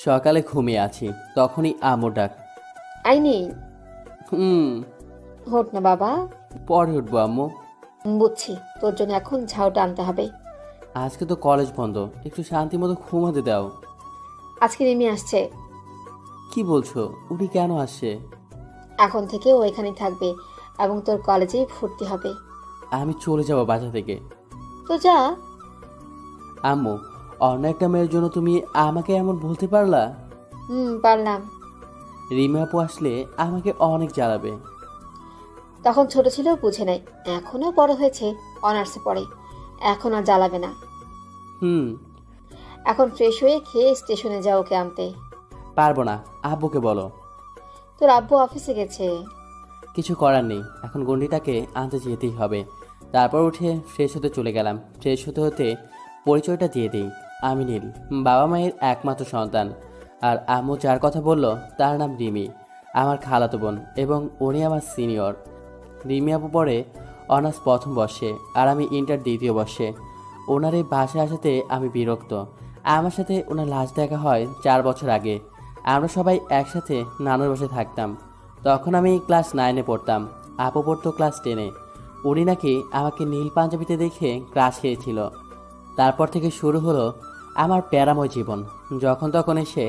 সকালে ঘুমিয়ে আছি, তখনই আম্মু ডাক। আইনি হুম। হোট না বাবা। পরে উঠবো আম্মু। বুঝছি, তোর জন্য এখন ঝাউটা আনতে হবে। আজকে তো কলেজ বন্ধ, একটু শান্তি মতো ঘুমাতে দাও। আজকে রিমি আসছে। কি বলছো? উনি কেন আসছে? এখন থেকে ও এখানেই থাকবে এবং তোর কলেজেই ভর্তি হবে। আমি চলে যাবো বাসা থেকে। তো যা। আম্মু, অন্য একটা মেয়ের জন্য তুমি আমাকে এমন বলতে পারলা? পারলাম। রিমা আপু আসলে আমাকে অনেক জ্বালাবে। তখন ছোট ছিল, বুঝে নাই। এখনো বড় হয়েছে, অনার্সে পড়ে। এখন আর জ্বালাবে না। হুম। এখন ফ্রেশ হয়ে খেয়ে স্টেশনে যা ওকে আনতে। পারবো না, আব্বুকে বলো। তোর আব্বু অফিসে গেছে। কিছু করার নেই, এখন গন্ডিটাকে আনতে যেতেই হবে। তারপর উঠে ফ্রেশ হতে চলে গেলাম। ফ্রেশ হতে হতে পরিচয়টা দিয়ে দিই। আমি নীল, বাবা মায়ের একমাত্র সন্তান। আর আম্মু যার কথা বলল তার নাম রিমি, আমার খালাতো বোন এবং উনি আমার সিনিয়র। রিমি আপু পড়ে অনার্স প্রথম বর্ষে আর আমি ইন্টার দ্বিতীয় বর্ষে। ওনার এই বাসায় আসাতে আমি বিরক্ত। আমার সাথে ওনার লাস্ট দেখা হয় 4 বছর আগে। আমরা সবাই একসাথে নানুর বাসায় থাকতাম। তখন আমি ক্লাস 9-এ পড়তাম, আপু পড়তো ক্লাস 10-এ। উনি নাকি আমাকে নীল পাঞ্জাবিতে দেখে ক্রাশ খেয়েছিল। তারপর থেকে শুরু হলো আমার প্যারাময় জীবন। যখন তখন এসে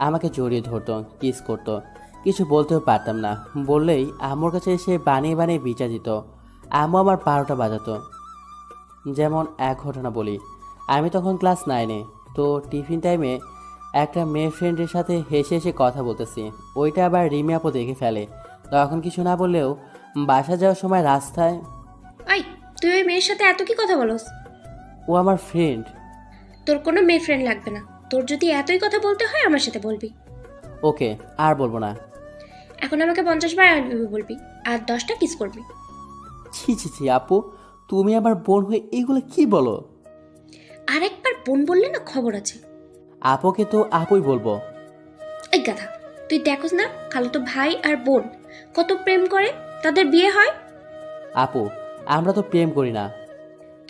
আমাকে জড়িয়ে ধরতো, কিস করতো। কিছু বলতেও পারতাম না, বললেই আম্মুর কাছে এসে বানিয়ে বানিয়ে বিচার দিত। আম্মু আমার 12টা বাজাতো। যেমন এক ঘটনা বলি, আমি তখন ক্লাস 9-এ। তো টিফিন টাইমে একটা মেয়ে ফ্রেন্ডের সাথে হেসে হেসে কথা বলতেছি, ওইটা আবার রিমি আপু দেখে ফেলে। তখন কিছু না বললেও বাসা যাওয়ার সময় রাস্তায়, আই, তুই ওই মেয়ের সাথে এত কি কথা বলস? ও আমার ফ্রেন্ড। তোর কোনো মেয়ে ফ্রেন্ড লাগবে না। তোর যদি এতই কথা বলতে হয় আমার সাথে বলবি। ওকে, আর বলবো না। এখন আমাকে 50 বার আই লাভ ইউ বলবি আর 10টা কিস করবি। ছি ছি ছি আপু, তুমি আমার বোন হয়ে এগুলো কি বলো? আর একবার বোন বললে না খবর আছে। আপুকে তো আপুই বলবো। এই গাধা, তুই দেখোস না খালাতো ভাই আর বোন কত প্রেম করে, তাদের বিয়ে হয়। আপু, আমরা তো প্রেম করি না।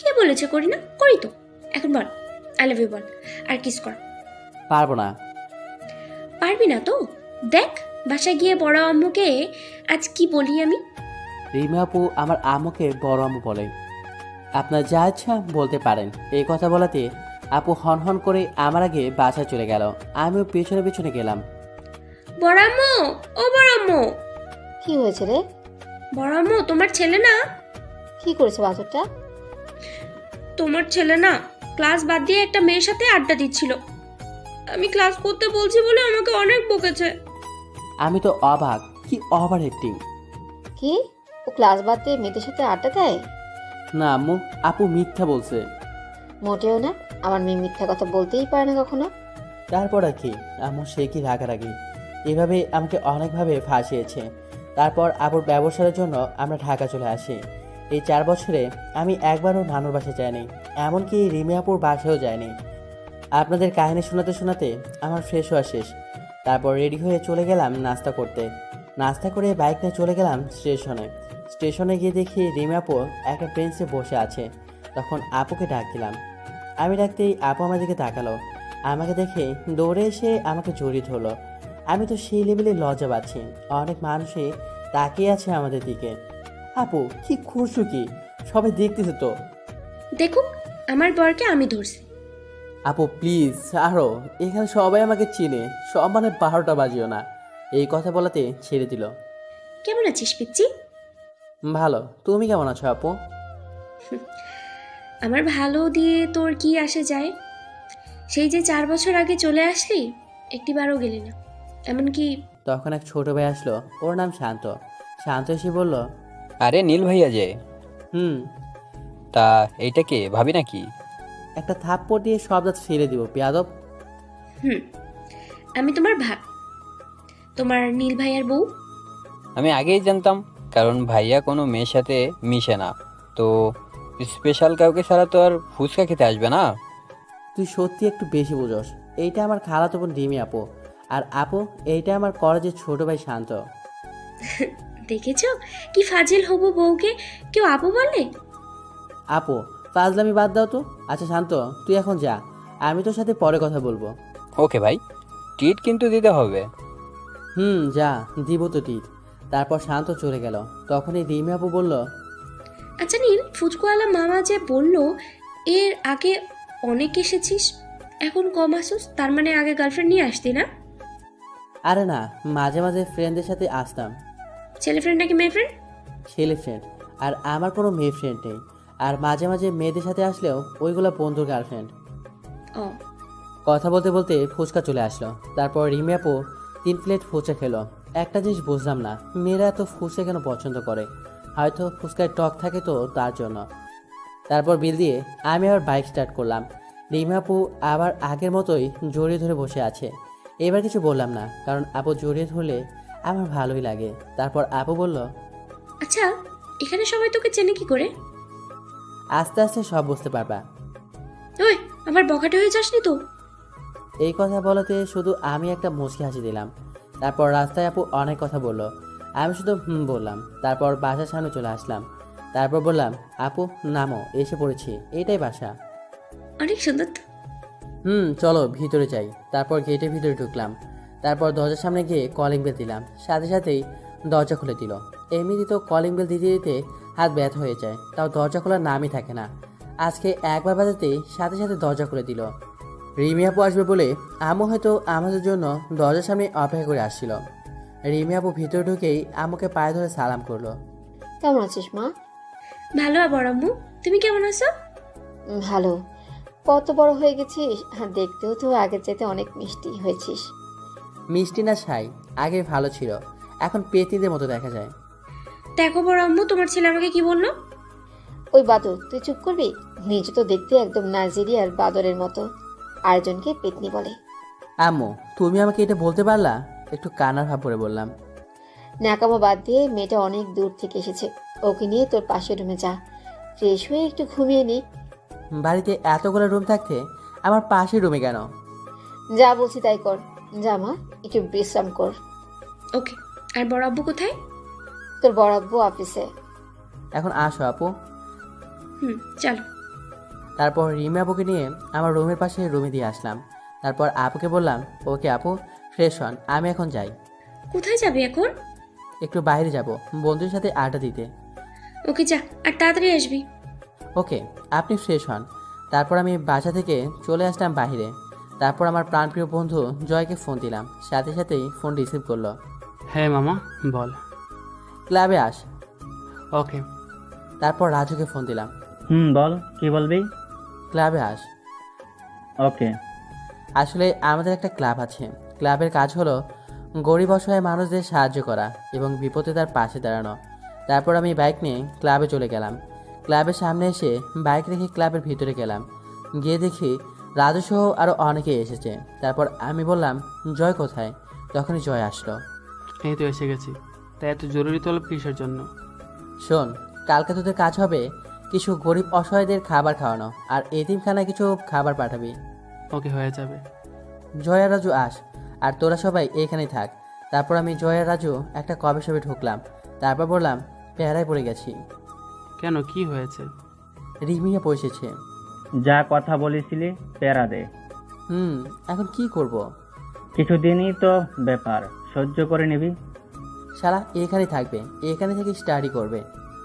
কে বলেছে করি না? করি তো। এখন বল আই লাভ ইউ বল আর কিস কর। পারবো না। পারবি না তো? দেখ, বাসায় গিয়ে বড় আম্মুকে আজ কি বলি আমি। রিমা আপু আমার আম্মুকে বড় আম্মু বলে। আপনার যা ইচ্ছা বলতে পারেন। এই কথা বলাতে আপু হন হন করে আমার আগে বাসায় চলে গেল। আমিও পেছনে পেছনে গেলাম। বড় আম্মু, ও বড় আম্মু। কি হয়েছে রে? বড় আম্মু, তোমার ছেলে না? কি করেছে বাছরটা? তোমার ছেলে না ক্লাস বাদ দিয়ে একটা মেয়ের সাথে আড্ডা দিচ্ছিল। আমি ক্লাস করতে বলছি বলে আমাকে অনেক বকেছে। আমি তো অবাক, কি ওভার অ্যাক্টিং। কি? ও ক্লাস বাদ দিয়ে মেয়েদের সাথে আড্ডা দেয়? না আম্মু, আপু মিথ্যা বলছে। মোটেও না, আমার মেয়ে মিথ্যা কথা বলতেই পারে না কখনো। তারপর আর কি, আম্মু সে কি রাগারাগি। এভাবে আমাকে অনেকভাবে ফাঁসিয়েছে। তারপর আপুর ব্যবসার জন্য আমরা ঢাকা চলে আসি। এই 4 বছরে আমি একবারও নানুর বাসায় যাইনি, এমনকি রিমি আপুর বাসায়ও যাইনি। আপনাদের কাহিনী শোনাতে শোনাতে আমার ফ্রেশ হওয়া শেষ। তারপর রেডি হয়ে চলে গেলাম নাস্তা করতে। নাস্তা করে বাইক নিয়ে চলে গেলাম স্টেশনে। স্টেশনে গিয়ে দেখি রিমি আপু একটা বেঞ্চে বসে আছে। তখন আপুকে ডাক দিলাম। আমি ডাকতেই আপু আমার দিকে তাকালো। আমাকে দেখে দৌড়ে এসে আমাকে জড়িয়ে ধরলো। আমি তো সেই লেভেলে লজ্জা পাচ্ছি, অনেক মানুষই তাকিয়ে আছে আমাদের দিকে। আপু কি করছো কি? সবাই দেখতেছে তো। দেখুক, আমার বরকে আমি ধরছি। আপু প্লিজ আরো, এখানে সবাই আমাকে চিনে, সব মানে 12টা বাজিও না। এই কথা বলাতে ছেড়ে দিল। কেমন আছিস পিচ্ছি? ভালো, তুমি কেমন আছো আপু? আমার ভালো দিয়ে তোর কি আসে যায়? সেই যে 4 বছর আগে চলে আসলি, একটিবারও গেলি না। এমনকি তখন এক ছোট ভাই আসলো, ওর নাম শান্ত। শান্ত এসে বলল, আরে নীল ভাইয়া যে, হুম। তা এইটা কে, ভাবি নাকি? একটা থাপ্পড় দিয়ে সব দাঁত ফেলে দিব বেয়াদব। হুম, আমি তোমার ভাব, তোমার নীল ভাইয়ার বউ। আমি আগেই জানতাম, কারণ ভাইয়া কোনো মেয়ের সাথে মিশে না। তো স্পেশাল কাউকে ছাড়া তো আর ফুচকা খেতে আসবে না। তুই সত্যি একটু বেশি বুঝোস। এইটা আমার খালাতো বোন রিমি আপু। আর আপু, এইটা আমার কলেজের ছোট ভাই শান্ত। দেখেছো কি ফাজিল হবু বউকে কেউ আপু বলে? আপু ফাজলামি বাদ দাও তো। আচ্ছা শান্ত, তুই এখন যা, আমি তোর সাথে পরে কথা বলবো। ওকে ভাই। ট্রিট কিন্তু দিতে হবে। যা দিব তো টিট। তারপর শান্ত চলে গেল। তখনই রিমি আপু বলল, আচ্ছা নীল, ফুচকুয়ালা মামা যে বললো এর আগে অনেক এসেছিস, এখন কম আসুস, তার মানে আগে গার্লফ্রেন্ড নিয়ে আসতি না? আরে না, মাঝে মাঝে ফ্রেন্ডদের সাথে আসতাম। ছেলে ফ্রেন্ড নাকি মেয়ে ফ্রেন্ড? ছেলে ফ্রেন্ড, আর আমার কোনো মেয়ে ফ্রেন্ড নেই। আর মাঝে মাঝে মেয়েদের সাথে আসলেও ওইগুলো বন্ধুর গার্লফ্রেন্ড। ও, কথা বলতে বলতে ফুচকা চলে আসলো। তারপর রিমি আপু 3 প্লেট ফুচকা খেলো। একটা জিনিস বুঝলাম না, মেয়েরা এত ফুচকা কেন পছন্দ করে? হয়তো ফুচকায় টক থাকে তো তার জন্য। তারপর বিল দিয়ে আমি আবার বাইক স্টার্ট করলাম। রিমি আপু আবার আগের মতোই জড়িয়ে ধরে বসে আছে। এবার কিছু বললাম না, কারণ আপু জড়িয়ে ধরলে আমার ভালোই লাগে। তারপর আপু বলল, আচ্ছা এখানে সবাই তোকে চেনে কি করে? আস্তে আস্তে সব বুঝতে পারবা। ওই, আবার বখাটে হয়ে যাসনি তো? এই কথা বলাতে শুধু আমি একটা মুচকি হাসি দিলাম। তারপর রাস্তায় আপু অনেক কথা বলল, আমি শুধু বললাম। তারপর বাসার সামনে চলে আসলাম। তারপর বললাম, আপু নামো, এসে পড়েছি, এটাই বাসা। অনেক সুন্দর তো। চলো ভিতরে যাই। তারপর গেটের ভিতরে ঢুকলাম। তারপর দরজার সামনে গিয়ে কলিং বেল দিলাম, সাথে সাথেই দরজা খুলে দিল। এমনিতে তো কলিং বেল দিতে দিতে হাত ব্যথা হয়ে যায়, তাও দরজা খোলার নামই থাকে না। আজকে একবার বাজাতেই সাথে সাথে দরজা খুলে দিল। রিমি আপু আসবে বলে আম্মু হয়তো আমাদের জন্য দরজার সামনে অপেক্ষা করে আসছিল। রিমি আপু ভিতরে ঢুকেই আম্মুকে পায়ে ধরে সালাম করলো। কেমন আছিস মা? ভালো আবার আম্মু, তুমি কেমন আছো? ভালো। কত বড় হয়ে গেছিস, আর দেখতেও তো আগের চাইতে অনেক মিষ্টি হয়েছিস। মিষ্টি না ছাই, আগে ভালো ছিল, এখন পেতিদের মতো দেখা যায়। দেখো বড় আম্মু, তোমার ছেলে আমাকে কি বললো? ওই বাদর, তুই চুপ করবি? নিজে তো দেখতে একদম নাইজেরিয়ার বাদরের মতো, আরেকজনকে পেতনি বলে। আম্মু তুমি আমাকে এটা বলতে পারলা? একটু কান্নার ভাব করে বললাম। ন্যাকামো বাদ দিয়ে, মেয়েটা অনেক দূর থেকে এসেছে, ওকে নিয়ে তোর পাশের রুমে যা, ফ্রেশ হয়ে একটু ঘুমিয়ে নি। বাড়িতে এতগুলো রুম থাকতে আমার পাশের রুমে কেন? যা বলছি তাই কর। যা মা, একটু বিশ্রাম কর। ওকে। আর বড় আব্বু কোথায়? তোর বড় আব্বু অফিসে। এখন আসো আপু। চলো। তারপর রিমি আপুকে নিয়ে আমার রুমের পাশে রুমে দিয়ে আসলাম। তারপর আপুকে বললাম, ওকে আপু ফ্রেশ হন, আমি এখন যাই। কোথায় যাবে এখন? একটু বাইরে যাব, বন্ধুদের সাথে আড্ডা দিতে। ওকে যা, আর তাড়াতাড়ি আসবি। ওকে, আপনি ফ্রেশ হন। তারপর আমি বাসা থেকে চলে আসলাম বাইরে। তারপর আমার প্রাণপ্রিয় বন্ধু জয়কে ফোন দিলাম, সাথে সাথেই ফোন রিসিভ করলো। হ্যাঁ মামা বল। ক্লাবে আস। ওকে। তারপর রাজুকে ফোন দিলাম, বল, কি বলবি? ক্লাবে আস। ওকে। আসলে আমাদের একটা ক্লাব আছে। ক্লাবের কাজ হলো গরিব অসহায় মানুষদের সাহায্য করা এবং বিপদে তার পাশে দাঁড়ানো। তারপর আমি বাইক নিয়ে ক্লাবে চলে গেলাম। ক্লাবের সামনে এসে বাইক রেখে ক্লাবের ভিতরে গেলাম। গিয়ে দেখি রাজু সহ আরও অনেকে এসেছে। তারপর আমি বললাম, জয় কোথায়? তখনই জয় আসলো। এই তো এসে গেছি। তাই এত জরুরি তলব কিসের জন্য? শোন, কালকে তোদের কাজ হবে কিছু গরিব অসহায়দের খাবার খাওয়ানো, আর এতিমখানায় কিছু খাবার পাঠাবি। ওকে, হয়ে যাবে। জয় আর রাজু আস, আর তোরা সবাই এখানেই থাক। তারপর আমি জয় আর রাজু একটা কবে সবে ঢুকলাম। তারপর বললাম, পেয়ারায় পড়ে গেছি। কেন, কি হয়েছে? রিমিয়া পৌঁছেছে। যা কথা বলেছিলি প্যারা দে। এখন কি করব? কিছুদিনই তো ব্যাপার, সহ্য করে নিবি। শালা এখানেই থাকবে, এখানে থেকে স্টাডি করবে।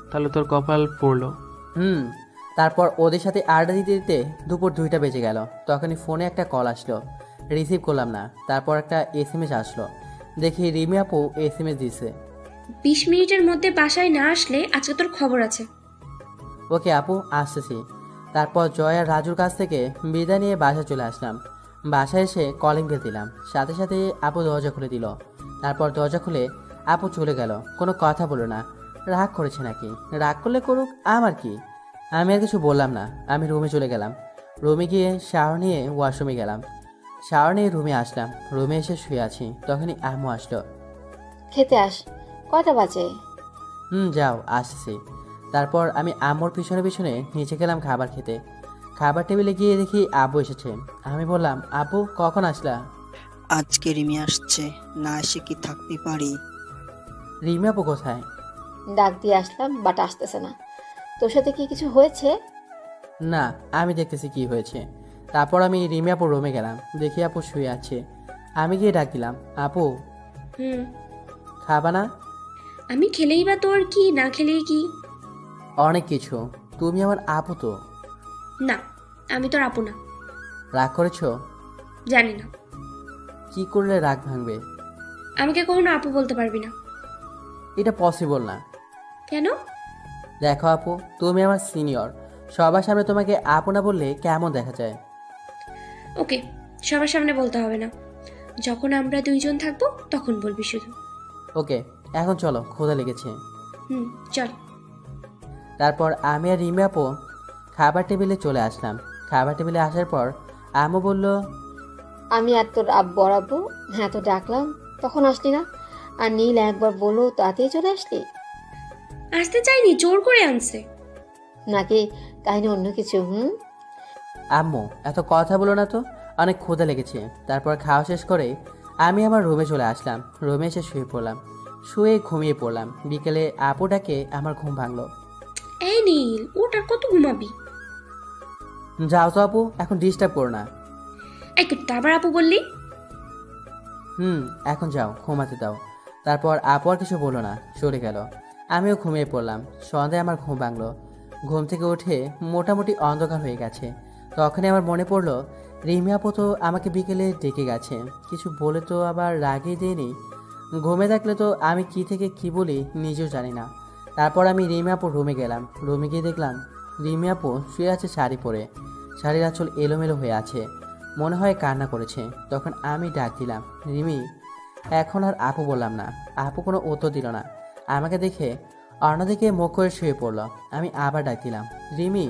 তাহলে তোর কপাল পড়লো। তারপর ওদের সাথে আড্ডা দিতে দিতে দুপুর 2টা বেজে গেল। তখনই ফোনে একটা কল আসলো, রিসিভ করলাম না। তারপর একটা SMS আসলো, দেখি রিমি আপু SMS দিছে। 20 মিনিটের মধ্যে বাসায় না আসলে আজকে তোর খবর আছে। ওকে আপু, আসতেছি। তারপর জয় আর রাজুর কাছ থেকে বিদায় নিয়ে বাসা চলে আসলাম। বাসায় এসে কলিং বেল দিলাম, সাথে সাথে আপু দরজা খুলে দিল। তারপর দরজা খুলে আপু চলে গেল, কোনো কথা বলো না। রাগ করেছে নাকি? রাগ করলে করুক, আমার কি। আমি আর কিছু বললাম না, আমি রুমে চলে গেলাম। রুমে গিয়ে শাওয়ার নিয়ে ওয়াশরুমে গেলাম। শাওয়ার নিয়ে রুমে আসলাম। রুমে এসে শুয়ে আছি, তখনই আম্মু আসলো। খেতে আস, কয়টা বাজে? যাও, আসছি। তারপর আমি আম্মুর পিছনে পিছনে নিচে গেলাম খাবার খেতে। খাবার টেবিলে গিয়ে দেখি আব্বু এসেছে। আমি বললাম, আব্বু কখন আসলা? আজকে রিমি আসছে, না এসে কি থাকতে পারি? রিমি আপু কোথায়? ডাক দিয়ে আসলাম, বাট আসতেছে না। তোর সাথে কি কিছু হয়েছে? না, আমি দেখতেছি কি হয়েছে। তারপর আমি রিমি আপুর রুমে গেলাম, দেখি আপু শুয়ে আছে। আমি গিয়ে ডাক দিলাম, আপু হুম। খাবা না? আমি খেলেই বা তোর কি, না খেলেই কি? অনেক কিছু, তুমি আমার আপু তো। না, আমি তোর আপু না। রাগ করেছো? জানি না। কি করলে রাগ ভাঙবে? আমাকে কখনো আপু বলতে পারবি না। এটা পসিবল না। কেন? দেখো আপু, তুমি আমার সিনিয়র, সবার সামনে তোমাকে আপু না বললে কেমন দেখা যায়? ওকে, সবার সামনে বলতে হবে না। যখন আমরা দুইজন থাকবো তখন বলবি শুধু। ওকে, এখন চলো, ক্ষুধা লেগেছে। হুম, চল। তারপর আমি আর রিমি আপু খাবার টেবিলে চলে আসলাম। খাবার টেবিলে আসার পর আম্মু বলল, আমি আর তোর আব্বু আর আব্বু, হ্যাঁ তো ডাকলাম তখন আসলি না। আর নীল একবার বললো তাতেই চলে আসলি, আসতে চাইনি, জোর করে আনছে। নাকি কাহিনী অন্য কিছু? আম্মু এত কথা বলো না তো, অনেক ক্ষুধা লেগেছে। তারপর খাওয়া শেষ করে আমি আমার রুমে চলে আসলাম। রুমে এসে শুয়ে পড়লাম, শুয়ে ঘুমিয়ে পড়লাম। বিকেলে আপু ডাকে আমার ঘুম ভাঙলো। এই নীল, ওটা কত ঘুমাবি? যাও তো আপু, এখন ডিস্টার্ব করো না। এই কুত্তা, আবার আপু বললি? এখন যাও, ঘুমাতে দাও। তারপর আপু আর কিছু বললো না, চলে গেল। আমিও ঘুমিয়ে পড়লাম। সন্ধ্যায় আমার ঘুম ভাঙলো। ঘুম থেকে উঠে মোটামুটি অন্ধকার হয়ে গেছে। তখনই আমার মনে পড়লো, রিমি আপু তো আমাকে বিকেলে ডেকে গেছে, কিছু বলে তো আবার রাগই দেয়নি। ঘুমে থাকলে তো আমি কি থেকে কি বলি নিজেও জানি না। তারপর আমি রিমি আপুর রুমে গেলাম। রুমে গিয়ে দেখলাম রিমি আপু শুয়ে আছে শাড়ি পরে। শাড়ির আঁচল এলোমেলো হয়ে আছে, মনে হয় কান্না করেছে। তখন আমি ডাক দিলাম, রিমি। এখন আর আপু বললাম না। আপু কোনো উত্তর দিল না। আমাকে দেখে অন্যদিকে মুখ করে শুয়ে পড়লো। আমি আবার ডাক দিলাম, রিমি।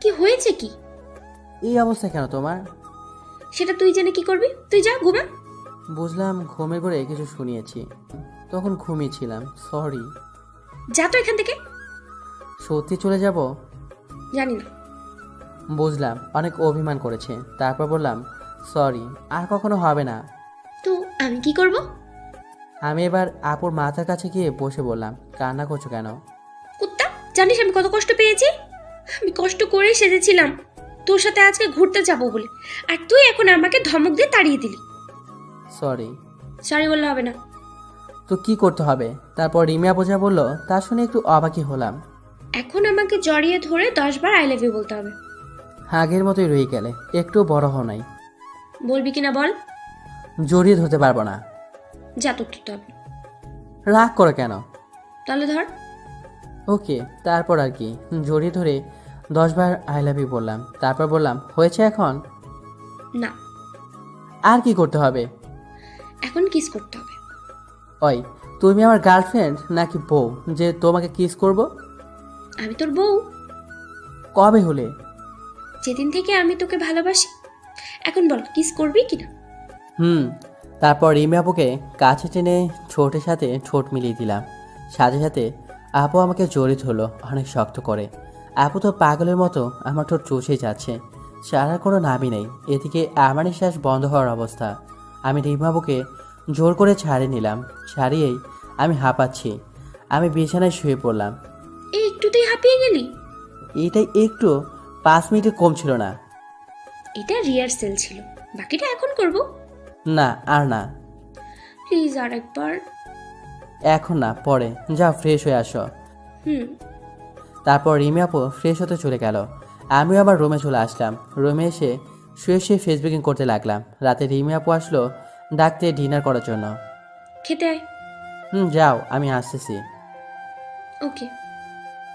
কি হয়েছে কি? এই অবস্থা কেন তোমার? সেটা তুই জেনে কি করবি? তুই যা ঘুমা। বুঝলাম ঘুমের ঘরে কিছু শুনিয়েছি, তখন ঘুমিয়েছিলাম, সরি। যা তো এখান থেকে। সত্যি চলে যাব? জানি না। বুঝলাম অনেক অভিমান করেছে। তারপর বললাম, সরি, আর কখনো হবে না। তো আমি কি করব? আমি এবার আপুর মাথার কাছে গিয়ে বসে বললাম, কান্না করছো কেন? কুত্তা, জানিস আমি কত কষ্ট পেয়েছি? আমি কষ্ট করে সেজেছিলাম তোর সাথে আজকে ঘুরতে যাব বলে, আর তুই এখন আমাকে ধমক দিয়ে তাড়িয়ে দিলি। সরি। সরি বললে হবে না। তো কি করতে হবে? তারপর রিমি আপু যা বললো তা শুনে একটু অবাকই হলাম। এখন আমাকে জড়িয়ে ধরে 10 বার আই লাভ ইউ বলতে হবে। আগের মতোই রয়ে গেলে, একটু বড় হও নাই। বলবি কিনা বল। জড়িয়ে ধরতে পারবো না। যা তোর ধরতে হবে। রাগ করো কেন? তাহলে ধর। ওকে, তারপর আর কি, জড়িয়ে ধরে 10 বার আই লাভ ইউ বললাম। তারপর বললাম, হয়েছে এখন? না, আর কি করতে হবে? এখন কিস করতে হবে। ওই, তুমি আমার গার্লফ্রেন্ড নাকি বউ যে তোমাকে কিস করব? আমি তোর বউ। কবে হলে? যেদিন থেকে আমি তোকে ভালোবাসি। এখন বল, কিস করবি কিনা? তারপর রিমি আপুকে কাছে টেনে ঠোঁটের সাথে ঠোঁট মিলিয়ে দিলাম। সাথে সাথে আপু আমাকে জড়িয়ে ধরলো অনেক শক্ত করে। আপু তো পাগলের মতো আমার ঠোঁট চুষেই যাচ্ছে, সারার কোনো নামই নেই। এদিকে আমার নিঃশ্বাস বন্ধ হওয়ার অবস্থা। আমি রিমি আপুকে জোর করে ছাড়িয়ে নিলাম। ছাড়িয়েই আমি হাঁপাচ্ছি। আমি বিছানায় শুয়ে পড়লাম। এই একটুতেই হাঁপিয়ে গেলি? এইটাই একটু, 5 মিনিটে কম ছিল না। এটা রিহার্সেল ছিল, বাকিটা এখন করব। না, আর না। প্লিজ আর একবার। এখন না, পরে যাও, ফ্রেশ হয়ে আসো। হুম। তারপর রিমি আপু ফ্রেশ হতে চলে গেল। আমিও আবার রুমে চলে আসলাম। রুমে এসে শুয়ে শুয়ে ফেসবুকিং করতে লাগলাম। রাতে রিমি আপু আসলো ডাকতে ডিনার করার জন্য। খেতে আয়। যাও, আমি আসতেছি। ওকে।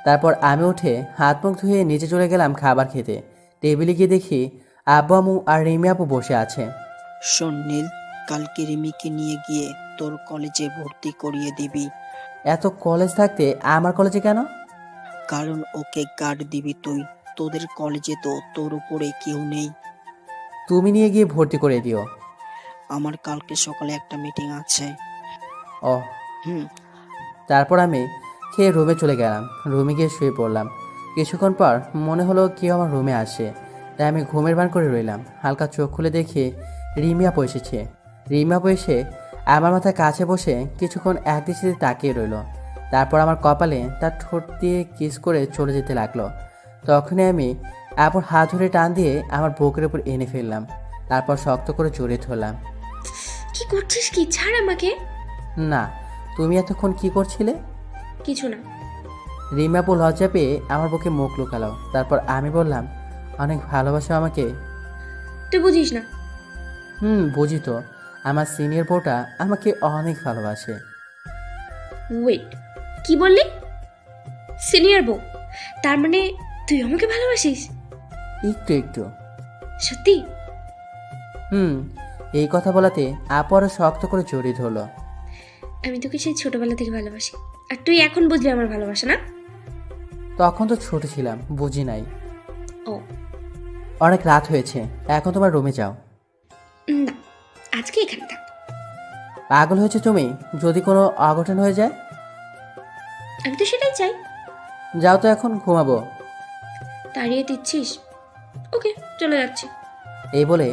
তারপর আমি উঠে হাত মুখ ধুয়ে নিচে চলে গেলাম খাবার খেতে। টেবিলে গিয়ে দেখি আব্বু আম্মু আর রিমি আপু বসে আছে। শোন নীল, কালকে রিমিকে নিয়ে গিয়ে তোর কলেজে ভর্তি করিয়ে দিবি। এত কলেজ থাকতে আমার কলেজে কেন? কারণ ওকে গার্ড দিবি তুই। তোদের কলেজে তো তোর উপরে কেউ নেই। তুমি নিয়ে গিয়ে ভর্তি করে দিও। আমার কালকে সকালে একটা মিটিং আছে। ও। হুম। তারপর আমি খেয়ে রুমে চলে গেলাম। রুমে গিয়ে শুয়ে পড়লাম। কিছুক্ষণ পর মনে হলো কেউ আমার রুমে আসে, তাই আমি ঘুমের ভান করে রইলাম। হালকা চোখ খুলে দেখি রিমি আপু এসেছে। রিমি আপু এসে আমার মাথার কাছে বসে কিছুক্ষণ একদৃষ্টিতে তাকিয়ে রইল। তারপর আমার কপালে তার ঠোঁট দিয়ে কিস করে চলে যেতে লাগলো। তখনই আমি আপুর হাত ধরে টান দিয়ে আমার বুকের উপর এনে ফেললাম। তারপর শক্ত করে জড়িয়ে ধরলাম। কি করছিস কি? ছাড় আমাকে। না, তুমি এতক্ষণ কি করছিলে? কিছু না। রিমা আপু লজ্জা পেয়ে আমার বুকে মুখ লুকালো। তারপর আমি বললাম, অনেক ভালোবাসো আমাকে? তুই বুঝিস না। বুঝি তো। আমার সিনিয়র বউটা আমাকে অনেক ভালোবাসে। ওয়েট, কি বললি? সিনিয়র বউ? তার মানে তুই আমাকে ভালোবাসিস? একটু একটু। সত্যি? এই কথা বলাতে আপু আরো শক্ত করে জড়িয়ে ধরলো। আমি তোকে সেই ছোটবেলা থেকে ভালোবাসি, আর তুই এখন বুঝলি আমার ভালোবাসা না? তখন তো ছোট ছিলাম, বুঝি নাই। ও অনেক রাত হয়েছে, এখন তোমার রুমে যাও। না, আজকে এখানে থাক। পাগল হয়েছে তুমি? যদি কোনো অঘটন হয়ে যায়? আমি তো সেটাই চাই। যাও তো, এখন ঘুমাবো। তাড়িয়ে দিচ্ছিস? ওকে, চলে যাচ্ছি। এই বলে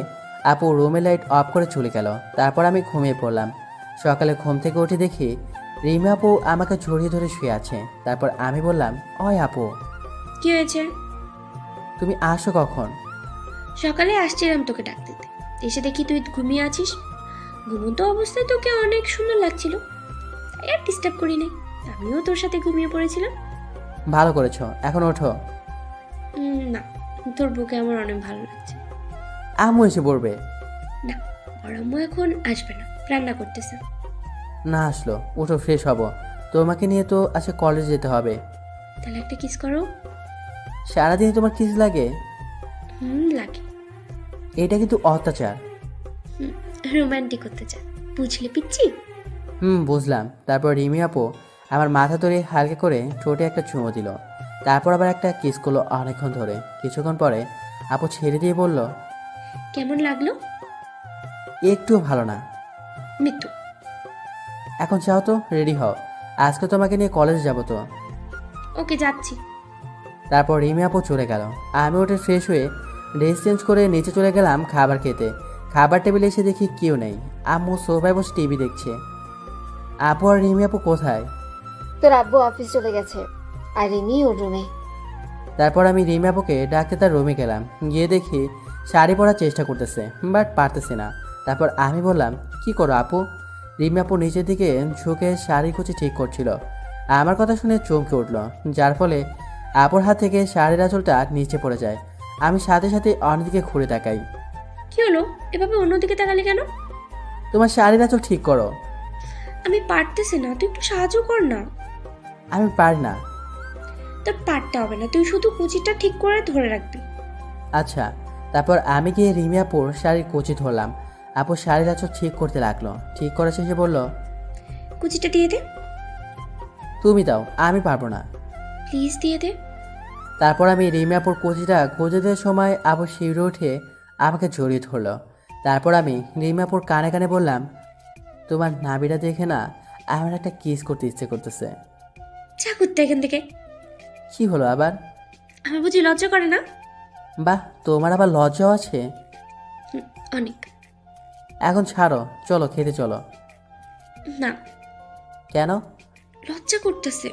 আপু রুমে লাইট অফ করে চলে গেল। তারপর আমি ঘুমিয়ে পড়লাম। সকালে ঘুম থেকে উঠে দেখি রিমা আপু আমাকে জড়িয়ে ধরে শুয়ে আছে। তারপর আমি বললাম, ওই আপু, কি হয়েছে? তুমি আসো কখন? সকালে আসছিলাম তোকে ডাক দিতে, এসে দেখি তুই ঘুমিয়ে আছিস। ঘুমন্ত অবস্থায় তোকে অনেক সুন্দর লাগছিল, তাই আর ডিস্টার্ব করি নাই। আমিও তোর সাথে ঘুমিয়ে পড়েছিলাম। ভালো করেছো, এখন ওঠো। না, তোর বুকে আমার অনেক ভালো লাগছে। আম্মু এসে পড়বে। না, বড় আম্মু এখন আসবে না, রান্না করতেছে। না আসলো, উঠো, ফ্রেশ হবো। তোমাকে নিয়ে তো আজকে কলেজে যেতে হবে। তাহলে একটা কিস করো। সারাদিন তোমার কিস লাগে? লাগে। এটা কিন্তু অত্যাচার। রোমান্টিক করতে চায়, বুঝলে পিচ্ছি? বুঝলাম। তারপর রিমি আপু আমার মাথা ধরে হালকা করে ঠোঁটে একটা চুমো দিল। তারপর আবার একটা কিস করলো অনেকক্ষণ ধরে। কিছুক্ষণ পরে আপু ছেড়ে দিয়ে বলল, কেমন লাগলো? একটুও ভালো না। মৃত্যু। এখন যাও তো, রেডি হও, আজকে তোমাকে নিয়ে কলেজে যাবো তো। ওকে, যাচ্ছি। তারপর রিমি আপু চলে গেল। আমি উঠে ফ্রেশ হয়ে ড্রেস চেঞ্জ করে নিচে চলে গেলাম খাবার খেতে। খাবার টেবিলে এসে দেখি কেউ নেই। আম্মু সোফায় বসে টিভি দেখছে। আপু আর রিমি আপু কোথায়? তোর আব্বু অফিস চলে গেছে, আর রিমি ওর রুমে। তারপর আমি রিমি আপুকে ডাকতে তার রুমে গেলাম। গিয়ে দেখি শাড়ি পরার চেষ্টা করতেছে, বাট পারতেছে না। তারপর আমি বললাম, কি করো আপু? রিমি আপু নিচের দিকে ঝুঁকে শাড়ি কুচি ঠিক করছিল। আমার কথা শুনে চমকে উঠল, যার ফলে আপুর হাত থেকে শাড়ির আঁচলটা নিচে পড়ে যায়। আমি সাথে সাথে অন্যদিকে ঘুরে তাকাই। কি হলো? এভাবে অন্যদিকে তাকালি কেন? তোমার শাড়ির আঁচল ঠিক করো। আমি পারতেছি না, তুই একটু সাহায্য কর না। আমি পারি না। তোর পারতে হবে না, তুই শুধু কুচিটা ঠিক করে ধরে রাখবি। আচ্ছা। তারপর আমি গিয়ে রিমি আপুর শাড়ির কুচি ধরলাম। আপু শাড়ির আঁচল ঠিক করতে লাগলো। ঠিক করার শেষে বলল, কুচিটা দিয়ে দে। তুমি দাও, আমি পারবো না। প্লিজ দিয়ে দে। তারপর আমি রিমি আপুর কুচিটা খুঁজে দেওয়ার সময় আপু শিউরে উঠে আমাকে জড়িয়ে ধরলো। তারপর আমি রিমি আপুর কানে কানে বললাম, তোমার নাভিটা দেখে না আমার একটা কিস করতে ইচ্ছে করতেছে। যা করতে এখান থেকে। কি হলো আবার? আমার বুঝি লজ্জা করে না? বাহ, তোমার আবার লজ্জাও আছে। অনেক। এখন ছাড়ো, চলো খেতে চলো। না, কেন? লজ্জা করতেছে।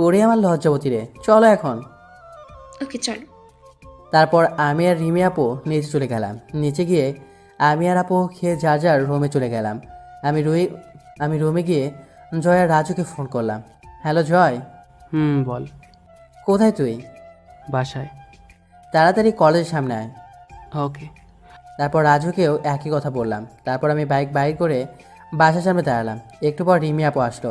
ওরে আমার লজ্জাবতী রে, চলো এখন। ওকে, চলো। তারপর আমি আর রিমি আপু নিচে চলে গেলাম। নিচে গিয়ে আমি আর আপু খেয়ে যার যার রুমে চলে গেলাম। আমি রুমে গিয়ে জয় আর রাজুকে ফোন করলাম। হ্যালো জয়। বল। কোথায় তুই? বাসায়। তাড়াতাড়ি কলেজের সামনে আয়। ওকে। তারপর রাজুকেও একই কথা বললাম। তারপর আমি বাইক বাইর করে বাসার সামনে দাঁড়ালাম। একটু পর রিমি আপু আসলো।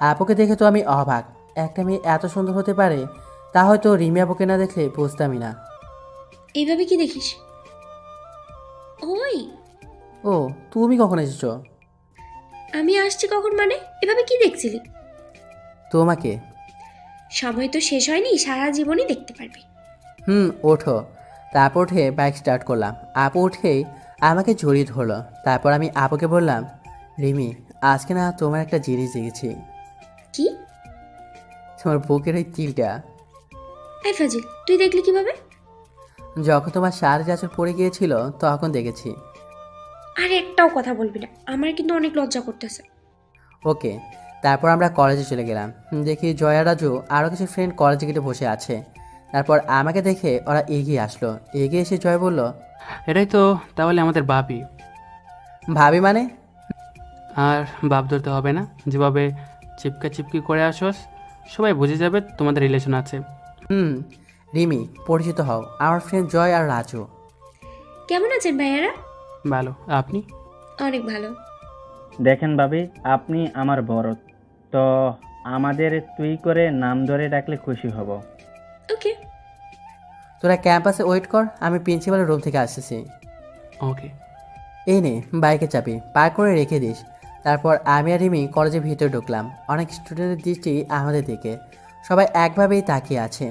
আপুকে দেখে তো আমি অবাক। একটা মেয়ে এত সুন্দর হতে পারে তা হয়তো রিমি আপুকে না দেখলে বুঝতামই না। এইভাবে কি দেখিস? ওই, ও, তুমি কখন এসেছো? আমি আসছি কখন মানে? এভাবে কি দেখছিলি? তোমাকে। সময় তো শেষ হয়নি, সারা জীবনই দেখতে পারবি। ওঠো। তারপর উঠে বাইক স্টার্ট করলাম। আপু উঠেই আমাকে জড়িয়ে ধরলো। তারপর আমি আপুকে বললাম, রিমি, আজকে না তোমার একটা জিনিস দেখেছি। কি? তোমার বুকের ওই তিলটা। এই ফাজিল, তুই দেখলি কিভাবে? যখন তোমার শাড়ির আঁচল পড়ে গিয়েছিল তখন দেখেছি। আর একটাও কথা বলবি না, আমার কিন্তু অনেক লজ্জা করতেছে। ওকে। তারপর আমরা কলেজে চলে গেলাম। দেখি জয়া, রাজু আরও কিছু ফ্রেন্ড কলেজে গেটে বসে আছে। তারপর আমাকে দেখে ওরা এগিয়ে আসলো। এগিয়ে এসে জয় বলল, এটাই তো তাহলে আমাদের ভাবি। ভাবি মানে? আর ভাব ধরতে হবে না, যেভাবে চিপকা চিপকি করে আসোস সবাই বুঝে যাবে তোমাদের রিলেশন আছে। রিমি, পরিচিত হও, আমার ফ্রেন্ড জয় আর রাজু। কেমন আছেন ভাইয়ারা? ভালো, আপনি? অনেক ভালো। দেখেন ভাবি, আপনি আমার বড়, তো আমাদের তুই করে নাম ধরে ডাকলে খুশি হব। ওকে। তোরা ক্যাম্পাসে ওয়েট কর, আমি প্রিন্সিপালের রুম থেকে আসতেছি। ওকে। এই নে বাইকে চাবি, পার করে রেখে দিস। তারপর আমি আর রিমি কলেজের ভিতরে ঢুকলাম। অনেক স্টুডেন্টের দৃষ্টি আমাদের দিকে, সবাই একভাবেই তাকিয়ে আছে।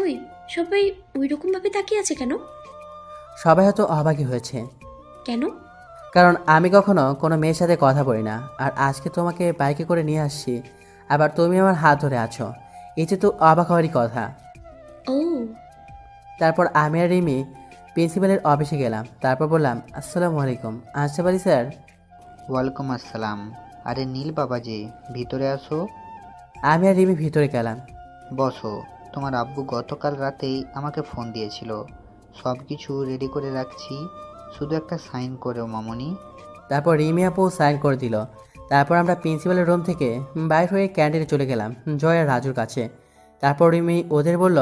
ওই সবাই ওই রকম ভাবে তাকিয়ে আছে কেন? সবাই হয়তো অবাকই হয়েছে, কেন? কারণ আমি কখনো কোনো মেয়ের সাথে কথা বলি না, আর আজকে তোমাকে বাইকে করে নিয়ে আসছি, আবার তুমি আমার হাত ধরে আছো, এতে তো অবাক হওয়ারই কথা। ও, তারপর আমি আর রিমি প্রিন্সিপালের অফিসে গেলাম। তারপর বললাম, আসসালামু আলাইকুম, আসতে পারি স্যার? ওয়ালাইকুম আসসালাম। আরে নীল বাবাজি, ভিতরে আসো। আমি আর রিমি ভিতরে গেলাম। বসো। তোমার আব্বু গতকাল রাতেই আমাকে ফোন দিয়েছিল, সব কিছু রেডি করে রাখছি, শুধু একটা সাইন করেও মামনি। তারপর রিমি আপু সাইন করে দিল। তারপর আমরা প্রিন্সিপালের রুম থেকে বাইর হয়ে ক্যান্টিনে চলে গেলাম জয় আর রাজুর কাছে। তারপর রিমি ওদের বলল,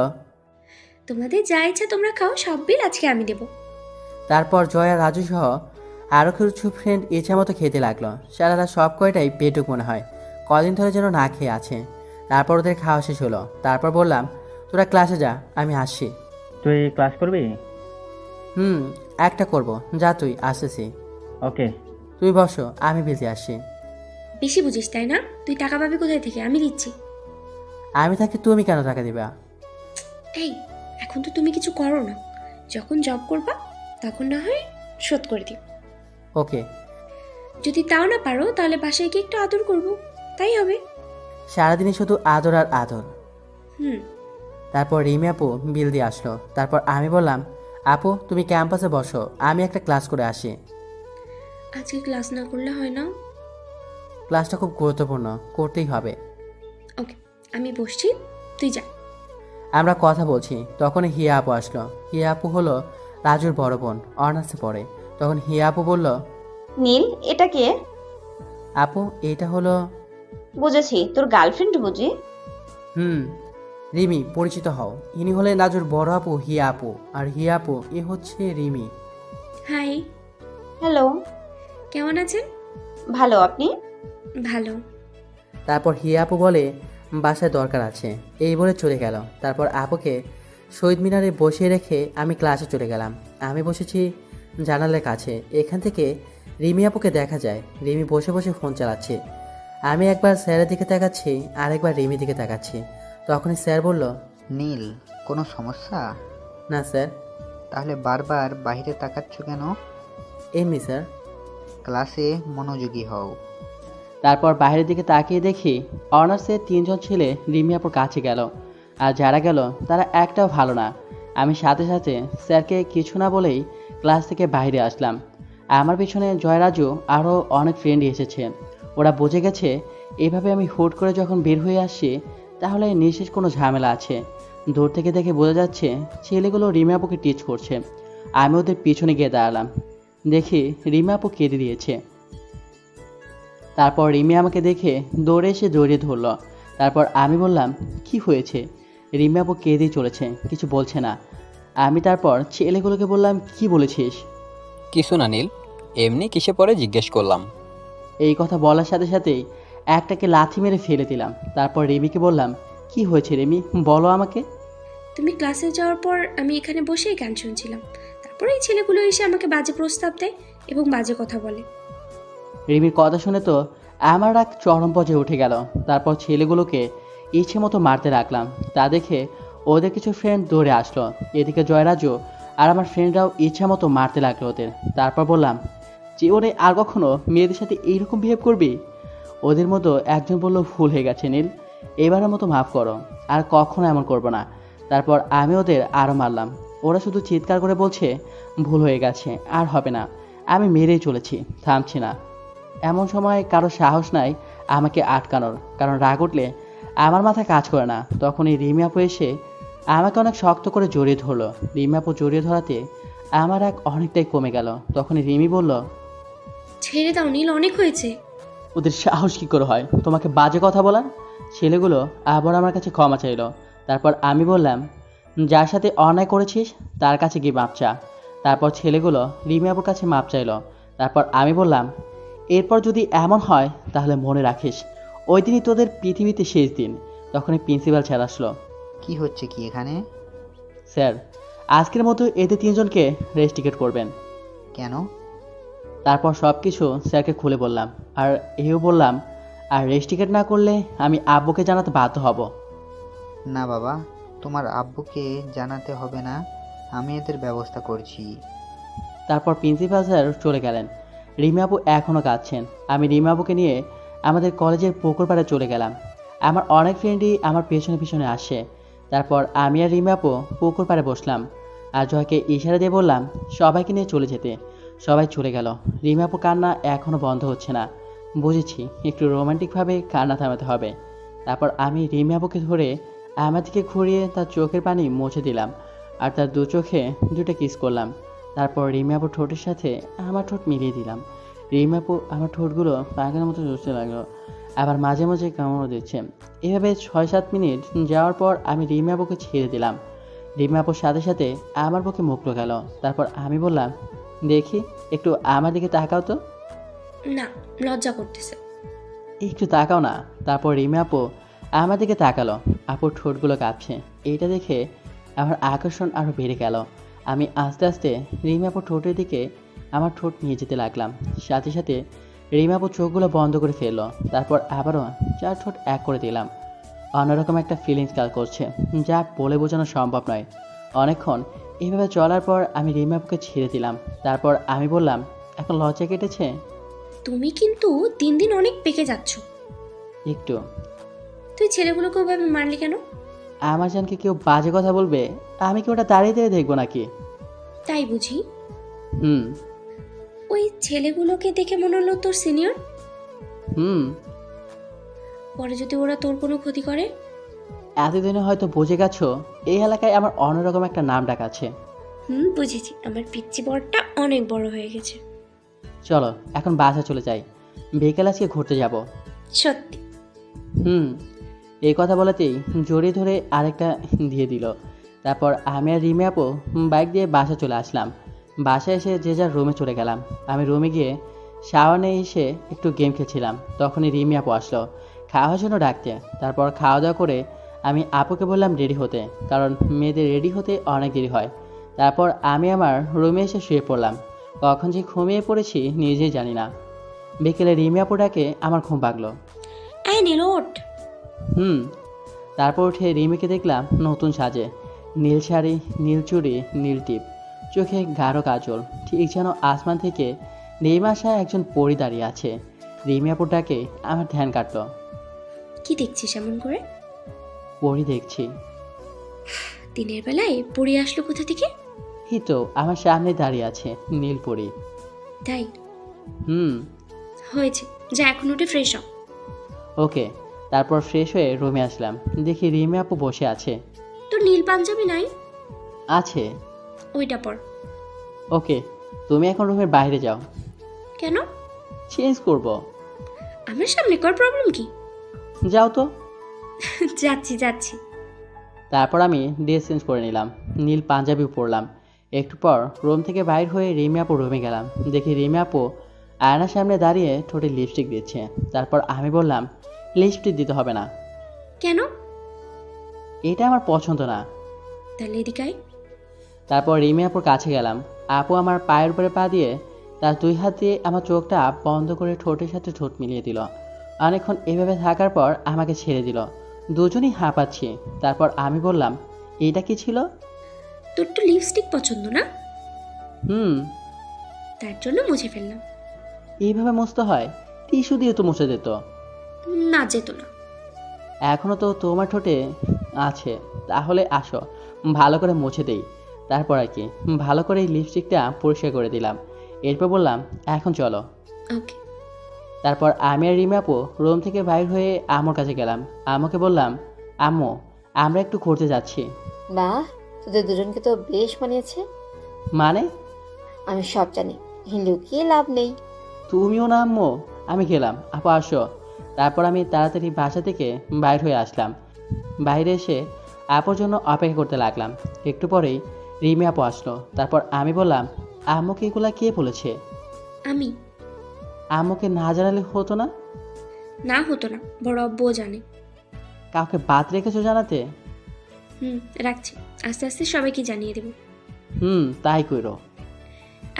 তোমাদের যা ইচ্ছা তোমরা খাও, সব বিল আজকে আমি দেবো। তারপর জয় আর রাজু সহ আরও কিছু ফ্রেন্ড ইচ্ছা মতো খেতে লাগলো। সারারা সব কয়টাই পেটুক মনে হয়, কদিন ধরে যেন না খেয়ে আছে। তারপর ওদের খাওয়া শেষ হলো। তারপর বললাম, তোরা ক্লাসে যা, আমি আসছি। তুই ক্লাস করবি? একটা করব, যা তুই, আসতেছি। ওকে। তুই বসো, আমি বিলতে আসছি। বেশি বুঝিস তাই না? তুই টাকা পাবি কোথায় থেকে? আমি দিচ্ছি। আমি থাকি তুমি কেন টাকা দিবা? এই, এখন তো তুমি কিছু করো না, যখন জব করবা তখন না হয় শোধ করে দিও। ওকে। যদি তাও না পারো তাহলে বাসায় গিয়ে একটু আদর করবো, তাই হবে। সারাদিনই শুধু আদর আর আদর। হুম। তারপর রিমি আপু বিল দিয়ে আসলো। তারপর আমি বললাম, আপু তুমি ক্যাম্পাসে বসো, আমি একটা ক্লাস করে আসি। আজকে ক্লাস না করলে হয় না? ক্লাসটা খুব গুরুত্বপূর্ণ, করতেই হবে। ওকে, আমি বসছি, তুই যা। আমরা কথা বলছি, তখন হিয়া আপু আসলো। হিয়া আপু হলো রাজুর বড় বোন, অনার্সে পড়ে। তখন হিয়া আপু বলল, নীল, এটা কে? আপু এটা হলো। বুঝেছি, তোর গার্লফ্রেন্ড বুঝি। রিমি, পরিচিত হও, ইনি হলেন রাজুর বড় আপু হিয়া আপু, আর হিয়া আপু এ হচ্ছে রিমি। হাই। হ্যালো। কেমন আছেন? ভালো, আপনি? ভালো। তারপর হিয়া আপু বলে, বাসায় দরকার আছে, এই বলে চলে গেল। তারপর আপুকে শহীদ মিনারে বসিয়ে রেখে আমি ক্লাসে চলে গেলাম। আমি বসেছি জানালার কাছে, এখান থেকে রিমি আপুকে দেখা যায়। রিমি বসে বসে ফোন চালাচ্ছে। আমি একবার স্যারের দিকে তাকাচ্ছি, আরেকবার রিমির দিকে তাকাচ্ছি। তখনই স্যার বলল, নীল, কোনো সমস্যা? না স্যার। তাহলে বারবার বাইরে তাকাচ্ছ কেন? এমনি স্যার। ক্লাসে মনোযোগী হও। তারপর বাইরের দিকে তাকিয়ে দেখি অনার্সের 3জন ছেলে রিমি আপুর কাছে গেল, আর যারা গেল তারা একটাও ভালো না। আমি সাথে সাথে স্যারকে কিছু না বলেই ক্লাস থেকে বাইরে আসলাম। আমার পিছনে জয়রাজু আরও অনেক ফ্রেন্ড এসেছে। ওরা বুঝে গেছে এভাবে আমি হুট করে যখন বের হয়ে আসছি তাহলে নিশ্চিত কোনো ঝামেলা আছে। দূর থেকে দেখে বোঝা যাচ্ছে ছেলেগুলো রিমি আপুকে টিচ করছে। আমি ওদের পিছনে গিয়ে দাঁড়ালাম, দেখি রিমি আপু কেঁদে দিয়েছে। তারপর রিমি আমাকে দেখে দৌড়ে এসে জড়িয়ে ধরল। তারপর আমি বললাম, কি হয়েছে? রিমি আপু কেঁদেই চলেছে, কিছু বলছে না। আমি তারপর ছেলেগুলোকে বললাম, কি বলেছিস? কিছু না নীল, এমনি কিসে পরে জিজ্ঞেস করলাম। এই কথা বলার সাথে সাথেই একটাকে লাথি মেরে ফেলে দিলাম। তারপর রিমিকে বললাম, কি হয়েছে রিমি, বলো আমাকে। তুমি ক্লাসে যাওয়ার পর আমি এখানে বসেই গান শুনছিলাম, তারপর এই ছেলেগুলো এসে আমাকে বাজে প্রস্তাব দেয় এবং বাজে কথা বলে। রিমির কথা শুনে তো আমার রাগ চরম পর্যায়ে উঠে গেল। তারপর ছেলেগুলোকে ইচ্ছে মতো মারতে রাখলাম। তা দেখে ওদের কিছু ফ্রেন্ড দৌড়ে আসলো। এদিকে জয়রাজু আর আমার ফ্রেন্ডরাও ইচ্ছা মতো মারতে লাগলো ওদের। তারপর বললাম, জীবনে আর কখনো মেয়েদের সাথে এইরকম বিহেভ করবি? ওদের মতো একজন বলল, ভুল হয়ে গেছে নীল, এবারের মতো মাফ করো, আর কখনো এমন করবো না। তারপর আমি ওদের আরও মারলাম। ওরা শুধু চিৎকার করে বলছে, ভুল হয়ে গেছে, আর হবে না। আমি মেরেই চলেছি, থামছি না। এমন সময় কারো সাহস নাই আমাকে আটকানোর, কারণ রাগ উঠলে আমার মাথায় কাজ করে না। তখনই রিমি আপু এসে আমাকে অনেক শক্ত করে জড়িয়ে ধরলো। রিমি আপু জড়িয়ে ধরাতে আমার রাগ অনেকটাই কমে গেল। তখনই রিমি বলল, ছেড়ে দাও নীল, অনেক হয়েছে। ওদের সাহস কী করে হয় তোমাকে বাজে কথা বলার? ছেলেগুলো আবার আমার কাছে ক্ষমা চাইলো। তারপর আমি বললাম, যার সাথে অন্যায় করেছিস তার কাছে গিয়ে মাপ চা। তারপর ছেলেগুলো রিমি আপুর কাছে মাপ চাইলো। তারপর আমি বললাম, এরপর যদি এমন হয় তাহলে মনে রাখিস ওই দিনই তোদের পৃথিবীতে শেষ দিন। তখনই প্রিন্সিপাল স্যার আসলো। কি হচ্ছে কি এখানে? স্যার, আজকের মতো এদের তিনজনকে রেস্টিকেট করবেন। কেন? তারপর সব কিছু স্যারকে খুলে বললাম, আর এও বললাম, আর রেস্টিকেট না করলে আমি আব্বুকে জানাতে বাধ্য হব। না বাবা, তোমার আব্বুকে জানাতে হবে না, আমি এদের ব্যবস্থা করছি। তারপর প্রিন্সিপাল স্যার চলে গেলেন। রিমি আপু এখনও কাঁদছেন। আমি রিমি আপুকে নিয়ে আমাদের কলেজের পুকুর পাড়ে চলে গেলাম। আমার অনেক ফ্রেন্ডই আমার পেছনে পেছনে আসে। তারপর আমি আর রিমি আপু পুকুর পাড়ে বসলাম আর জয়কে ইশারা দিয়ে বললাম সবাইকে নিয়ে চলে যেতে। সবাই চলে গেল। রিমি আপু কান্না এখনও বন্ধ হচ্ছে না। বুঝেছি একটু রোমান্টিকভাবে কান্না থামাতে হবে। তারপর আমি রিমি আপুকে ধরে আমার দিকে ঘুরিয়ে তার চোখের পানি মুছে দিলাম আর তার দু চোখে দুটো কিস করলাম। তারপর রিমি আপুর ঠোঁটের সাথে আমার ঠোঁট মিলিয়ে দিলাম। রিমি আপু আমার ঠোঁটগুলো পাগলের মতো চুষতে লাগলো, আবার মাঝে মাঝে কামড়ও দিচ্ছে। এভাবে 6-7 মিনিট যাওয়ার পর আমি রিমি আপুকে ছেড়ে দিলাম। রিমি আপুর সাথে সাথে আমার বুকে মুখ গেল। তারপর আমি বললাম, দেখি একটু আমার দিকে তাকাও তো। না, লজ্জা করতেছে। একটু তাকাও না। তারপর রিমি আপু আমার দিকে তাকালো। আপুর ঠোঁটগুলো কাঁপছে। এইটা দেখে আমার আকর্ষণ আরও বেড়ে গেল। আমি আস্তে আস্তে রিমি আপুর ঠোঁটের দিকে আমার ঠোঁট নিয়ে যেতে লাগলাম। সাথে সাথে রিমি আপুর চোখগুলো বন্ধ করে ফেললো। তারপর আবারও 4 ঠোঁট এক করে দিলাম। অন্যরকম একটা ফিলিংস কাজ করছে, যা বলে বোঝানো সম্ভব নয়। অনেকক্ষণ এইভাবে চলার পর আমি রিমি আপুকে ছেড়ে দিলাম। তারপর আমি বললাম, এখন লজ্জা কেটেছে? তুমি কিন্তু দিন দিন অনেক পেকে যাচ্ছ। একটু। তুই ছেলেগুলোকে ওভাবে মারলি কেন? আমার জানকে কেউ বাজে কথা বলবে, আমি কি ওটা দাঁড়িয়ে দাঁড়িয়ে দেখবো নাকি? তাই বুঝি? হুম। ওই ছেলেগুলোকে দেখে মনে হলো তোর সিনিয়র। হুম। পরে যদি ওরা তোর কোনো ক্ষতি করে? এতদিনে হয়তো বুঝে গেছো এই এলাকায় আমার অন্যরকম একটা নাম ডাক আছে। বুঝেছি, আমার পিচ্চি বরটা অনেক বড় হয়ে গেছে। চলো এখন বাসা চলে যাই, বিকেল আজকে ঘুরতে যাব। সত্যি? এই কথা বলাতেই জড়িয়ে ধরে আরেকটা দিয়ে দিল। তারপর আমি আর রিমি আপু বাইক দিয়ে বাসা চলে আসলাম। বাসায় এসে যে যার রুমে চলে গেলাম। আমি রুমে গিয়ে শাওয়ার নিয়ে এসে একটু গেম খেলছিলাম। তখনই রিমি আপু আসলো খাওয়ার জন্য ডাকতে। তারপর খাওয়া দাওয়া করে আমি আপুকে বললাম রেডি হতে, কারণ মেয়েদের রেডি হতে অনেক দেরি হয়। তারপর আমি আমার রুমে এসে শুয়ে পড়লাম। কখন যে ঘুমিয়ে পড়েছি নিজেই জানি না। বিকেলে রিমি আপু ডাকে আমার ঘুম পাগলো। এই নীল, ওঠ। তারপর উঠে রিমিকে দেখলাম নতুন সাজে, নীল শাড়ি, নীল চুড়ি, নীল টিপ, চোখে গাঢ় কাজল, ঠিক যেন আসমান থেকে নেমে আসা একজন পরী দাঁড়িয়ে আছে। রিমি আপুর ডাকে আমার ধ্যান কাটলো। কি দেখছিস এমন করে? পরী দেখছি। দিনের বেলায় পড়ে আসলো কোথা থেকে? এই তো আমার সামনে দাঁড়িয়ে আছে নীল পরী। তাই? হুম। হয়েছে, যা এখন উঠে ফ্রেশ হ। ওকে। তারপর ফ্রেশ হয়ে রুমে আসলাম, দেখি রিমি আপু বসে আছে। তোর নীল পাঞ্জাবি নাই? আছে। ওইটা পর। ওকে, তুমি এখন রুমের বাইরে যাও। কেন? চেঞ্জ করব। আমার সামনে কর, প্রবলেম কি? যাও তো। যাচ্ছি যাচ্ছি। তারপর আমি ড্রেস চেঞ্জ করে নিলাম, নীল পাঞ্জাবি পরলাম। একটু পর রুম থেকে বাইর হয়ে রিমি আপু রুমে গেলাম। দেখি রিমি আপু আয়নার সামনে দাঁড়িয়ে ঠোঁটে লিপস্টিক দিচ্ছে। তারপর আমি বললাম, লিপস্টিক দিতে হবে না। কেন? এটা আমার পছন্দ না। তাহলে এদিকে আয়। তারপর রিমি আপুর কাছে গেলাম। আপু আমার পায়ের উপরে পা দিয়ে তার 2 হাত দিয়ে আমার চোখটা বন্ধ করে ঠোঁটের সাথে ঠোঁট মিলিয়ে দিল। অনেকক্ষণ এভাবে থাকার পর আমাকে ছেড়ে দিল। দুজনই হাঁপাচ্ছি। তারপর আমি বললাম, এইটা কি ছিল? তোর তো লিপস্টিক পছন্দ না? হুম। তার জন্য মুছে ফেললাম। এইভাবে মুছতে হয়? টিস্যু দিয়ে তো মুছে দিত। না, যেত না। এখনো তো তোমার ঠোঁটে আছে, তাহলে আসো ভালো করে মুছে দেই। তারপর আর কি ভালো করে এই লিপস্টিকটা পরিষ্কার করে দিলাম। এরপর বললাম, এখন চলো। ওকে। তারপর আমি আর রিমি আপু রুম থেকে বাইর হয়ে আম্মুর কাছে গেলাম। আম্মুকে বললাম, আম্মু আমরা একটু ঘুরতে যাচ্ছি। বাহ, তোদের দুজনকে তো বেশ মানিয়েছে। মানে? আমি সব জানি, লুকিয়ে লাভ নেই। তুমিও না আম্মু? আমি গেলাম, আপু আসো। তারপর আমি তাড়াতাড়ি বাসা থেকে বাইর হয়ে আসলাম। বাইরে এসে আপুর জন্য অপেক্ষা করতে লাগলাম। একটু পরেই রিমি আপু আসলো। তারপর আমি বললাম, আম্মুকে এগুলা কে বলেছে? আমি। আম্মুকে না জানালে হতো না? না হতো না, বড় আব্বুও জানে। কাউকে বাদ রেখেছো জানাতে? রাখছি, আস্তে আস্তে সবাইকে জানিয়ে দেব। তাই কইরো।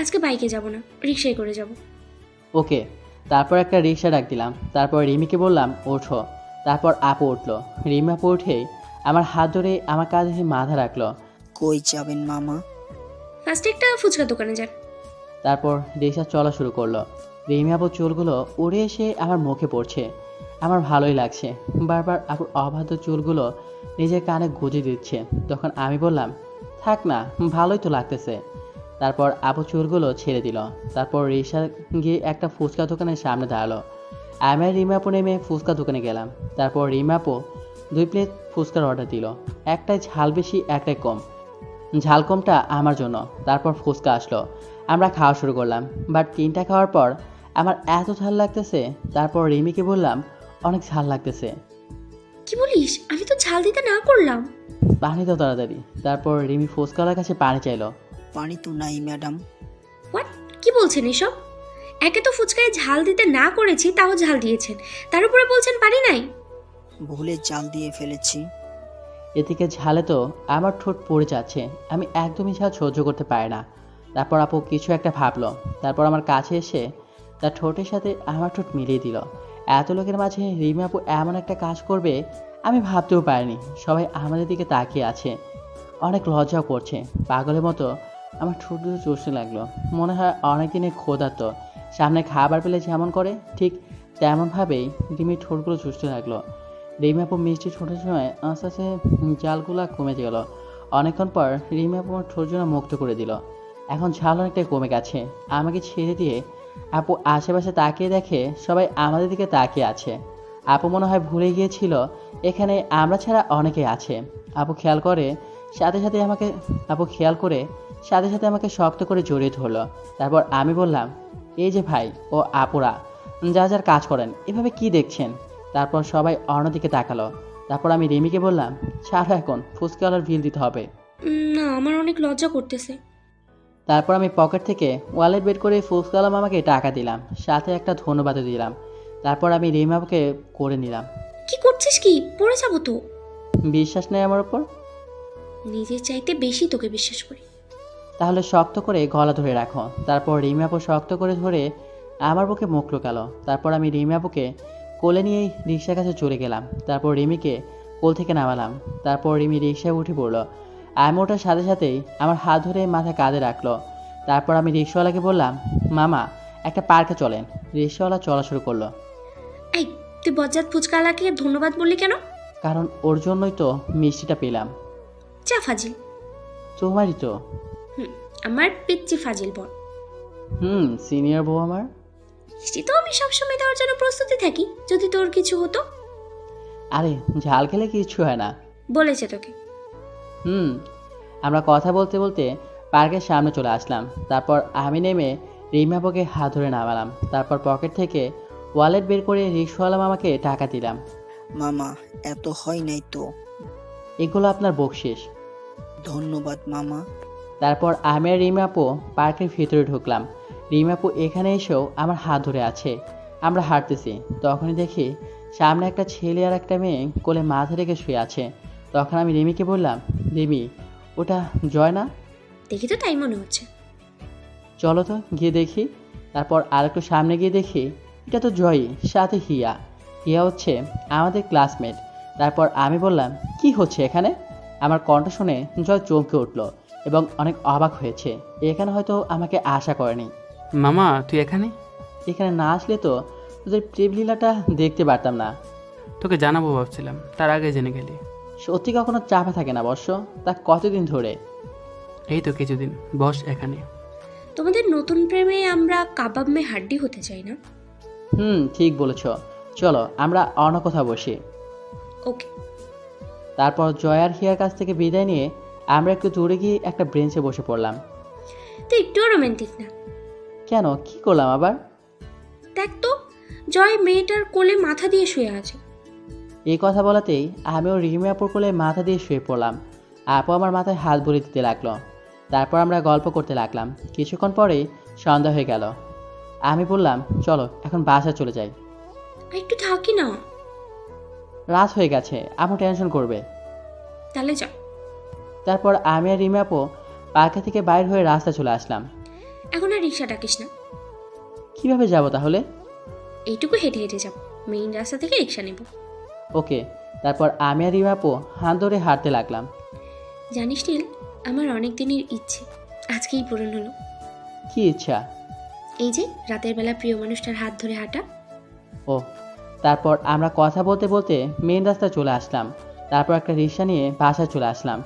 আজকে বাইকে যাব না, রিক্সায় করে যাব। ওকে। তারপর একটা রিক্সা ডাক দিলাম। তারপর রিমিকে বললাম ওঠো। তারপর আপু উঠলো। রিমি আপু উঠেই আমার হাত ধরে আমার কাঁধে মাথা রাখলো। কই যাবেন মামা? ফার্স্টে একটা ফুচকা দোকানে যান। তারপর রিক্সা চলা শুরু করলো। রিমি আপুর চুলগুলো উড়ে এসে আমার মুখে পড়ছে। আমার ভালোই লাগছে। বারবার আপুর অবাধ্য চুলগুলো নিজের কানে গুঁজে দিচ্ছে। তখন আমি বললাম, থাক না, ভালোই তো লাগতেছে। তারপর আপু চুলগুলো ছেড়ে দিল। তারপর রিক্সা গিয়ে একটা ফুচকা দোকানের সামনে দাঁড়ালো। আমি আর রিমি আপু নেমে ফুচকা দোকানে গেলাম। তারপর রিমি আপু 2 প্লেট ফুচকার অর্ডার দিল। একটাই ঝাল বেশি, একটাই কম। ঝাল কমটা আমার জন্য। তারপর ফুচকা আসলো। আমরা খাওয়া শুরু করলাম। বাট 3টা খাওয়ার পর আমার এত ঝাল লাগতেছে। তারপর রিমিকে বললাম, অনেক ঝাল লাগতেছে। কি বলিস? আমি তো ঝাল দিতে না করলাম। পানি দাও তাড়াতাড়ি। তারপর রিমি ফুচকাওয়ালার কাছে পানি চাইলো। পানি তো নাই ম্যাডাম। হোয়াট? কি বলছেন এসব? একে তো ফুচকায় ঝাল দিতে না করেছি, তাও ঝাল দিয়েছেন, তার উপরে বলছেন পানি নাই। ভুলে জাল দিয়ে ফেলেছি। এদিকে ঝালে তো আমার ঠোঁট পড়ে যাচ্ছে। আমি একদমই ঝাল সহ্য করতে পারি না। তারপর আপু কিছু একটা ভাবলো। তারপর আমার কাছে এসে তার ঠোঁটের সাথে আমার ঠোঁট মিলিয়ে দিল। এত লোকের মাঝে রিমি আপু এমন একটা কাজ করবে আমি ভাবতেও পারিনি। সবাই আমাদের দিকে তাকিয়ে আছে, অনেক লজ্জাও করছে। পাগলের মতো আমার ঠোঁট দুটো চষতে লাগলো। মনে হয় অনেক দিনের ক্ষুধার্ত, সামনে খাবার পেলে যেমন করে ঠিক তেমনভাবেই রিমির ঠোঁটগুলো চুষতে লাগলো। রিমি আপু মিষ্টি ঠোঁটের সময় আস্তে আস্তে জালগুলা কমে গেল। অনেকক্ষণ পর রিমি আপু আমার ঠোঁট জন্য মুক্ত করে দিল। এখন ঝাল অনেকটাই কমে গেছে। আমাকে ছেড়ে দিয়ে আপু আশেপাশে তাকিয়ে দেখে সবাই আমাদের দিকে তাকিয়ে আছে। আপু মনে হয় ভুলে গিয়েছিল এখানে আমরা ছাড়া অনেকেই আছে। আপু খেয়াল করে সাথে সাথে আমাকে শক্ত করে জড়িয়ে ধরলো। তারপর আমি বললাম, এই যে ভাই ও আপুরা, যা যার কাজ করেন, এভাবে কি দেখছেন? তারপর সবাই অন্যদিকে তাকালো। তারপর আমি রিমিকে বললাম, ছাড়ো, এখন ফুচকাওয়ালার বিল দিতে হবে। না, আমার অনেক লজ্জা করতেছে। তারপর আমি পকেট থেকে ওয়ালেট বের করে ফুচকাওয়ালা মামাকে টাকা দিলাম, সাথে একটা ধন্যবাদও দিলাম। তারপর আমি রিমি আপুকে করে নিলাম। কি করছিস? কি পড়ে যাবো তো। বিশ্বাস নেই আমার উপর? নিজের চাইতে বেশি তোকে বিশ্বাস করি। তাহলে শক্ত করে গলা ধরে রাখো। তারপর রিমি আপু শক্ত করে ধরে আমার বুকে মুখ লুকালো। তারপর আমি রিমি আপুকে কোলে নিয়েই রিক্সার কাছে চলে গেলাম। তারপর রিমিকে কোল থেকে নামালাম। তারপর রিমি রিক্সায় উঠে পড়লো। আমি ওঠার সাথে সাথেই আমার হাত ধরে মাথা কাঁধে রাখলো। তারপর আমি রিক্সাওয়ালাকে বললাম, মামা একটা পার্কে চলেন। রিক্সাওয়ালা চলা শুরু করলো। এই, তুই বজ্জাত ফুচকালাকে ধন্যবাদ বললি কেন? কারণ ওর জন্যই তো মিষ্টিটা পেলাম। যা ফাজিল। তোমারই তো। আমার পিচ্চি ফাজিল বল। সিনিয়র বউ আমার। মিষ্টি তো আমি সবসময় দেওয়ার জন্য প্রস্তুতি থাকি, যদি তোর কিছু হতো। আরে ঝাল খেলে কিছু হয় না। বলেছে তোকে? আমরা কথা বলতে বলতে পার্কের সামনে চলে আসলাম। তারপর আমি নেমে রিমি আপুকে হাত ধরে নামালাম। তারপর পকেট থেকে ওয়ালেট বের করে রিক্সাওয়ালা মামাকে টাকা দিলাম। মামা, এত হয় নাই তো। এগুলো আপনার বকশিস। ধন্যবাদ মামা। তারপর আমি আর রিমি আপু পার্কের ভিতরে ঢুকলাম। রিমি আপু এখানে এসেও আমার হাত ধরে আছে। আমরা হাঁটতেছি। তখনই দেখি সামনে একটা ছেলে আর একটা মেয়ে কোলে মাথা রেখে শুয়ে আছে। তখন আমি রিমিকে বললাম, রিমি, ওটা জয় না? দেখি তো তাই মনে হচ্ছে। চলো তো গিয়ে দেখি। তারপর আর একটু সামনে গিয়ে দেখি এটা তো জয়ই, সাথে হিয়া। হিয়া হচ্ছে আমাদের ক্লাসমেট। তারপর আমি বললাম, কি হচ্ছে এখানে? আমার কণ্ঠ শুনে জয় চমকে উঠল এবং অনেক অবাক হয়েছে। এখানে হয়তো আমাকে আশা করেনি। মামা তুই এখানে? এখানে না আসলে তো তোদের প্রেমলীলাটা দেখতে পারতাম না। তোকে জানাবো ভাবছিলাম, তার আগে জেনে গেলি। সত্যি কখনো চাপা থাকে না বর্ষ, তা কতদিন ধরে? এই তো কিছুদিন। বস এখানে। তোমাদের নতুন প্রেমে আমরা কাবাব মে হাড্ডি হতে চাই না? ঠিক বলেছ। চলো আমরা অন্য কোথাও বসি। ওকে। তারপর জয় আর হিয়ার কাছ থেকে বিদায় নিয়ে আমরা একটু দূরে গিয়ে একটা বেঞ্চে বসে পড়লাম। তো একটুও রোমান্টিক না। কেন, কি করলাম আবার? দেখ তো, জয় মেয়েটার কোলে মাথা দিয়ে শুয়ে আছে। এই কথা বলাতেই আমিও রিমি আপুর কোলে মাথা দিয়ে শুয়ে পড়লাম। আপু আমার মাথায় হাত বুলিয়ে দিতে লাগলো। তারপর আমরা গল্প করতে লাগলাম। কিছুক্ষণ পরেই সন্ধ্যা হয়ে গেল। আমি বললাম, চলো এখন বাসা চলে যাই। আর একটু থাকি না। রাত হয়ে গেছে, আপু টেনশন করবে। তাহলে যা। তারপর আমি আর রিমি আপু পার্কে থেকে বাইর হয়ে রাস্তা চলে আসলাম। এখন আর রিক্সা ডাকিস না, কিভাবে যাব তাহলে? এইটুকু হেঁটে হেঁটে যাব, মেইন রাস্তা থেকে রিক্সা নেব। ওকে। তারপর আমি আর রিমি আপু হাত ধরে হাঁটতে লাগলাম। জানিস নীল, আমার অনেক দিনের ইচ্ছে আজকেই পূরণ হলো। কি ইচ্ছা? এই যে রাতের বেলা প্রিয় মানুষটার হাত ধরে হাঁটা। ও। তারপর আমরা কথা বলতে বলতে মেন রাস্তায় চলে আসলাম। তারপর একটা রিক্সা নিয়ে বাসায় চলে আসলাম।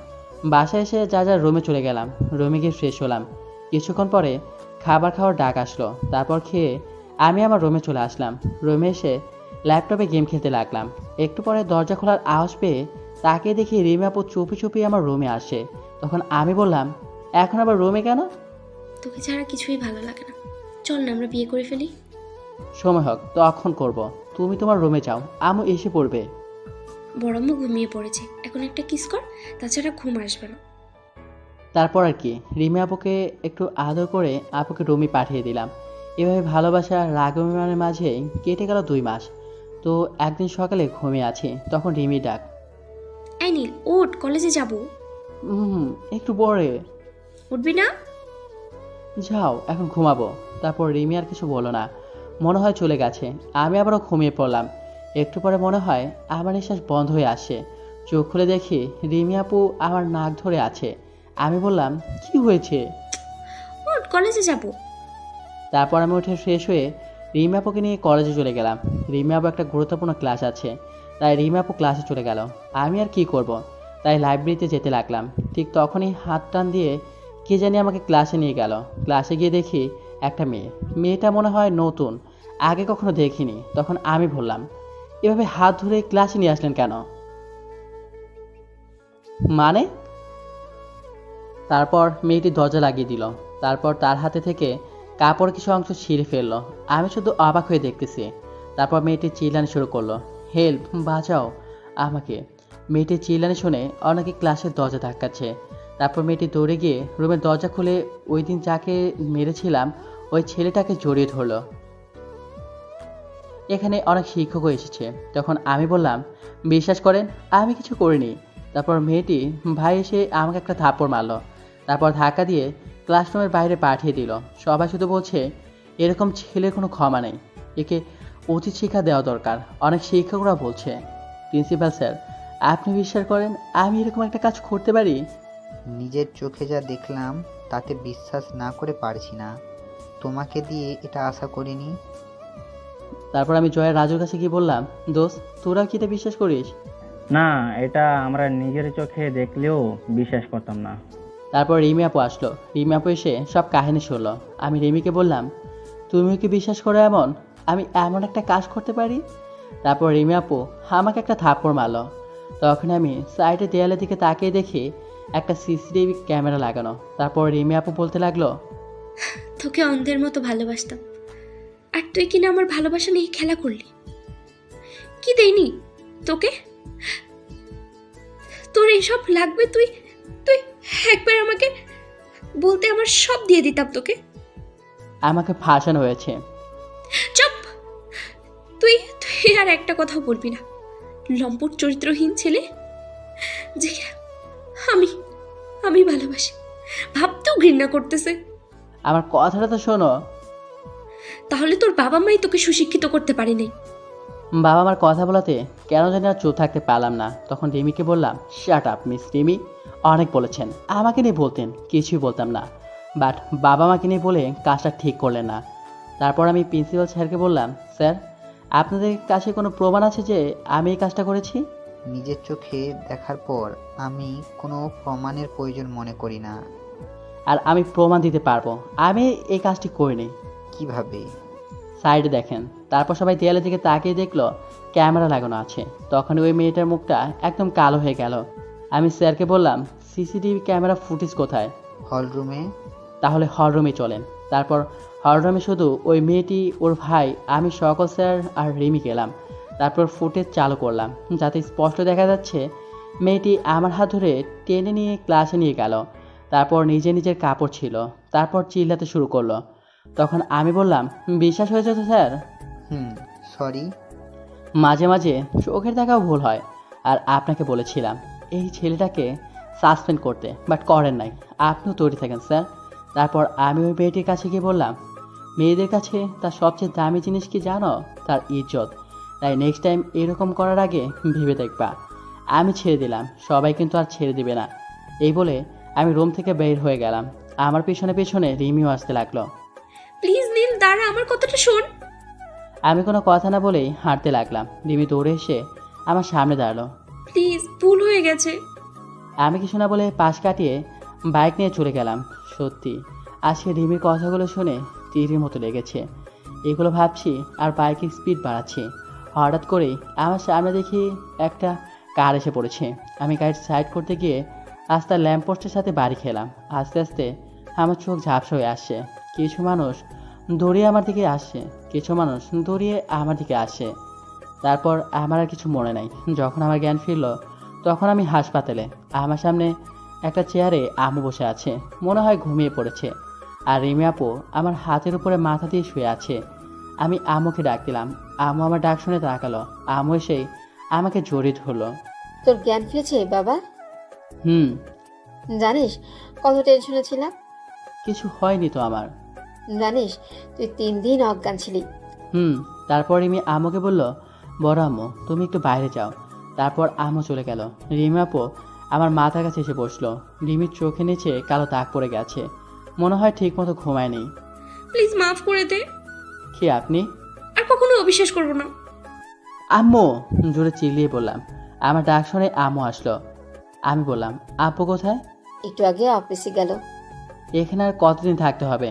বাসায় এসে যা যা রুমে চলে গেলাম। রুমে গিয়ে ফ্রেশ হলাম। কিছুক্ষণ পরে খাবার খাওয়ার ডাক আসলো। তারপর খেয়ে আমি আমার রুমে চলে আসলাম। রুমে এসে ল্যাপটপে গেম খেলতে লাগলাম। একটু পরে দরজা খোলার আওয়াজ পেয়ে তাকে দেখি রিমি আপু চুপি চুপি আমার রুমে আসে। তখন আমি বললাম, এখন আবার রুমে কেন? তোকে ছাড়া কিছুই ভালো লাগে না, চল না আমরা বিয়ে করে ফেলি। সময় হোক তখন করব। তুমি তোমার রুমে যাও, আমু এসে পড়বে। বড়ম্মু ঘুমিয়ে পড়েছে, এখন একটা কিস কর, তাছাড়া ঘুম আসবে না। তারপর আর কি, রিমি আপুকে একটু আদর করে আপুকে রুমে পাঠিয়ে দিলাম। এভাবে ভালোবাসা রাগ অভিমানের মাঝে কেটে গেল 2 মাস। তো একদিন সকালে ঘুমিয়ে আছি, তখন রিমি ডাক। এই নীল ওঠ, কলেজে যাব। একটু পরে। উঠবি না? যাও, এখন ঘুমাবো। তারপর রিমি আর কিছু বলো না, মনে হয় চলে গেছে। আমি আবারও ঘুমিয়ে পড়লাম। একটু পরে মনে হয় আমার নিঃশ্বাস বন্ধ হয়ে আসে। চোখ খুলে দেখি রিমি আপু আমার নাক ধরে আছে। আমি বললাম, কি হয়েছে? ওঠ, কলেজে যাব। তারপর আমি উঠে ফ্রেশ হয়ে রিমি আপুকে নিয়ে কলেজে চলে গেলাম। রিমি আপু একটা গুরুত্বপূর্ণ ক্লাস আছে, তাই রিমি আপু ক্লাসে চলে গেল। আমি আর কি করব, তাই লাইব্রেরিতে যেতে লাগলাম। ঠিক তখনই হাত টান দিয়ে কে জানি আমাকে ক্লাসে নিয়ে গেল। ক্লাসে গিয়ে দেখি একটা মেয়ে। মেয়েটা মনে হয় নতুন, আগে কখনো দেখিনি। তখন আমি বললাম, এভাবে হাত ধরে ক্লাসে নিয়ে আসলেন কেন? মানে? তারপর মেয়েটি দরজা লাগিয়ে দিল। তারপর তার হাতে থেকে কাপড় কিছু অংশ ছিঁড়ে ফেললো। আমি শুধু অবাক হয়ে দেখতেছি। তারপর মেয়েটি চিল্লানি শুরু করলো, হেল্প, বাঁচাও আমাকে। মেয়েটির চিল্লানি শুনে অনেকে ক্লাসের দরজা ধাক্কাচ্ছে। তারপর মেয়েটি দৌড়ে গিয়ে রুমের দরজা খুলে ওই দিন যাকে মেরেছিলাম ওই ছেলেটাকে জড়িয়ে ধরলো। এখানে অনেক শিক্ষকও এসেছে। তখন আমি বললাম, বিশ্বাস করেন আমি কিছু করিনি। তারপর মেয়েটি ভাই এসে আমাকে একটা থাপ্পড় মারলো। তারপর ধাক্কা দিয়ে ক্লাসরুমের বাইরে পাঠিয়ে দিল। সবাই শুধু বলছে, এরকম ছেলের কোনো ক্ষমা নেই, একে উচিত শিক্ষা দেওয়া দরকার। অনেক শিক্ষকরা বলছে, প্রিন্সিপাল স্যার আপনি বিশ্বাস করেন আমি এরকম একটা কাজ করতে পারি? নিজের চোখে যা দেখলাম তাতে বিশ্বাস না করে পারছি না। তোমাকে দিয়ে এটা আশা করিনি। তারপর আমি জয়ের রাজুর কাছে গিয়ে বললাম, দোস্ত তোরা কি এটা বিশ্বাস করিস? না, এটা আমরা নিজের চোখে দেখলেও বিশ্বাস করতাম না। তারপর রিমি আপু আসলো। রিমি আপু এসে সব কাহিনী শুনলো। আমি রিমিকে বললাম, তুমিও কি বিশ্বাস করো এমন আমি এমন একটা কাজ করতে পারি? তারপর রিমি আপু আমাকে একটা থাপ্পড় মারলো। তখন আমি সাইডে দেয়ালের দিকে তাকিয়ে দেখি একটা সিসিটিভি ক্যামেরা লাগানো। তারপর রিমি আপু বলতে লাগলো, তোকে অন্ধের মতো ভালোবাসতাম, আর তুই কিনা আমার ভালোবাসা নিয়ে খেলা করলি। কি দেইনি তোকে? তোর এসব লাগবে? তুই তুই একবার আমাকে বলতে আমার সব দিয়ে দিতাম তোকে। আমাকে ফাঁসানো হয়েছে। চুপ! তুই তুই আর একটা কথা বলবি না, লম্পট চরিত্রহীন ছেলে যে আমি আমি ভালোবাসি ভাবতেও ঘৃণা করতেছে। আমার কথাটা তো শোনো। তাহলে তোর বাবা মাই তোকে সুশিক্ষিত করতে পারেনি। বাবা আমার কথা বলাতে কেন জানি আর চুপ থাকতে পারলাম না। তখন রিমিকে বললাম, শাট আপ মিস রিমি, অনেক বলেছেন, আমাকে নিয়ে বলতেন কিছুই বলতাম না, বাট বাবা মাকে নিয়ে বলে কাজটা ঠিক করলেন না। তারপর আমি প্রিন্সিপাল স্যারকে বললাম, স্যার আপনাদের কাছে কোনো প্রমাণ আছে যে আমি এই কাজটা করেছি? নিজের চোখে দেখার পর আমি কোনো প্রমাণের প্রয়োজন মনে করি না। আর আমি প্রমাণ দিতে পারবো আমি এই কাজটি করিনি। কিভাবে? সাইডে দেখেন। তারপর সবাই দেয়ালের দিকে তাকিয়ে দেখলো ক্যামেরা লাগানো আছে। তখন ওই মেয়েটার মুখটা একদম কালো হয়ে গেল। আমি স্যারকে বললাম, সিসিটিভি ক্যামেরা ফুটেজ কোথায়? হল রুমে। তাহলে হল রুমে চলেন। তারপর হররুমে শুধু ওই মেয়েটি, ওর ভাই, আমি, সকল স্যার আর রিমি গেলাম। তারপর ফুটেজ চালু করলাম, যাতে স্পষ্ট দেখা যাচ্ছে মেয়েটি আমার হাত ধরে টেনে নিয়ে ক্লাসে নিয়ে গেল। তারপর নিজের কাপড় ছিল, তারপর চিল্লাতে শুরু করলো। তখন আমি বললাম, বিশ্বাস হয়েছে তো স্যার? সরি। মাঝে মাঝে চোখের দেখাও ভুল হয়। আর আপনাকে বলেছিলাম এই ছেলেটাকে সাসপেন্ড করতে, বাট করেন নাই। আপনিও তৈরি থাকেন স্যার। তারপর আমি ওই মেয়েটির কাছে গিয়ে বললাম, মেয়েদের কাছে তার সবচেয়ে দামি জিনিস কি জানো? তার ইজ্জত। তাই নেক্সট টাইম এরকম করার আগে ভেবে দেখবা। আমি ছেড়ে দিলাম, সবাই কিন্তু আর ছেড়ে দিবে না। এই বলে আমি রুম থেকে বের হয়ে গেলাম। আমার পেছনে পেছনে রিমিও আসতে লাগলো। প্লিজ নীল দাঁড়া, আমার কথাটা শোন। আমি কোনো কথা না বলেই হাঁটতে লাগলাম। রিমি দৌড়ে এসে আমার সামনে দাঁড়ালো। প্লিজ, ভুল হয়ে গেছে। আমি কিছু না বলে পাশ কাটিয়ে বাইক নিয়ে চলে গেলাম। সত্যি আজকে রিমির কথাগুলো শুনে তীরের মতো লেগেছে। এগুলো ভাবছি আর বাইকের স্পিড বাড়াচ্ছি। হঠাৎ করেই আমার সামনে দেখি একটা কার এসে পড়েছে। আমি গাড়ি সাইড করতে গিয়ে রাস্তার ল্যাম্পপোস্টের সাথে বাড়ি খেলাম। আস্তে আস্তে আমার চোখ ঝাপসা হয়ে আসছে। কিছু মানুষ দৌড়িয়ে আমার দিকে আসছে, কিছু মানুষ দৌড়িয়ে আমার দিকে আসে। তারপর আমার আর কিছু মনে নাই। যখন আমার জ্ঞান ফিরল তখন আমি হাসপাতালে। আমার সামনে একটা চেয়ারে আম্মু বসে আছে, মনে হয় ঘুমিয়ে পড়েছে। আর রিমি আপু আমার হাতের উপরে মাথা দিয়ে শুয়ে আছে। আমি আম্মুকে ডাক দিলাম। আম্মু আমার ডাক শুনে তাকালো। আম্মু এসেই আমাকে জড়িয়ে ধরলো। তোর জ্ঞান ফিরেছে বাবা? হুম। জানিস কত টেনশনে ছিলাম? কিছু হয়নি তো আমার। জানিস তুই 3 দিন অজ্ঞান ছিলি। তারপর রিমি আম্মুকে বলল, বড় আম্মু তুমি একটু বাইরে যাও। তারপর আম্মু চলে গেল। রিমি আপু আমার মাথার কাছে এসে বসলো। রিমির চোখে নিচে কালো দাগ পড়ে গেছে, মনে হয় ঠিক মতো ঘুমায়নি। প্লিজ মাফ করে দে। কি আপনি? আর কখনো অবিশ্বাস করবো না। আম্মু জোরে চিল্লিয়ে বললাম। আমার ডাক শুনে আম্মু আসলো। আমি বললাম, আপু কোথায়? একটু আগে অফিসে গেল। এখানে আর কতদিন থাকতে হবে?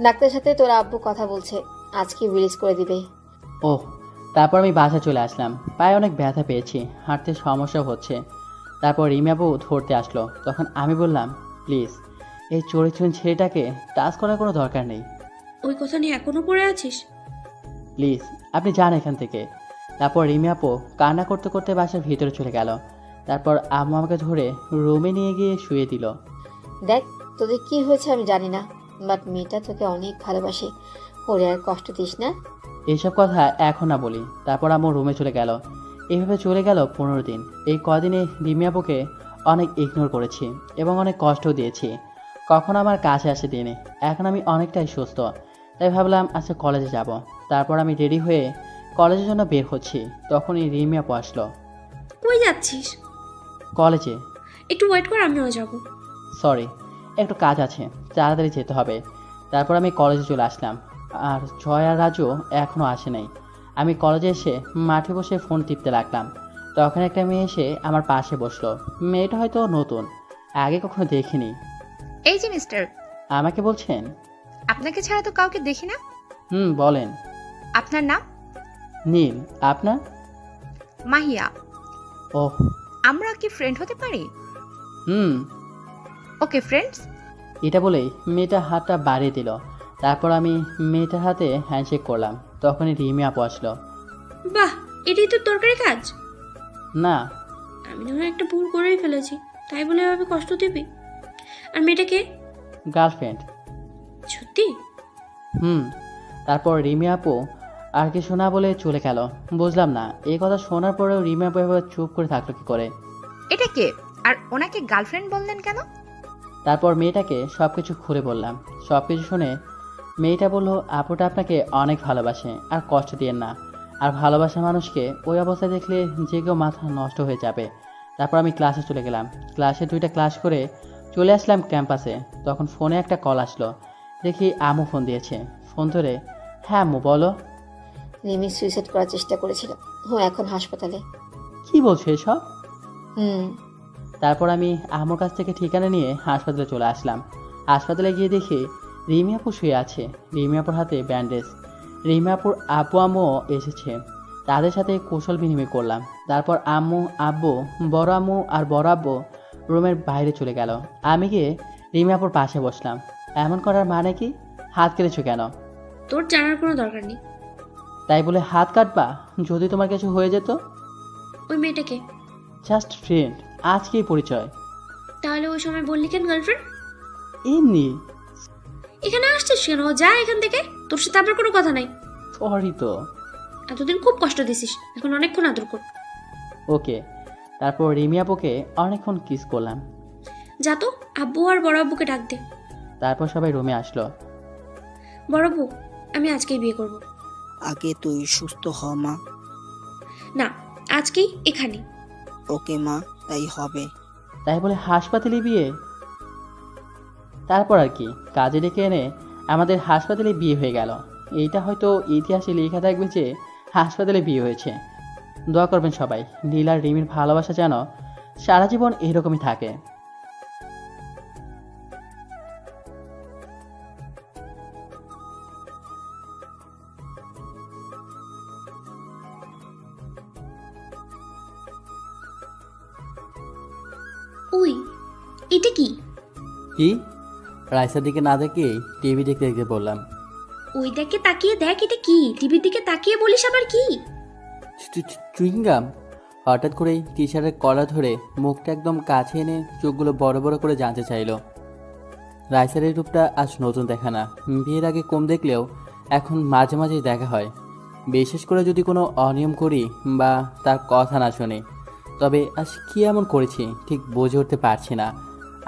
ডাক্তারের সাথে তোর আব্বু কথা বলছে, আজকে রিলিজ করে দিবে। ওহ। তারপর আমি বাসা চলে আসলাম। পায়ে অনেক ব্যথা পেয়েছি, হাঁটতে সমস্যা হচ্ছে। তারপর রিমি আপু ধরতে আসলো। তখন আমি বললাম, প্লিজ এই চরিত্রহীন ছেলেটাকে টাচ করার কোনো দরকার নেই। ওই কথা নিয়ে এখনো পড়ে আছিস? প্লিজ আপনি যান এখান থেকে। তারপর রিমি আপু কান্না করতে করতে বাসার ভিতরে চলে গেল। তারপর আম্মু আমাকে ধরে রুমে নিয়ে গিয়ে শুয়ে দিল। দেখ তোদের কি হয়েছে আমি জানি না, বাট মেয়েটা তোকে অনেক ভালোবাসে। ওরে আর কষ্ট দিস না। এইসব কথা এখন না বলি। তারপর আম্মু রুমে চলে গেল। এইভাবে চলে গেল 15 দিন। এই কদিনে রিমি আপুকে অনেক ইগনোর করেছি এবং অনেক কষ্টও দিয়েছি। কখনো আমার কাছে আসে দিনে। এখন আমি অনেকটাই সুস্থ, তাই ভাবলাম আজকে কলেজে যাব। তারপর আমি রেডি হয়ে কলেজের জন্য বের হচ্ছি। তখনই রিমি আপু আসলো। কই যাচ্ছিস? কলেজে। একটু ওয়েট কর, আমিও যাবো। সরি, একটু কাজ আছে, তাড়াতাড়ি যেতে হবে। তারপর আমি কলেজে চলে আসলাম। আর জয় আর রাজু এখনও আসে নাই। আমি কলেজে এসে মাঠে বসে ফোন টিপতে লাগলাম। তখন একটা মেয়ে এসে আমার পাশে বসলো। মেয়েটা হয়তো নতুন, আগে কখনো দেখিনি। এই যে মিস্টার, আমাকে বলছেন? আপনাকে ছাড়া তো কাউকে দেখি না। বলেন। আপনার নাম? নীল। আপনার? মাহিয়া। ওহ। আমরা কি ফ্রেন্ড হতে পারি? Okay friends. এটা বলেই মেয়েটা হাতটা বাড়িয়ে দিল। তারপর আমি মেয়েটার হাতে হ্যান্ডশেক করলাম। তখনই রিমি আপু আসলো। বাহ, এটাই তোর দরকারি কাজ? না। আমি না হয় একটা ভুল করেই ফেলেছি, তাই বলে এভাবে কষ্ট দিবি? আর মেয়েটাকে? গার্লফ্রেন্ড। সত্যি? তারপর রিমি আপু আর কিছু না বলে চলে গেল। বুঝলাম না এই কথা শোনার পরেও রিমি আপু এবার চুপ করে থাকলো কি করে। এটা কে? আর ওনাকে গার্লফ্রেন্ড বললেন কেন? তারপর মেয়েটাকে সবকিছু খুলে বললাম। সবকিছু শুনে মেয়েটা বলল, আপুটা আপনাকে অনেক ভালোবাসে, আর কষ্ট দিয়েন না। আর ভালোবাসা মানুষকে ওই অবস্থায় দেখলে যে কেউ মাথা নষ্ট হয়ে যাবে। তারপর আমি ক্লাসে চলে গেলাম। ক্লাসে 2টা ক্লাস করে চলে আসলাম ক্যাম্পাসে। তখন ফোনে একটা কল আসলো। দেখি আম্মু ফোন দিয়েছে। ফোন ধরে, হ্যাঁ আম্মু বলো। রিমি সুইসাইড করার চেষ্টা করেছিল, ও এখন হাসপাতালে। কি বলছো এসব? হুম। তারপর আমি আম্মুর কাছ থেকে ঠিকানা নিয়ে হাসপাতালে চলে আসলাম। হাসপাতালে গিয়ে দেখি রিমি আপু শুয়ে আছে। রিমি আপুর হাতে ব্যান্ডেজ। রিমি আপুর আব্বু আম্মুও এসেছে। তাদের সাথে কৌশল বিনিময় করলাম। তারপর আম্মু, আব্বু, বড় আম্মু আর বড় আব্বু রুমের বাইরে চলে গেল। আমি গিয়ে রিমি আপুর পাশে বসলাম। এমন করার মানে কি? হাত কেটেছো কেন? তোর জানার কোনো দরকার নেই। তাই বলে হাত কাটবা? যদি তোমার কিছু হয়ে যেত? ওই মেয়েটাকে জাস্ট ফ্রেন্ড, আজকেই পরিচয়। তাহলে ওই সময় বললি কেন গার্লফ্রেন্ড? এমনি। এখানে আসছিস কেন? যা এখান থেকে, তোর সাথে আবার কোনো কথা নাই। সরি তো। এতদিন খুব কষ্ট দিছিস, এখন অনেকক্ষণ আদর কর। ওকে। তারপর রিমি আপুকে অনেকক্ষণ কিস করলাম। যা তো, আব্বু আর বড় আব্বুকে ডাক দে। তারপর সবাই রুমে আসলো। বড় আব্বু, আমি আজকেই বিয়ে করব। আগে তুই সুস্থ হ মা। না, আজকেই এখানে। ওকে মা, তাই হবে। তাই বলে হাসপাতালে বিয়ে? তারপর আর কি, কাজে ডেকে এনে আমাদের হাসপাতালে বিয়ে হয়ে গেল। এইটা হয়তো ইতিহাসে লেখা থাকবে যে হাসপাতালে বিয়ে হয়েছে। দোয়া করবেন সবাই, নীল আর রিমির ভালোবাসা যেন সারা জীবন এইরকমই থাকে। ওই, এটা কি? কি? রাইসার দিকে না দেখে টিভি দেখতে দেখতে বললাম। ওই দিকে তাকিয়ে দেখ, এটা কি? টিভির দিকে তাকিয়ে বলিস আবার কি? চুইংগাম। হঠাৎ করেই টি শার্টের কলার ধরে মুখটা একদম কাছে এনে চোখগুলো বড় বড় করে জানতে চাইলো। রাইসার এই রূপটা আজ নতুন দেখা না, বিয়ের আগে কম দেখলেও এখন মাঝে মাঝেই দেখা হয়। বিশেষ করে যদি কোনো অনিয়ম করি বা তার কথা না শুনি। তবে আজ কী এমন করেছি ঠিক বুঝে উঠতে পারছি না।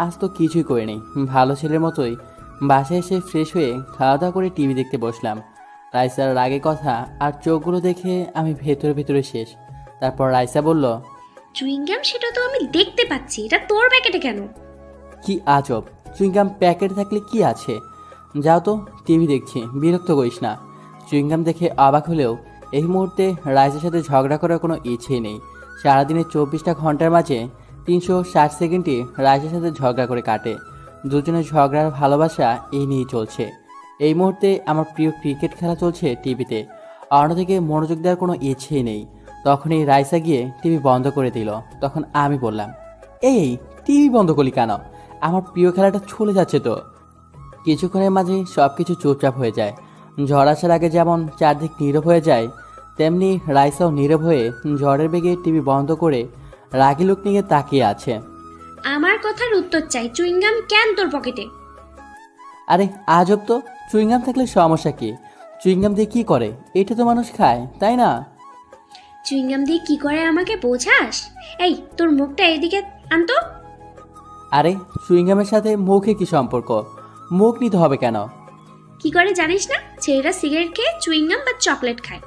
আজ তো কিছুই করিনি, ভালো ছেলের মতোই বাসায় এসে ফ্রেশ হয়ে খাওয়া দাওয়া করে টিভি দেখতে বসলাম। রাইসার রাগে কথা আর চোখগুলো দেখে আমি ভেতরে ভেতরে শেষ। তারপর রাইসা বলল, চুইংগাম সেটা তো আমি দেখতে পাচ্ছি, এটা তোর প্যাকেটে কেন? কি আজব, চুইংগাম প্যাকেট থাকলে কি আছে? যাও তো, টিভি দেখছি, বিরক্ত করিস না। চুইংগাম দেখে অবাক হলেও এই মুহূর্তে রাইসের সাথে ঝগড়া করার কোনো ইচ্ছেই নেই। সারাদিনের 24টা ঘন্টার মাঝে 360 সেকেন্ডই রাইসের সাথে ঝগড়া করে কাটে। দুজনের ঝগড়ার ভালোবাসা এই নিয়েই চলছে। এই মুহূর্তে আমার প্রিয় ক্রিকেট খেলা চলছে টিভিতে, অন্যদিকে মনোযোগ দেওয়ার কোনো ইচ্ছেই নেই। তখনই রাইসা গিয়ে টিভি বন্ধ করে দিল। তখন আমি বললাম, এই টিভি বন্ধ করলি কেন? আমার প্রিয় খেলাটা চলে যাচ্ছে তো। কিছুক্ষণের মাঝে সব কিছু চুপচাপ হয়ে যায়। ঝড় আসার আগে যেমন চারদিক নীরব হয়ে যায়, তেমনি রাইসাও নীরব হয়ে ঝড়ের বেগে টিভি বন্ধ করে রাগি লোক নিয়ে তাকিয়ে আছে। আমার কথার উত্তর চাই, চুইংগাম কেন তোর পকেটে? আরে আজব তো, চুইংগাম থাকলে সমস্যা কি? চুইংগাম দিয়ে কি করে? এটা তো মানুষ খায়, তাই না? চুইংগাম দিয়ে কি করে আমাকে বোঝাস? এই, তোর মুখটা এদিকে আনতো। আরে চুইংগামের সাথে মুখে কি সম্পর্ক? মুখ নিতে হবে কেন? কি করে জানিস না? ছেলেরা সিগারেট খেয়ে চুইংগাম বা চকলেট খায়,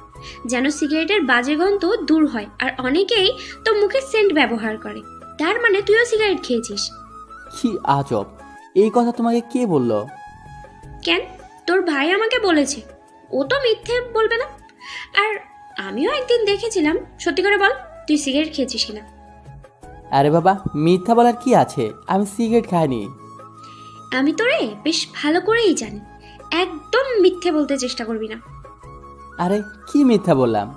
যেন সিগারেটের বাজে গন্ধ দূর হয়। আর অনেকেই তো মুখে সেন্ট ব্যবহার করে, তার মানে তুইও সিগারেট খেয়েছিস। কি আজব, এই কথা তোমাকে কে বললো? কেন, তোর ভাই আমাকে বলেছে। ও তো মিথ্যে বলবে না। আর আমিও একদিন দেখেছিলাম। সত্যি করে বল, তুই সিগারেট খেয়েছিস কিনা? আরে বাবা, মিথ্যা বলার কি আছে? আমি সিগারেট খাইনি। আমি তোরে বেশ ভালো করেই জানি, একদম মিথ্যে বলতে চেষ্টা করবি না। আরে কি মিথ্যা বললাম?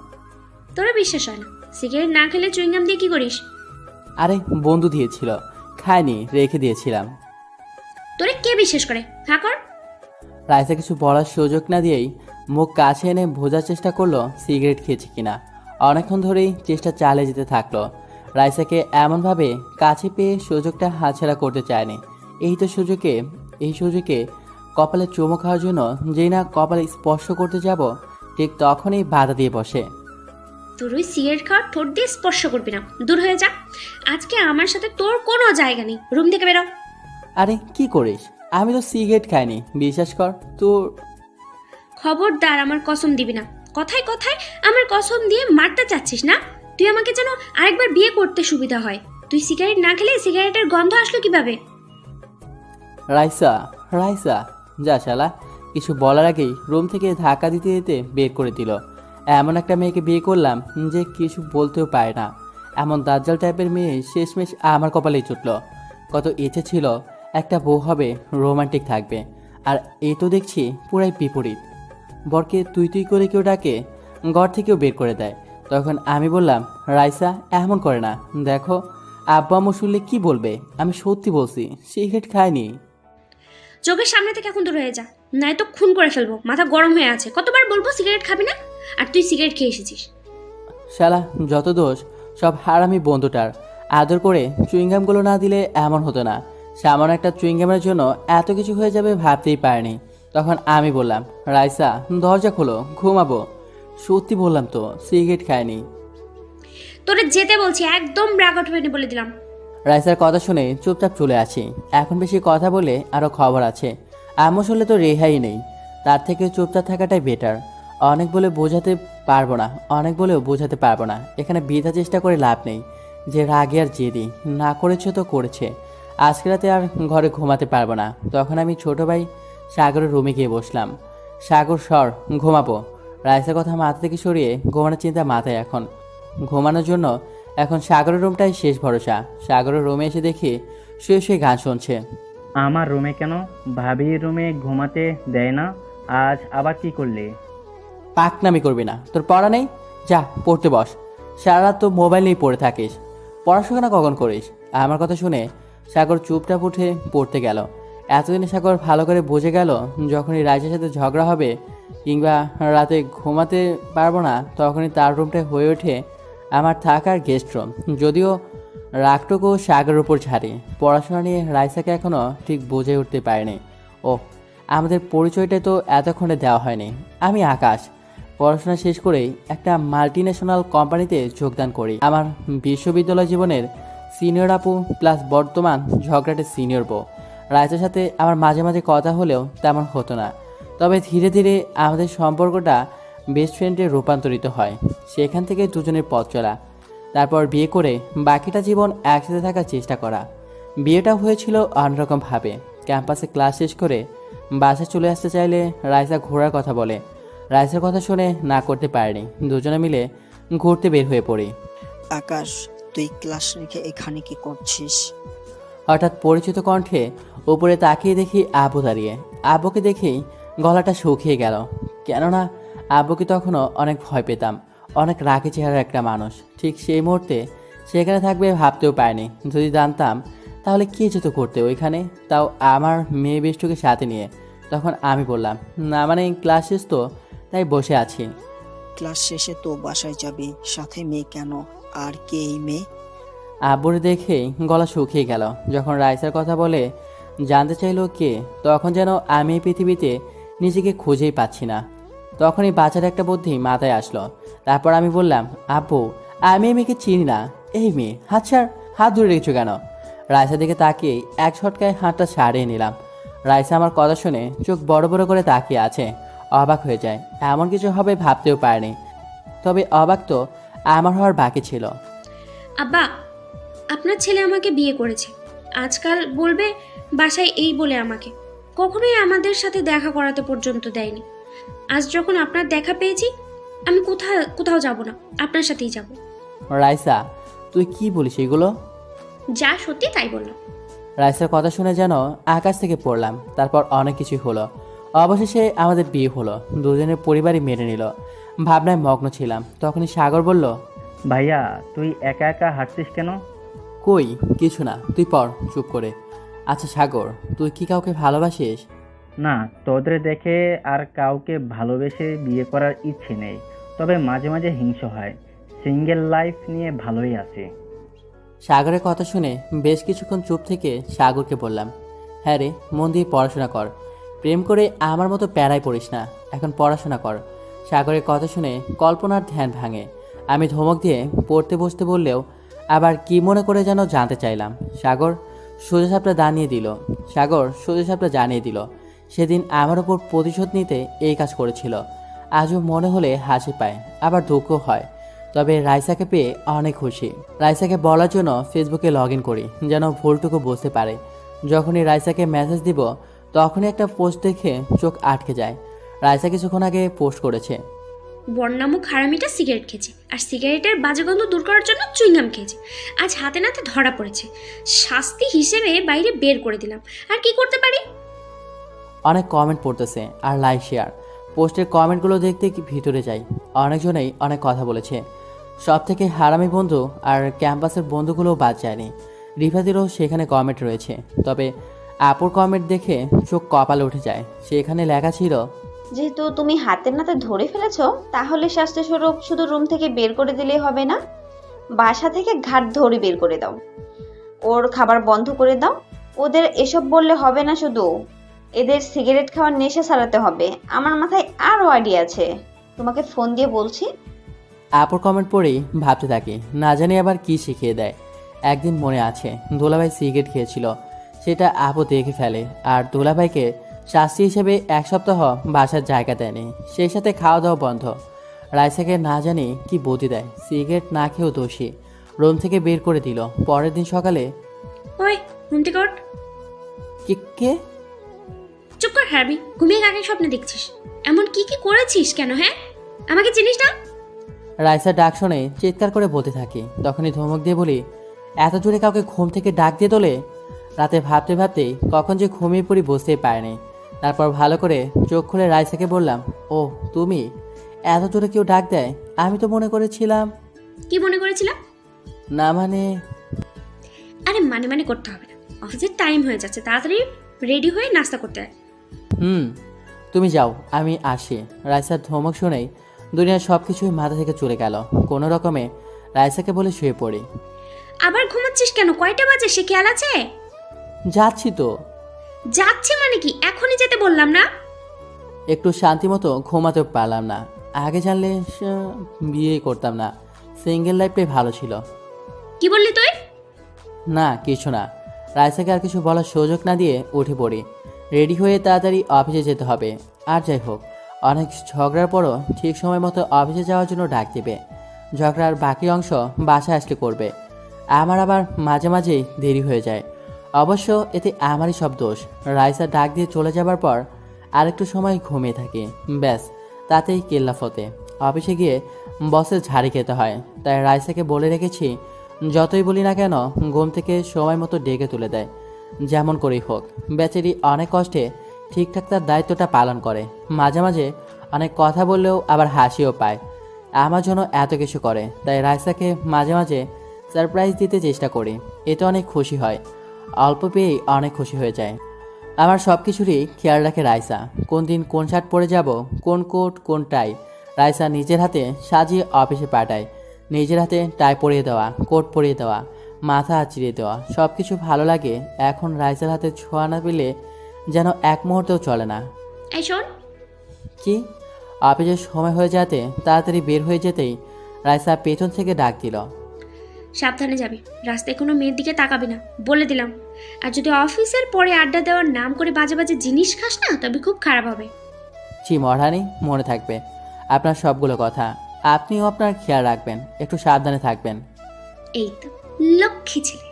তোরা বিশ্বাস হয় না? সিগারেট না খেলে চুইংগাম দিয়ে কি করিস? আরে বন্ধু দিয়েছিল, খাইনি, রেখে দিয়েছিলাম। তোরে কে বিশ্বাস করে? হ্যাঁ কর। রাইসা কিছু বলার সুযোগ না দিয়েই মুখ কাছে এনে বোঝার চেষ্টা করলো সিগারেট খেয়েছে কিনা। অনেকক্ষণ ধরেই চেষ্টা চালিয়ে যেতে থাকলো। রাইসাকে এমনভাবে কাছে পেয়ে সুযোগটা হাতছাড়া করতে চায়নি। এই সুযোগে কপালে চুমু খাওয়ার জন্য যেই না কপালে স্পর্শ করতে যাব, ঠিক তখনই বাধা দিয়ে বসে। তোর ওই সিগারেট খাওয়ার ঠোঁট দিয়ে স্পর্শ করবি না, দূর হয়ে যা। আজকে আমার সাথে তোর কোনো জায়গা নেই, রুম থেকে বেরো। আরে কি করিস? আমি তো সিগারেট খাইনি, বিশ্বাস কর। তোর খবরদার আমার কসম দিবি না। কথায় কথায় আমার কসম দিয়ে মারতে চাচ্ছিস না? তুই আমাকে যেন আরেকবার বিয়ে করতে সুবিধা হয়। তুই সিগারেট না খেলে সিগারেটের গন্ধ আসলো কিভাবে? রাইসা, যা শালা। কিছু বলার আগেই রুম থেকে ধাক্কা দিতে দিতে বের করে দিল। এমন একটা মেয়েকে বিয়ে করলাম যে কিছু বলতেও পারে না। এমন দাজ্জাল টাইপের মেয়ে শেষমেশ আমার কপালেই চুটল। কত ইচ্ছে ছিল একটা বউ হবে, রোমান্টিক থাকবে, আর এই তো দেখছি পুরাই বিপরীত। বরকে তুই করে কেউ ডাকে, ঘর থেকেও বের করে দেয়। তখন আমি বললাম, রাইসা এমন করে না, দেখো আব্বা আম্মু শুনলে কি বলবে? আমি সত্যি বলছি, সিগারেট খাইনি। চোখের সামনে থেকে এখন দূর হয়ে যা, নয়তো খুন করে ফেলবো, মাথা গরম হয়ে আছে। কতবার বলবো সিগারেট খাবি না, আর তুই সিগারেট খেয়ে এসেছিস। শালা যত দোষ সব হারামি বন্ধুটার। আদর করে চুইংগামগুলো না দিলে এমন হতো না। সামান্য একটা চুইংগামের জন্য এত কিছু হয়ে যাবে ভাবতেই পারিনি। তখন আমি বললাম, রাইসা দরজা খোলো, ঘুমাবো। সত্যি বললাম তো, সিগারেট খায়নি। তোরে যেতে বলছি, একদম রাগ উঠবে না বলে দিলাম। রাইসার কথা শুনে চুপচাপ চলে আসি। এখন বেশি কথা বলে আরও খবর আছে। আম্মু শুনলে তো রেহাই নেই। তার থেকে চুপচাপ থাকাটাই বেটার। অনেক বলে বোঝাতে পারবো না, অনেক বলেও বোঝাতে পারবো না। এখানে বৃথা চেষ্টা করে লাভ নেই। যে রাগে আর জেদি না করেছে তো করেছে। আজকে রাতে আর ঘরে ঘুমাতে পারবো না। তখন আমি ছোট ভাই সাগরের রুমে গিয়ে বসলাম। সাগর সর, ঘুমাবো। রাইসার কথা মাথা থেকে সরিয়ে ঘুমানোর চিন্তা মাথায় এখন। ঘুমানোর জন্য এখন সাগরের রুমটাই শেষ ভরসা। সাগরের রুমে এসে দেখি শুয়ে শুয়ে গান শুনছে। আমার রুমে কেন? ভাবির রুমে ঘুমাতে দেয় না? আজ আবার কি করলে? পাকনামি করবি না, তোর পড়া নেই? যা পড়তে বস। সারা রাত তো মোবাইল নিয়ে পড়ে থাকিস, পড়াশোনা কখন করিস? আমার কথা শুনে সাগর চুপটাপ উঠে পড়তে গেল। এতদিনে সাগর ভালো করে বুঝে গেল যখনই রাইসের সাথে ঝগড়া হবে কিংবা রাতে ঘুমাতে পারবো না, তখনই তার রুমটা হয়ে ওঠে আমার থাকার গেস্ট রুম। যদিও রাগটুকু সাগরের উপর ছাড়ি, পড়াশোনা নিয়ে রাইসাকে এখনও ঠিক বুঝে উঠতে পারেনি। ও, আমাদের পরিচয়টা তো এতক্ষণে দেওয়া হয়নি। আমি আকাশ, পড়াশোনা শেষ করেই একটা মাল্টিন্যাশনাল কোম্পানিতে যোগদান করি। আমার বিশ্ববিদ্যালয় জীবনের সিনিয়র আপু প্লাস বর্তমান ঝগড়াটে সিনিয়র বউ। রাইসার সাথে আমার মাঝে মাঝে কথা হলেও তেমন হতো না। তবে ধীরে ধীরে আমাদের সম্পর্কটা বেস্ট ফ্রেন্ডে রূপান্তরিত হয়। সেখান থেকে দুজনের পথ চলা, তারপর বিয়ে করে বাকিটা জীবন একসাথে থাকার চেষ্টা করা। বিয়েটা হয়েছিল অন্যরকমভাবে। ক্যাম্পাসে ক্লাস শেষ করে বাসায় চলে আসতে চাইলে রাইসা ঘোরার কথা বলে। রাইসার কথা শুনে না করতে পারেনি। দুজনে মিলে ঘুরতে বের হয়ে পড়ি। আকাশ, তুই ক্লাস রেখে এখানে কি করছিস? হঠাৎ পরিচিত কণ্ঠে উপরে তাকিয়ে দেখি আব্বু দাঁড়িয়ে। আব্বুকে দেখেই গলাটা শুকিয়ে গেল। কেননা আব্বুকে তখনও অনেক ভয় পেতাম। অনেক রাগী চেহারার একটা মানুষ। ঠিক সেই মুহূর্তে সেখানে থাকবে ভাবতেও পারিনি। যদি জানতাম তাহলে কী যেত করতে ওইখানে, তাও আমার মেয়ে বেষ্টুকে সাথে নিয়ে। তখন আমি বললাম, না মানে ক্লাস শেষ তো, তাই বসে আছি। ক্লাস শেষে তো বাসায় যাবি, সাথে মেয়ে কেন? আর কে এই মেয়ে? আব্বুর দেখেই গলা শুকিয়ে গেল। যখন রাইসার কথা বলে জানতে চাইলো কে, তখন যেন আমি এই পৃথিবীতে নিজেকে খুঁজেই পাচ্ছি না। তখনই বাচ্চার একটা বুদ্ধি মাথায় আসলো। তারপর আমি বললাম, আব্বু আমি এই মেয়েকে চিনি না। এই মেয়ে, হাত ছাড়। হাত ধরে রেখেছো কেন? রাইসার দিকে তাকিয়ে এক ছটকায় হাতটা ছাড়িয়ে নিলাম। রাইসা আমার কথা শুনে চোখ বড় বড় করে তাকিয়ে আছে। অবাক হয়ে যায়। এমন কিছু হবে ভাবতেও পারেনি। তবে অবাক তো আমার হওয়ার বাকি ছিল। আব্বা, আপনার ছেলে আমাকে বিয়ে করেছে। আজকাল বলবে বাসায় এই বলে আমাকে কখনোই আমাদের সাথে দেখা করাতে পর্যন্ত দেয়নি। আজ যখন আপনার দেখা পেয়েছি, আমি কোথাও যাব না, আপনার সাথেই যাব। রাইসা তুই কি বলিস এগুলো? যা সত্যি তাই বললাম। রাইসার কথা শুনে যেন আকাশ থেকে পড়লাম। তারপর অনেক কিছুই হলো। অবশেষে আমাদের বিয়ে হলো। দুজনের পরিবারই মেনে নিল। ভাবনায় মগ্ন ছিলাম। তখনই সাগর বলল, ভাইয়া, তুই একা একা হাঁটছিস কেন? কই কিছু না, তুই পড় চুপ করে। আচ্ছা সাগর, তুই কি কাউকে ভালোবাসিস? না, তোদের দেখে আর কাউকে ভালোবেসে বিয়ে করার ইচ্ছে নেই। তবে মাঝে মাঝে হিংসা হয়। সিঙ্গেল লাইফ নিয়ে ভালোই আছি। সাগরের কথা শুনে বেশ কিছুক্ষণ চুপ থেকে সাগরকে বললাম, হ্যাঁ রে, মন দিয়ে পড়াশোনা কর। প্রেম করে আমার মতো প্যারায় পড়িস না, এখন পড়াশোনা কর। সাগরের কথা শুনে কল্পনার ধ্যান ভাঙে। আমি ধমক দিয়ে পড়তে বসতে বললেও আবার কি মনে করে যেন জানতে চাইলাম। সাগর সোজাসাপটা জানিয়ে দিল সেদিন আমার ওপর প্রতিশোধ নিতে এই কাজ করেছিল। আজও মনে হলে হাসি পায়, আবার দুঃখ হয়। তবে রাইসাকে পেয়ে অনেক খুশি। রাইসাকে বলার জন্য ফেসবুকে লগ ইন করি যেন ভুলটুকু বুঝতে পারে। যখনই রাইসাকে মেসেজ দিব তখনই একটা পোস্ট দেখে চোখ আটকে যায়। রাইসা কিছুক্ষণ আগে পোস্ট করেছে, বর্ণামুখ হারামিটা সিগারেট খেয়েছে, আর সিগারেটের বাজে গন্ধ দূর করার জন্য চুইংগাম খেয়েছে। আজ হাতে নাতে ধরা পড়েছে, শাস্তি হিসেবে বাইরে বের করে দিলাম। আর কি করতে পারি? অনেক কমেন্ট পড়তেছে আর লাইক শেয়ার। পোস্টের কমেন্টগুলো দেখতে ভিতরে যাই। অনেকজনেই অনেক কথা বলেছে। সব থেকে হারামি বন্ধু আর ক্যাম্পাসের বন্ধুগুলোও বাদ যায়নি। রিফাদেরও সেখানে কমেন্ট রয়েছে। তবে আপুর কমেন্ট দেখে চোখ কপালে উঠে যায়। সেখানে লেখা ছিল, যেহেতু তুমি হাতের নাতে ধরে ফেলেছো, তাহলে শাস্তিস্বরূপ শুধু রুম থেকে বের করে দিলেই হবে না, বাসা থেকে ঘাট ধরে বের করে দাও, ওর খাবার বন্ধ করে দাও। ওদের এসব বললে হবে না, শুধু এদের সিগারেট খাওয়ার নেশা সারাতে হবে। আমার মাথায় আরও আইডিয়া আছে, তোমাকে ফোন দিয়ে বলছি। আপুর কমেন্ট পড়েই ভাবতে থাকি, না জানি আবার কি শিখিয়ে দেয়। একদিন মনে আছে দোলাভাই সিগারেট খেয়েছিল, সেটা আপু দেখে ফেলে আর দোলাভাইকে শাস্তি হিসেবে 1 সপ্তাহ বাসার জায়গা দেয়নি, সেই সাথে খাওয়া দাওয়া বন্ধ। রাইসাকে না জানি কি বুদ্ধি দেয়, সিগারেট না খেয়েও দোষী, রুম থেকে বের করে দিল। পরের দিন সকালে ওই ঘুম থেকে ওঠ। কে? চুপ কর হারবি, ঘুমিয়ে কাকে স্বপ্নে দেখছিস? এমন কি কি করেছিস কেন? হ্যাঁ, আমাকে চিনিস না? রাইসা ডাক শুনে চিৎকার করে বলতে থাকি, তখনই ধমক দিয়ে বলি, এত জোরে কাউকে ঘুম থেকে ডাক দিয়ে তোলে? রাতে ভাবতে ভাবতেই কখন যে ঘুমিয়ে পড়ি বুঝতেই পারিনি। তারপর ভালো করে চোখ খুলে রাইসাকে বললাম, ও তুমি? এত জোরে কেউ ডাক দেয়? আমি তো মনে করেছিলাম। কি মনে করেছিলাম? না মানে আরে মানে করতে হবে না, অফিসের টাইম হয়ে যাচ্ছে, তাড়াতাড়ি রেডি হয়ে নাস্তা করতে হয়। তুমি যাও, আমি আসি। রাইসার ধমক শুনেই দুনিয়ার সব কিছুই মাথা থেকে চলে গেল। কোনো রকমে রাইসাকে বলে শুয়ে পড়ি। আবার ঘুমাচ্ছিস কেন? কয়টা বাজে সে খেয়াল আছে? যাচ্ছি তো। যাচ্ছে মানে কি? এখনই যেতে বললাম না? একটু শান্তি মতো ঘুমাতে পারলাম না। আগে জানলে বিয়ে করতাম না, সিঙ্গেল লাইফটাই ভালো ছিল। কি বললি তুই? না কিছু না। রাইসাকে আর কিছু বলার সুযোগ না দিয়ে উঠে পড়ি। রেডি হয়ে তাড়াতাড়ি অফিসে যেতে হবে। আর যাই হোক, অনেক ঝগড়ার পরও ঠিক সময় মতো অফিসে যাওয়ার জন্য ডাক দেবে। ঝগড়ার বাকি অংশ বাসায় আসলে করবে। আমার আবার মাঝে মাঝেই দেরি হয়ে যায়। অবশ্য এতে আমারই সব দোষ। রাইসা ডাক দিয়ে চলে যাবার পর আরেকটু সময় ঘুমিয়ে থাকি, ব্যাস তাতেই কেল্লা ফতে। অফিসে গিয়ে বসের ঝাড়ি খেতে হয়, তাই রাইসাকে বলে রেখেছি যতই বলি না কেন ঘুম থেকে সময় মতো ডেকে তুলে দেয়। যেমন করেই হোক, বেচারি অনেক কষ্টে ঠিকঠাক তার দায়িত্বটা পালন করে। মাঝে মাঝে অনেক কথা বললেও আবার হাসিও পায়। আমার জন্য এত কিছু করে, তাই রাইসাকে মাঝে মাঝে সারপ্রাইজ দিতে চেষ্টা করি। এতে অনেক খুশি হয়, অল্প পেয়েই অনেক খুশি হয়ে যায়। আমার সব কিছুরই খেয়াল রাখে রাইসা। কোন দিন কোন শার্ট পরে যাব, কোন কোট কোন টাই রাইসা নিজের হাতে সাজিয়ে অফিসে পাঠায়। নিজের হাতে টাই পরিয়ে দেওয়া, কোট পরিয়ে দেওয়া, মাথা আঁচড়িয়ে দেওয়া, সব কিছু ভালো লাগে। এখন রাইসার হাতে ছোঁয়া না পেলে যেন এক মুহূর্তেও চলে না। এই শোন। কি? অফিসের সময় হয়ে যেতে তাড়াতাড়ি বের হয়ে যেতেই রাইসা পেছন থেকে ডাক দিল, সাবধানে যাবি, রাস্তায় কোনো মেয়ের দিকে তাকাবি না, বলে দিলাম। আর যদি অফিসের পরে আড্ডা দেওয়ার নাম করে বাজে বাজে জিনিস খাস না, তবে খুব খারাপ হবে। জি মহারানী, মনে থাকবে আপনার সবগুলো কথা। আপনিও আপনার খেয়াল রাখবেন, একটু সাবধানে থাকবেন। এই তো লক্ষ্মী ছেলে।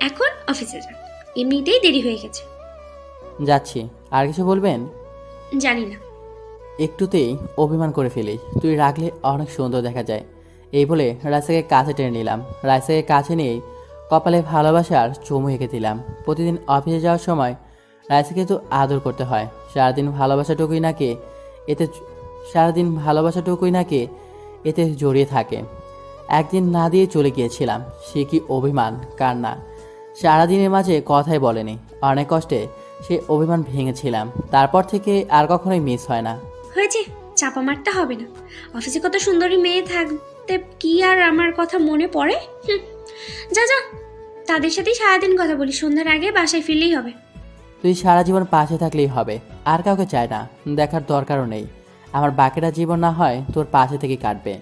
এখন অফিসে যা, এমনিতেই দেরি হয়ে গেছে। যাচ্ছি। আর কিছু বলবেন? জানি না। একটুতেই অভিমান করে ফেলি, তুই রাখলে অনেক সুন্দর দেখা যায়। এই বলে রাইসাকে কাছে টেনে নিলাম। রাইসাকে কাছে নিয়েই কপালে ভালোবাসার চুমু এঁকে দিলাম। প্রতিদিন অফিসে যাওয়ার সময় রাইসাকে তো আদর করতে হয়। সারাদিন ভালোবাসাটুকুই নাকি এতে জড়িয়ে থাকে। একদিন না দিয়ে চলে গিয়েছিলাম, সে কি অভিমান, কান্না, সারাদিনের মাঝে কথাই বলেনি। অনেক কষ্টে সে অভিমান ভেঙেছিলাম। তারপর থেকে আর কখনোই মিস হয় না। হয়েছে, চাপা মারতে হবে না। অফিসে কত সুন্দরী মেয়ে থাকতে কি আর আমার কথা মনে পড়ে? যা যা, তাদের সাথেই সারাদিন কথা বলি, সন্ধ্যার আগে বাসায় ফিরলেই হবে। তুই সারা জীবন পাশে থাকলেই হবে, আর কাউকে চাই না, দেখার দরকারও নেই। আমার বাকিটা জীবন না হয় তোর পাশে থেকে কাটবে।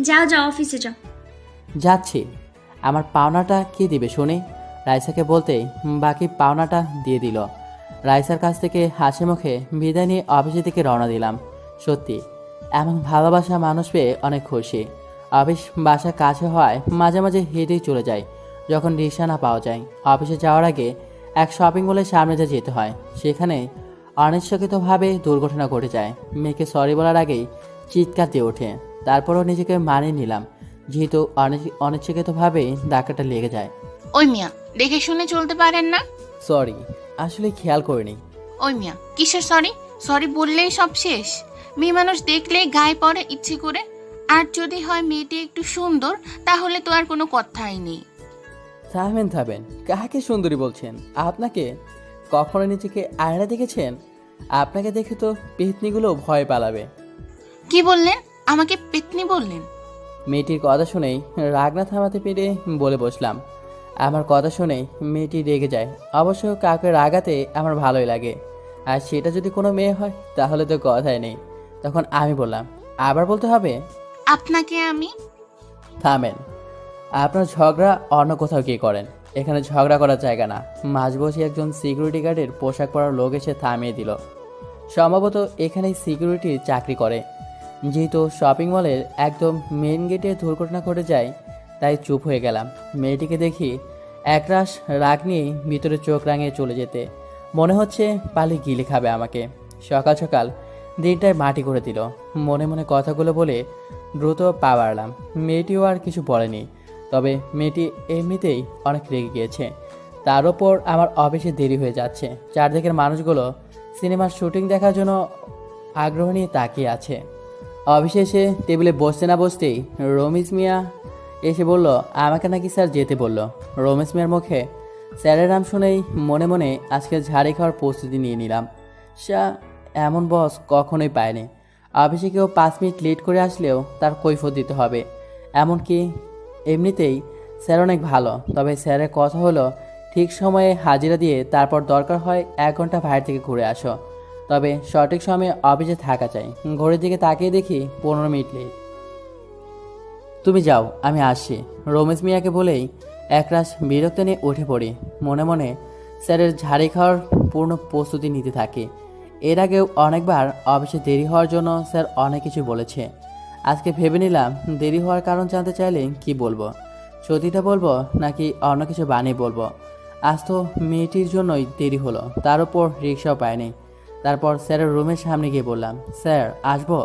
যাও যাও, অফিসে যাও। যাচ্ছি। আমার পাওনাটা কে দিবে শুনি? রাইসাকে বলতেই বাকি পাওনাটা দিয়ে দিল। রাইসার কাছ থেকে হাসি মুখে বিদায় নিয়ে অফিসের দিকে রওনা দিলাম। সত্যি এমন ভালোবাসা মানুষ পেয়ে অনেক খুশি। অফিস বাসা কাছে হওয়ায় মাঝে মাঝে হেঁটেই চলে যাই যখন রিক্সা না পাওয়া যায়। অফিসে যাওয়ার আগে এক শপিং মলের সামনে যেতে হয়। সেখানে অনিচ্ছাকৃতভাবে দুর্ঘটনা ঘটে যায়। মেয়েকে সরি বলার আগেই চিৎকার দিয়ে ওঠে। তারপরও নিজেকে মানিয়ে নিলাম, যেহেতু অনিচ্ছাকৃতভাবেই ধাক্কাটা লেগে যায়। ওই মিয়া, দেখে শুনে চলতে পারেন না? সরি, আসলে খেয়াল করিনি। ওই মিয়া, কিসের সরি? সরি বললেই সব শেষ? মেয়ে মানুষ দেখলেই গায়ে পড়ে ইচ্ছে করে। আর যদি হয় মেয়েটি একটু সুন্দর, তাহলে তো আর কোনো কথাই নেই। থামেন, কাকে সুন্দরী বলছেন? আপনাকে? কখনো নিজেকে আয়না দেখেছেন? আপনাকে দেখে তো পেতনিগুলো ভয় পালাবে। কি বললেন? আমাকে পেতনি বললেন? মেয়েটির কথা শুনেই রাগ না থামাতে পেরে বলে বসলাম। আমার কথা শুনেই মেয়েটি রেগে যায়। অবশ্য কাউকে রাগাতে আমার ভালোই লাগে, আর সেটা যদি কোনো মেয়ে হয় তাহলে তো কথাই নেই। তখন আমি বললাম, আবার বলতে হবে? আপনাকে আমি? থামেন, আপনার ঝগড়া অন্য কোথাও গিয়ে করেন, এখানে ঝগড়া করার জায়গা না। মাঝবসে একজন সিকিউরিটি গার্ডের পোশাক পরা লোক এসে থামিয়ে দিল। সম্ভবত এখানেই সিকিউরিটির চাকরি করে। যেহেতু শপিং মলের একদম মেন গেটে দুর্ঘটনা ঘটে যায়, তাই চুপ হয়ে গেলাম। মেয়েটিকে দেখি একরাশ রাগ নিয়ে ভিতরে চোখ রাঙিয়ে চলে যেতে, মনে হচ্ছে পালি গিলে খাবে আমাকে। সকাল সকাল দিনটায় মাটি করে দিল। মনে মনে কথাগুলো বলে দ্রুত পা বাড়লাম। মেয়েটিও আর কিছু বলেনি, তবে মেয়েটি এমনিতেই অনেক রেগে গিয়েছে। তার ওপর আমার অফিসে দেরি হয়ে যাচ্ছে। চারদিকের মানুষগুলো সিনেমার শুটিং দেখার জন্য আগ্রহ নিয়ে তাকিয়ে আছে। অফিসে এসে টেবিলে বসতে না বসতেই রমেশ মিয়া এসে বলল আমাকে নাকি স্যার যেতে বলল। রমেশ মিয়ার মুখে স্যারের নাম শুনেই মনে মনে আজকে ঝাড়ি খাওয়ার প্রস্তুতি নিয়ে নিলাম। সা এমন বস কখনোই পায়নি। অফিসে কেউ 5 মিনিট লেট করে আসলেও তার কৈফিয়ত দিতে হবে। এমনকি এমনিতেই স্যার অনেক ভালো, তবে স্যারের কথা হলো ঠিক সময়ে হাজিরা দিয়ে তারপর দরকার হয় 1 ঘন্টা বাইরে থেকে ঘুরে আসো, তবে সঠিক সময়ে অফিসে থাকা চাই। ঘড়ির দিকে তাকিয়ে দেখি 15 মিনিট লেট। তুমি যাও, আমি আসছি, রমেশ মিয়াকে বলেই একরাশ বিরক্ত নিয়ে উঠে পড়ি। মনে মনে স্যারের ঝাড়ি খাওয়ার পূর্ণ প্রস্তুতি নিতে থাকি। এর আগেও অনেকবার অফিসে দেরি হওয়ার জন্য স্যার অনেক কিছু বলেছে। আজকে ভেবে নিলাম দেরি হওয়ার কারণ জানতে চাইলে কি বলবো, সত্যিটা বলবো নাকি অন্য কিছু বানিয়ে বলবো। আজ তো মেয়েটির জন্যই দেরি হলো, তার উপর রিক্সাও পায়নি। তারপর স্যারের রুমের সামনে গিয়ে বললাম, স্যার আসবো?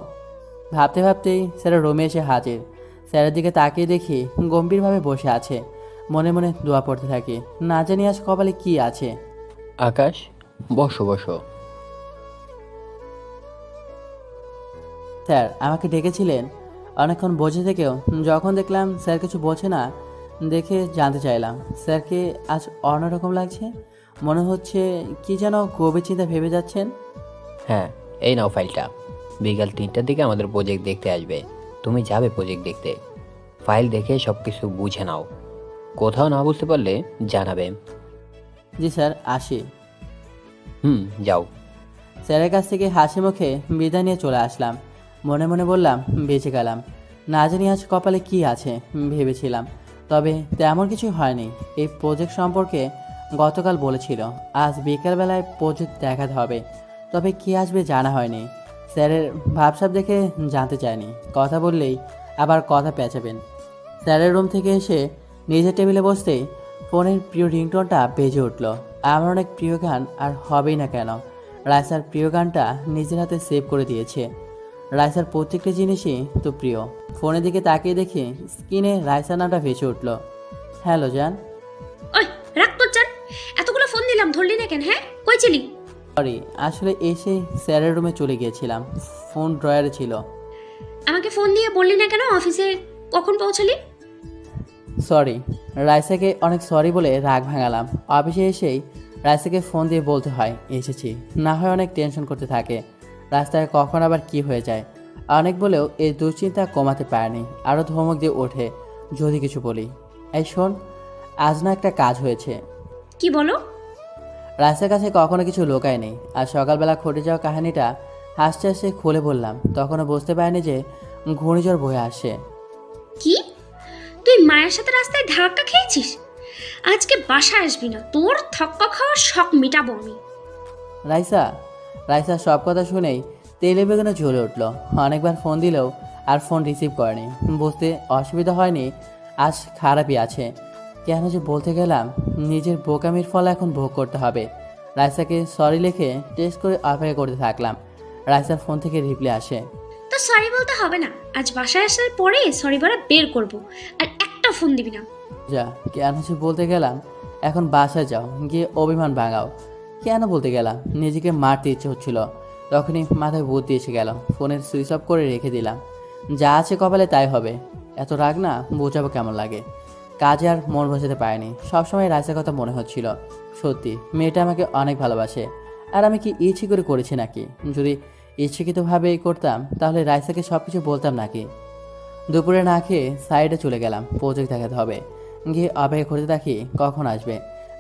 ভাবতে ভাবতেই স্যারের রুমে এসে হাজির। স্যারের দিকে তাকিয়ে দেখি গম্ভীরভাবে বসে আছে। মনে মনে দোয়া পড়তে থাকি, না জানি আজ কপালে কি আছে। আকাশ, বসো বসো। স্যার আমাকে ডেকেছিলেন? অনেকক্ষণ বসে থেকেও যখন দেখলাম স্যার কিছু বলছে না, দেখে জানতে চাইলাম স্যারকে আজ অন্যরকম লাগছে। মনে হচ্ছে কি যেন গভীর চিন্তা ভেবে যাচ্ছেন। হ্যাঁ, এই নাও ফাইলটা। বিকাল 3টার দিকে আমাদের প্রজেক্ট দেখতে আসবে। তুমি যাবে প্রজেক্ট দেখতে। ফাইল দেখে সব কিছু বুঝে নাও। কোথাও না বুঝতে পারলে জানাবে। জি স্যার, আসি। যাও। স্যারের কাছ থেকে হাসি মুখে বিদায় নিয়ে চলে আসলাম। মনে মনে বললাম বেঁচে গেলাম। না জানি আজ কপালে কি আছে ভেবেছিলাম, তবে তেমন কিছু হয়নি। এই প্রজেক্ট সম্পর্কে গতকাল বলেছিল আজ বিকেলবেলায় প্রজেক্ট দেখাতে হবে, তবে কি আসবে জানা হয়নি। স্যারের ভাবসাব দেখে জানতে চায়নি, কথা বললেই আবার কথা পেঁচাবেন। স্যারের রুম থেকে এসে নিজের টেবিলে বসতেই ফোনের প্রিয় রিংটোনটা বেজে উঠল। আমার অনেক প্রিয় গান আর হবেই না কেন, রাইসার প্রিয় গানটা নিজের হাতে সেভ করে দিয়েছে। রাইসার প্রত্যেকটা জিনিসই তো প্রিয়। ফোনের দিকে তাকিয়ে দেখি স্ক্রিনে রাইসার নামটা ভেসে উঠল। হ্যালো জান। ওই রাখ তোর জান, এতগুলো ফোন দিলাম ধরলি না কেন? হ্যাঁ, কই ছিলি? সরি, আসলে এসে স্যারের রুমে চলে গিয়েছিলাম, ফোন ড্রয়ারে ছিল। আমাকে ফোন দিয়ে বললি না কেন অফিসে কখন পৌঁছালি? সরি। রাইসাকে অনেক সরি বলে রাগ ভাঙালাম। অফিসে এসেই রাইসাকে ফোন দিয়ে বলতে হয় এসেছি, না হয় অনেক টেনশন করতে থাকে। রাস্তায় কখন আবার কি হয়ে যায় অনেক বলেও এই দুশ্চিন্তা কমাতে পারেনি। আরও ধমক দিয়ে ওঠে যদি কিছু বলি। এই শোন, আজ না একটা কাজ হয়েছে। কি বলো? রাইসার কাছে কখনো কিছু লোকায় নেই, আর সকালবেলা ঘটে যাওয়া কাহিনীটা হাসতে হাসতে খুলে বললাম। তখনও বুঝতে পারিনি যে ঘূর্ণিঝড় বয়ে আসে। কি তুই মায়ের সাথে রাস্তায় ধাক্কা খেয়েছিস? আজকে বাসায় আসবি না, তোর ধাক্কা খাওয়ার শখ মিটাবো আমি। রাইসা সব কথা শুনেই তেলে বেগুনে জ্বলে উঠল। অনেকবার ফোন দিলেও আর ফোন রিসিভ করেনি। বুঝতে অসুবিধা হয়নি আজ খারাপই আছে। কেন যে বলতে গেলাম, নিজের বোকামির ফল এখন ভোগ করতে হবে। রাইসাকে সরি লিখে টেস্ট করে অপেক্ষা করতে থাকলাম। রাইসার ফোন থেকে রিপ্লাই আসে, তো সরি বলতে হবে না, আজ বাসায় আসার পরে সরি বলা বের করব, আর একটা ফোন দিবি না। যা, কেন যে বলতে গেলাম, এখন বাসায় যাও, গিয়ে অভিমান ভাঙাও। কেন বলতে গেলাম, নিজেকে মারতে ইচ্ছে হচ্ছিল। তখনই মাথায় বুদ্ধি এসে গেল, ফোনের সুইচ অফ করে রেখে দিলাম। যা আছে কপালে তাই হবে। এত রাগ না বোঝাবো কেমন লাগে। কাজে আর মন বসাতে পারেনি। সবসময় রাইসার কথা মনে হচ্ছিল। সত্যি মেয়েটা আমাকে অনেক ভালোবাসে। আর আমি কি ইচ্ছে করে করেছি নাকি? যদি ইচ্ছাকৃতভাবে করতাম তাহলে রাইসাকে সব কিছু বলতাম নাকি? দুপুরে না খেয়ে সাইডে চলে গেলাম, প্রজেক্ট দেখাতে হবে। গিয়ে অপেক্ষা করতে থাকি কখন আসবে।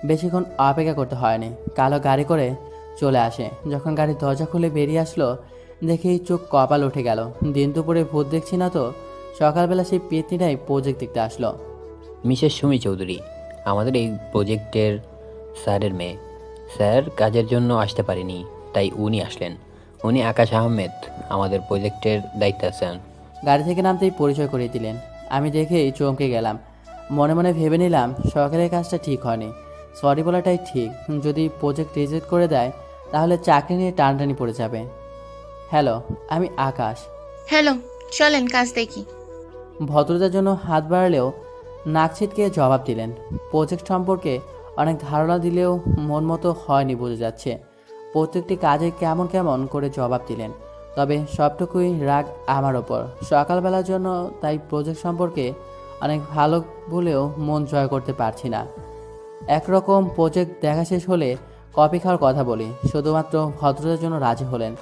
বেশিক্ষণ অপেক্ষা করতে হয়নি, কালো গাড়ি করে চলে আসে। যখন গাড়ির দরজা খুলে বেরিয়ে আসলো দেখেই চোখ কপাল উঠে গেল। দিন দুপুরে ভূত দেখছি না তো, সকালবেলা সেই পেতনিটাই প্রজেক্ট দেখতে আসলো। মিসেস সুমি চৌধুরী, আমাদের এই প্রজেক্টের স্যারের মেয়ে। স্যার কাজের জন্য আসতে পারেনি, তাই উনি আসলেন। উনি আকাশ আহমেদ, আমাদের প্রজেক্টের দায়িত্বে আছেন। গাড়ি থেকে নামতেই পরিচয় করিয়ে দিলেন। আমি দেখেই চমকে গেলাম। মনে মনে ভেবে নিলাম সকালের কাজটা ঠিক হয়নি। সরি বলাটাই ঠিক। যদি প্রজেক্ট রিজেক্ট করে দেয় তাহলে চাকরি নিয়ে টানটানি পড়ে যাবে। হ্যালো, আমি আকাশ। হ্যালো, চলেন কাজ দেখি। ভদ্রতার জন্য হাত বাড়ালেও নাক ছিটকে জবাব দিলেন। প্রজেক্ট সম্পর্কে অনেক ধারণা দিলেও মন মতো হয়নি বোঝা যাচ্ছে। প্রত্যেকটি কাজে কেমন কেমন করে জবাব দিলেন, তবে সবটুকুই রাগ আমার ওপর। সকালবেলার জন্য তাই প্রজেক্ট সম্পর্কে অনেক ভালো বলেও মন জয় করতে পারছি না। একরকম প্রজেক্ট দেখা শেষ হলে কফি খাওয়ার কথা বলি, শুধুমাত্র ভদ্রতার জন্য রাজি হলেন।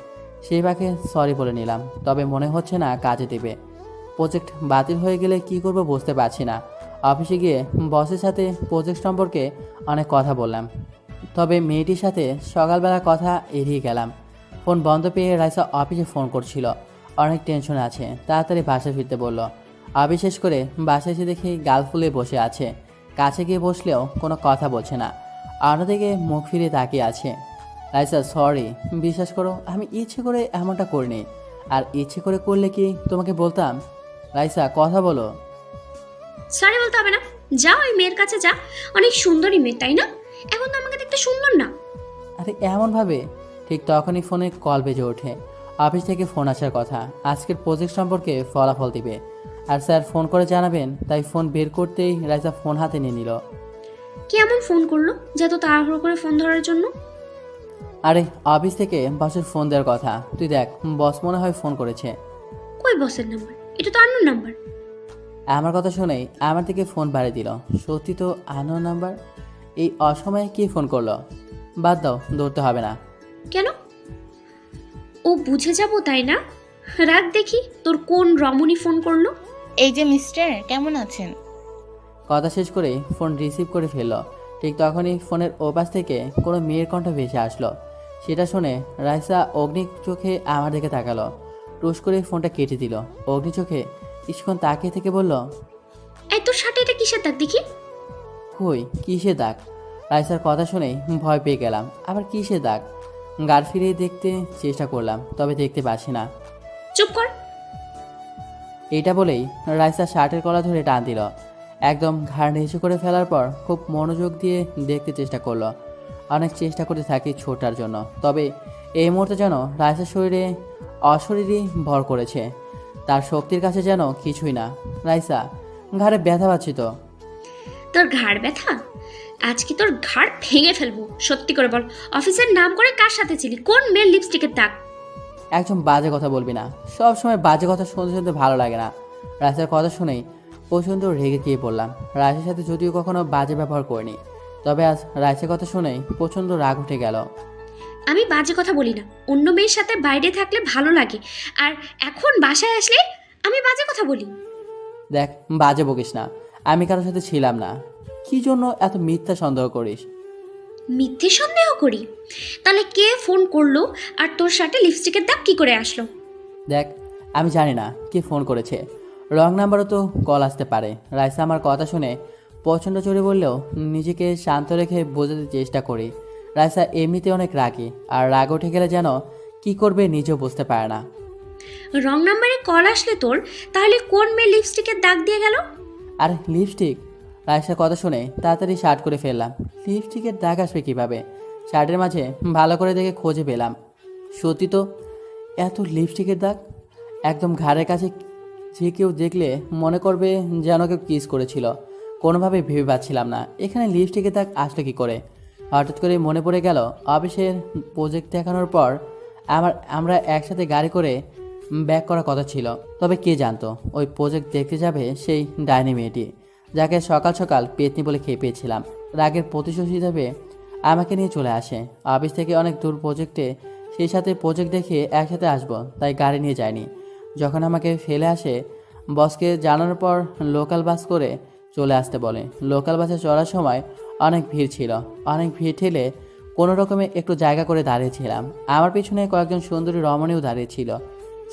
সেই বাকে সরি বলে নিলাম, তবে মনে হচ্ছে না কাজে দেবে। প্রজেক্ট বাতিল হয়ে গেলে কি করব বুঝতে পারছি না। অফিসে গিয়ে বসের সাথে প্রজেক্ট সম্পর্কে অনেক কথা বললাম, তবে মেয়েটির সাথে সকালবেলা কথা এড়িয়ে গেলাম। ফোন বন্ধ পেয়ে রাইসা অফিসে ফোন করছিল, অনেক টেনশন আছে, তাড়াতাড়ি বাসায় ফিরতে বলল। অফিস শেষ করে বাসায় এসে দেখি গাল ফুলে বসে আছে। কাছে গিয়ে বসলেও কোনো কথা বলছে না, অন্যদিকে মুখ ফিরে তাকিয়ে আছে। রাইসা সরি, বিশ্বাস করো আমি ইচ্ছে করে এমনটা করিনি। আর ইচ্ছে করে করলে কি তোমাকে বলতাম? রাইসা কথা বলো। সরি বলতে হবে না, যা ওই মেয়ের কাছে যা। অনেক সুন্দরী মেয়ে, তাই না? এখন তো আমাকে দেখতে সুন্দর না। আরে এমনভাবে। ঠিক তখনই ফোনে কল বেজে ওঠে। অফিস থেকে ফোন আসার কথা, আজকের প্রজেক্ট সম্পর্কে ফলাফল দিবে আর স্যার ফোন করে জানাবেন। তাই ফোন বের করতেই রাইসা ফোন হাতে নিয়ে নিল। কে এমন ফোন করলো যে এত তাড়াহুড়ো করে ফোন ধরার জন্য? আরে অফিস থেকে বসের ফোন দেওয়ার কথা, তুই দেখ বস মনে হয় ফোন করেছে। কই বসের নাম্বার? এটা তো আননোন নাম্বার। আমার কথা শুনেই আমার দিকে ফোন বাড়িয়ে দিল। সত্যি তো আননোন নাম্বার। এই অসময়ে কে ফোন করলো? বাদ দাও, ধরতে হবে না। কেন? ও বুঝে যাব তাই না? রাগ দেখি তোর কোন রমণী ফোন করলো। এই যে মিস্টার, কেমন আছেন? কথা শেষ করে ফোন রিসিভ করে ফেলল। ঠিক তখনই ফোনের ওপাশ থেকে কোনো মেয়ের কণ্ঠ ভেসে আসলো। সেটা শুনে রাইসা অগ্নি চোখে আমার দিকে তাকালো। টুস করে ফোনটা কেটে দিল। অগ্নি চোখে কিছুক্ষণ তাকিয়ে থেকে বলল, এই তোর শার্টে এটা কিসের দাগ দেখি? কই কিসে দাগ? রাইসার কথা শুনে ভয় পেয়ে গেলাম। আবার কিসে দাগ? গাড় ফিরিয়ে দেখতে চেষ্টা করলাম, তবে দেখতে পাচ্ছি না। চুপ কর। এটা বলেই রাইসা শার্টের কলা ধরে টান দিল। একদম ঘাড় নিচু করে ফেলার পর খুব মনোযোগ দিয়ে দেখতে চেষ্টা করলো। অনেক চেষ্টা করতে থাকি ছোটার জন্য, তবে এই মুহূর্তে যেন রাইসার শরীরে অশরীরই ভর করেছে। তার শক্তির কাছে যেন কিছুই না। রাইসা, ঘাড়ে ব্যথা পাচ্ছি তো। তোর ঘাড় ব্যথা? আজকে তোর ঘাড় ভেঙে ফেলবো। সত্যি করে বল, অফিসের নাম করে কার সাথে ছিলি? কোন মেয়ের লিপস্টিকের দাগ? একদম বাজে কথা বলবি না। সব সময় বাজে কথা শুনতে শুনতে ভালো লাগে না। রাইসার কথা শুনেই প্রচণ্ড রেগে গিয়ে পড়লাম। রাইসার সাথে যদিও কখনো বাজে ব্যবহার করিনি, তবে আজ রাইসার কথা শুনেই প্রচণ্ড রাগ উঠে গেল। আমি বাজে কথা বলি না। অন্য মেয়ের সাথে বাইরে থাকলে ভালো লাগে, আর এখন বাসায় আসলে আমি বাজে কথা বলি? দেখ, বাজে বকিস না। আমি কারোর সাথে ছিলাম না। কি জন্য এত মিথ্যা সন্দেহ করিস? মিথ্যে সন্দেহ করি? তাহলে কে ফোন করলো আর তোর সাথে লিপস্টিকের দাগ কি করে আসলো? দেখ, আমি জানি না কে ফোন করেছে। রং নাম্বারও তো কল আসতে পারে। রাইসা আমার কথা শুনে প্রচণ্ড চড়ে বললেও নিজেকে শান্ত রেখে বোঝাতে চেষ্টা করি। রাইসা এমনিতে অনেক রাগী, আর রাগ উঠে গেলে যেন কি করবে নিজেও বুঝতে পারে না। রং নাম্বারে কল আসলে তোর, তাহলে কোন মেয়ে লিপস্টিকের দাগ দিয়ে গেল? আর লিপস্টিক? রাইসার কথা শুনে তাড়াতাড়ি শার্ট করে ফেললাম। লিপস্টিকের দাগ আসবে কীভাবে? শার্টের মাঝে ভালো করে দেখে খুঁজে পেলাম। সত্যি তো, এত লিপস্টিকের দাগ। একদম ঘাড়ের কাছে। যে কেউ দেখলে মনে করবে যেন কেউ কিস করেছিল। কোনোভাবে ভেবে পাচ্ছিলাম না এখানে লিপস্টিকের দাগ আসলে কী করে। হঠাৎ করে মনে পড়ে গেল অফিসের প্রজেক্ট দেখানোর পর আমরা একসাথে গাড়ি করে ব্যাক করার কথা ছিল। তবে কে জানতো ওই প্রজেক্ট দেখতে যাবে সেই ডাইনি মেয়েটি। যাকে সকাল সকাল পেতনি বলে খেয়ে পেয়েছিলাম। রাগের প্রতিশোধ হিসাবে আমাকে নিয়ে চলে আসে। অফিস থেকে অনেক দূর প্রজেক্টে, সেই সাথে প্রজেক্ট দেখে একসাথে আসবো, তাই গাড়ি নিয়ে যায়নি। যখন আমাকে ফেলে আসে, বসকে জানানোর পর লোকাল বাস করে চলে আসতে বলে। লোকাল বাসে চড়ার সময় অনেক ভিড় ছিল। অনেক ভিড় ঠেলে কোনো রকমে একটু জায়গা করে দাঁড়িয়েছিলাম। আমার পিছনে কয়েকজন সুন্দরী রমণীও দাঁড়িয়েছিল,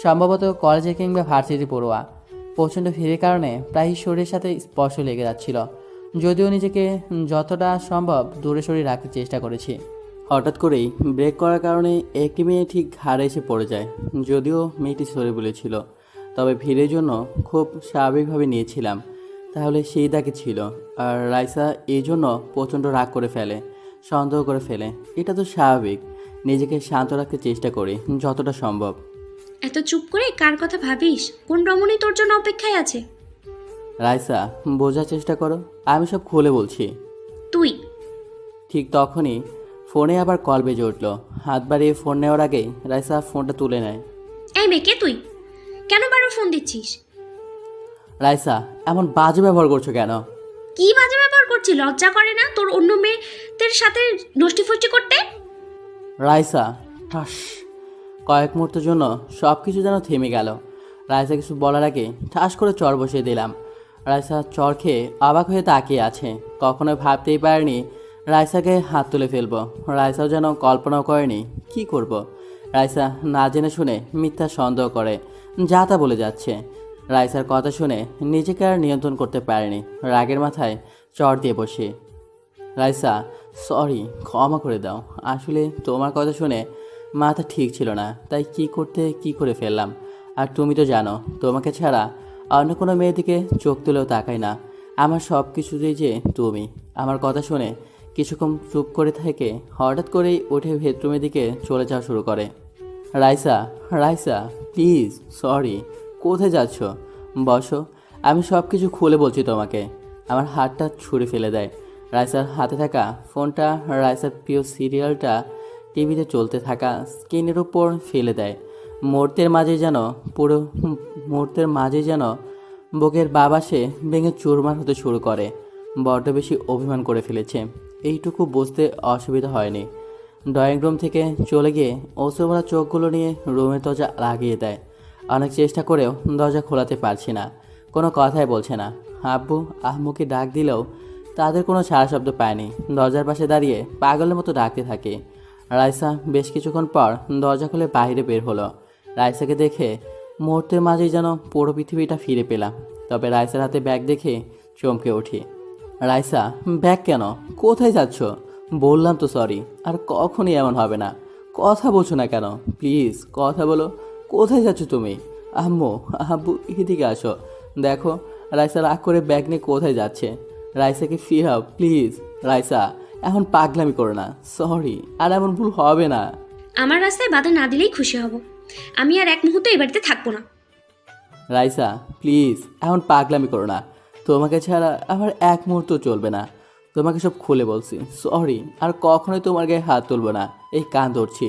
সম্ভবত কলেজে কিংবা ভার্সিটি পড়ুয়া। প্রচণ্ড ভিড়ের কারণে প্রায়ই শরীরের সাথে স্পর্শ লেগে যাচ্ছিল, যদিও নিজেকে যতটা সম্ভব দূরে সরিয়ে রাখতে চেষ্টা করেছি। হঠাৎ করেই ব্রেক করার কারণে একটি মেয়ে ঠিক ঘাড়ে এসে পড়ে যায়। যদিও মেয়েটি সরে বলেছিল, তবে ভিড়ের জন্য খুব স্বাভাবিকভাবে নিয়েছিলাম। তাহলে সেই দাগে ছিল। আর রাইসা এই জন্য প্রচণ্ড রাগ করে ফেলে, সন্দেহ করে ফেলে। এটা তো স্বাভাবিক। নিজেকে শান্ত রাখতে চেষ্টা করি যতটা সম্ভব। এত চুপ করে কার কথা ভাবিস? কোন রমণী তোর জন্য অপেক্ষায় আছে? রাইসা, বোঝার চেষ্টা করো, আমি সব খুলে বলছি। তুই ঠিক তখনই ফোনে আবার কল বেজে উঠল। হাত বাড়িয়ে ফোন নেওয়ার আগেই রাইসা ফোনটা তুলে নেয়। এই মেয়ে, কে তুই? কেন বারবার ফোন দিচ্ছিস? রাইসা, এমন বাজে ব্যবহার করছো কেন? কি বাজে ব্যবহার করছিস? লজ্জা করে না তোর অন্য মেয়েদের সাথে নষ্টি ফষ্টি করতে? রাইসা, ঠাস। কয়েক মুহূর্তের জন্য সব কিছু যেন থেমে গেল। রাইসা কিছু বলার আগে ঠাস করে চর বসিয়ে দিলাম। রাইসা চর খেয়ে অবাক হয়ে তাকিয়ে আছে। কখনো ভাবতেই পারেনি রাইসাকে হাত তুলে ফেলবো। রাইসাও যেন কল্পনাও করেনি কি করব। রাইসা না জেনে শুনে মিথ্যা সন্দেহ করে, যা তা বলে যাচ্ছে। রাইসার কথা শুনে নিজেকে আর নিয়ন্ত্রণ করতে পারেনি, রাগের মাথায় চর দিয়ে বসি। রাইসা, সরি, ক্ষমা করে দাও। আসলে তোমার কথা শুনে মাথা ঠিক ছিল না, তাই কি করে ফেললাম। আর তুমি তো জানো, তোমাকে ছাড়া অন্য কোনো মেয়ের দিকে চোখ তুলেও তাকাই না। আমার সব কিছুতেই যে তুমি। আমার কথা শুনে কিছুক্ষণ চুপ করে থেকে হঠাৎ করেই উঠে বেডরুমের দিকে চলে যাওয়া শুরু করে। Raisa, Raisa please, sorry. কোথায় যাচ্ছ? বসো, আমি সব কিছু খুলে বলছি তোমাকে। আমার হাতটা ছুঁড়ে ফেলে দেয়। রাইসার হাতে থাকা ফোনটা রাইসার প্রিয় সিরিয়ালটা টিভিতে চলতে থাকা স্ক্রিনের উপর ফেলে দেয়। মুহূর্তের মাঝে যেন বুকের বাবাসে ভেঙে চুরমার হতে শুরু করে। বড্ড বেশি অভিমান করে ফেলেছে, এইটুকু বুঝতে অসুবিধা হয়নি। ড্রয়িং রুম থেকে চলে গিয়ে অশ্রুভরা চোখগুলো নিয়ে রুমের দরজা লাগিয়ে দেয়। অনেক চেষ্টা করেও দরজা খোলাতে পারছি না, কোনো কথাই বলছে না। আব্বু আম্মুকে ডাক দিলেও তাদের কোনো সাড়া শব্দ পায়নি। দরজার পাশে দাঁড়িয়ে পাগলের মতো ডাকতে থাকে। রাইসা বেশ কিছুক্ষণ পর দরজা খুলে বাইরে বের হলো। রাইসাকে দেখে মুহূর্তের মাঝেই যেন পুরো পৃথিবীটা ফিরে পেলাম। তবে রাইসার হাতে ব্যাগ দেখে চমকে উঠি। রাইসা, ব্যাগ কেন? কোথায় যাচ্ছ? বললাম তো সরি, আর কখনই এমন হবে না। কথা বলছো না কেন? প্লিজ কথা বলো, কোথায় যাচ্ছ তুমি? আম্মু আব্বু এদিকে আসো, দেখো রাইসা রাগ করে ব্যাগ নিয়ে কোথায় যাচ্ছে। রাইসাকে ফিরাও প্লিজ। রাইসা, এখন পাগলামি করো না, সরি, আর এমন ভুল হবে না। আমার রাস্তায় বাধা না দিলেই খুশি হব। আমি আর এক মুহূর্ত এই বাড়িতে থাকবো না। রাইসা প্লিজ, এখন পাগলামি করো না। তোমাকে ছাড়া আমার এক মুহূর্ত চলবে না। তোমাকে সব খুলে বলছি, সরি, আর কখনোই তোমার গায়ে হাত তুলবো না। এই কান ধরছি।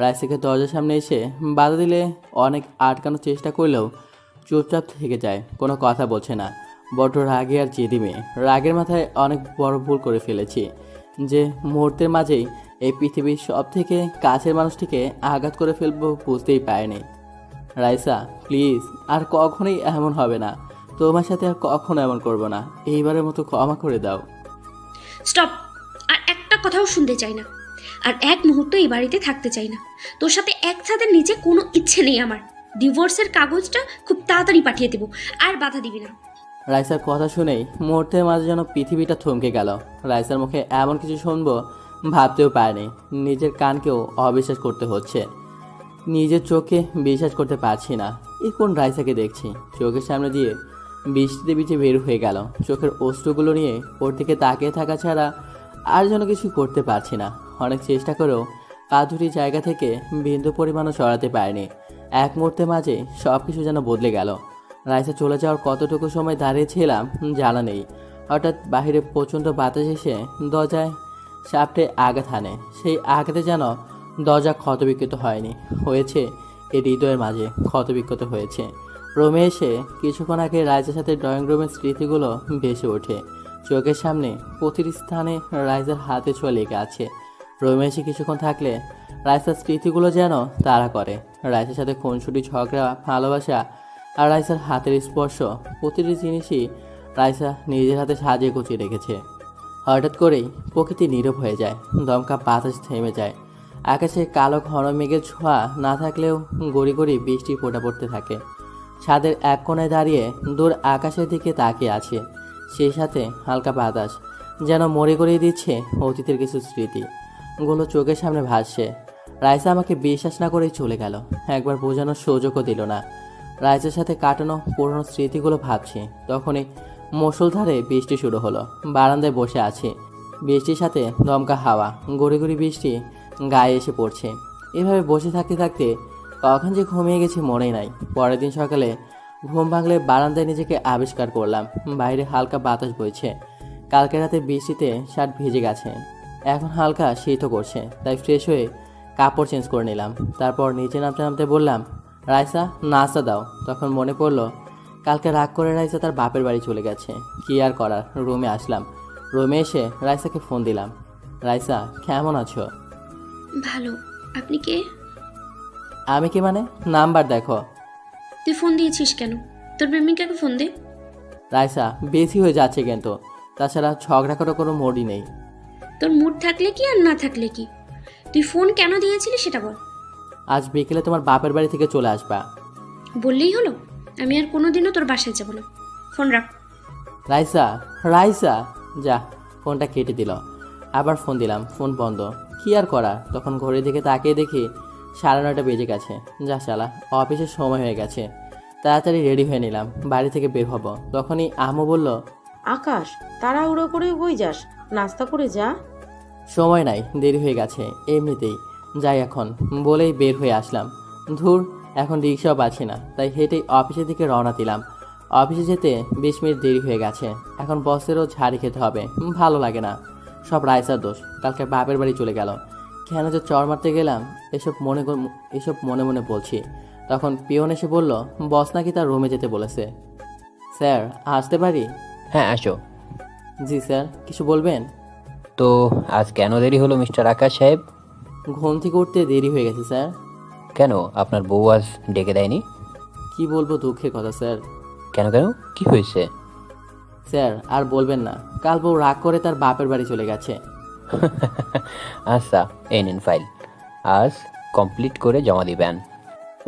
রাইসাকে দরজার সামনে এসে বাধা দিলে অনেক আটকানোর চেষ্টা করলেও চুপচাপ থেকে যায়, কোনো কথা বলছে না। বড় রাগে আর জেদি মেয়ে। রাগের মাথায় অনেক বড় ভুল করে ফেলেছি, যে মুহূর্তের মাঝেই এই পৃথিবীর সব থেকে কাছের মানুষটিকে আঘাত করে ফেলবো বুঝতেই পারিনি। রাইসা প্লিজ, আর কখনোই এমন হবে না। তোমার সাথে আর কখনো এমন করবো না। এইবারের মতো ক্ষমা করে দাও। স্টপ! আর একটা কথাও শুনতে চাই না, আর এক মুহূর্ত এই বাড়িতে থাকতে চাই না। তোর সাথে এক ছাদের নিচে কোনো ইচ্ছে নেই আমার। ডিভোর্সের কাগজটা খুব তাড়াতাড়ি পাঠিয়ে দেবো, আর বাধা দিবি না। রাইসার কথা শুনেই মুহূর্তের মাঝে যেন পৃথিবীটা থমকে গেল। রাইসার মুখে এমন কিছু শুনবো ভাবতেও পারেনি। নিজের কানকেও অবিশ্বাস করতে হচ্ছে, নিজের চোখে বিশ্বাস করতে পারছি না। এই কোন রাইসাকে দেখছি? চোখের সামনে দিয়ে বৃষ্টিতে ভিজে বের হয়ে গেল। চোখের অশ্রুগুলো নিয়ে ওর দিকে তাকিয়ে থাকা ছাড়া আর যেন কিছু করতে পারছি না। অনেক চেষ্টা করেও পা দুটি জায়গা থেকে বিন্দু পরিমাণও সরাতে পারেনি। এক মুহূর্তের মাঝে সব কিছু যেন বদলে গেল। রাইসা চলে যাওয়ার কতটুকু সময় দাঁড়িয়েছিলাম জানা নেই। হঠাৎ বাইরে প্রচণ্ড বাতাস এসে দরজায় সাপটে আঘাত হানে। সেই আঘাতে যেন দরজা ক্ষতবিক্ষত হয়নি, হয়েছে এই হৃদয়ের মাঝে ক্ষতবিক্ষত হয়েছে। রুমে এসে কিছুক্ষণ আগে রাইজার সাথে ড্রয়িং রুমের স্মৃতিগুলো ভেসে ওঠে চোখের সামনে। প্রতিটি স্থানে রাইজার হাতে ছোঁয়া লেগে আছে। রুমে এসে কিছুক্ষণ থাকলে রাইসার স্মৃতিগুলো যেন তাড়া করে। রাইসার সাথে খুনসুটি, ঝগড়া, ভালোবাসা আর রাইসার হাতের স্পর্শ, প্রতিটি জিনিসই রাইসা নিজের হাতে সাজিয়ে গুছিয়ে রেখেছে। হঠাৎ করেই প্রকৃতি নীরব হয়ে যায়, দমকা বাতাস থেমে যায়। আকাশে কালো ঘন মেঘের ছোঁয়া না থাকলেও গড়ি গড়ি বৃষ্টি ফোঁটা পড়তে থাকে। ছাদের এক কোণায় দাঁড়িয়ে দূর আকাশের দিকে তাকিয়ে আছে। সেই সাথে হালকা বাতাস যেন মরে গড়িয়ে দিচ্ছে অতীতের কিছু স্মৃতিগুলো চোখের সামনে ভাসছে। রাইসা আমাকে বিশ্বাস না করেই চলে গেল, একবার বোঝানোর সুযোগও দিল না। রাইসার সাথে কাটানো পুরনো স্মৃতিগুলো ভাবছি, তখনই মুষলধারে বৃষ্টি শুরু হলো। বারান্দায় বসে আছি, বৃষ্টির সাথে দমকা হাওয়া, গড়ি গড়ি বৃষ্টি গায়ে এসে পড়ছে। এভাবে বসে থাকতে থাকতে কখন যে ঘুমিয়ে গেছি মনেই নাই। পরের দিন সকালে ঘুম ভাঙলে বারান্দায় নিজেকে আবিষ্কার করলাম, বাইরে হালকা বাতাস বইছে। কালকে রাতে বৃষ্টিতে শার্ট ভিজে গেছে, এখন হালকা শীতও করছে, তাই ফ্রেশ হয়ে কাপড় চেঞ্জ করে নিলাম। তারপর নিচে নামতে নামতে বললাম, রাইসা নাস্তা দাও। তখন মনে পড়লো কালকে রাগ করে রাইসা তার বাপের বাড়ি চলে গেছে। কি আর করার, রুমে আসলাম। রুমে এসে রাইসাকে ফোন দিলাম। রাইসা, কেমন আছো? ভালো। আপনি কে? আমি কি মানে? নাম্বার দেখো। তুই ফোন দিয়েছিস কেন? তোর প্রেমিকাকে ফোন দে। রাইসা, বেশি হয়ে যাচ্ছে কিন্তু, তাছাড়া ঝগড়া করার কোনো মোডই নেই। তোর মুড থাকলে কি আর না থাকলে কি, তুই ফোন কেন দিয়েছিলি সেটা বল। আজ বিকেলে তোমার বাপের বাড়ি থেকে চলে আসবা। বললেই হলো, আমি আর কোনোদিনও তোর বাসায় যাবো না। ফোন রাখ। রাইসা, রাইসা, যা, ফোনটা কেটে দিল। আবার ফোন দিলাম, ফোন বন্ধ। কি আর করা, তখন ঘড়ির দিকে তাকিয়ে দেখি 9:30 বেজে গেছে। যা শালা, অফিসের সময় হয়ে গেছে। তাড়াতাড়ি রেডি হয়ে নিলাম, বাড়ি থেকে বের হব। তখনই আম্মু বলল, আকাশ, তাড়াহুড়ো করে কই যাস? নাস্তা করে যা। সময় নাই, দেরি হয়ে গেছে এমনিতেই, যাই এখন বলেই বের হয়ে আসলাম। ধুর, এখন রিক্সাও পাচ্ছি না, তাই হেঁটেই অফিসের দিকে রওনা দিলাম। অফিসে যেতে 20 মিনিট দেরি হয়ে গেছে। এখন বসেরও ঝাড়ি খেতে হবে, ভালো লাগে না। সব রাইসার দোষ, কালকে বাপের বাড়ি চলে গেল। কেন যে চড় মারতে গেলাম এসব মনে মনে বলছি। তখন পিয়ন এসে বলল, বস নাকি তার রুমে যেতে বলেছে। স্যার, আসতে পারি? হ্যাঁ, আসো। জি স্যার, কিছু বলবেন? তো আজ কেন দেরি হলো মিস্টার আকাশ সাহেব? ঘুম থেকে উঠতে দেরি হয়ে গেছে স্যার। কেন, আপনার বউ আজ ডেকে দেয়নি? কি বলবো, দুঃখের কথা স্যার। কেন কেন, কি হয়েছে? স্যার আর বলবেন না, কাল বউ রাগ করে তার বাপের বাড়ি চলে গেছে। আচ্ছা, এই নিন ফাইল, আজ কমপ্লিট করে জমা দিবেন।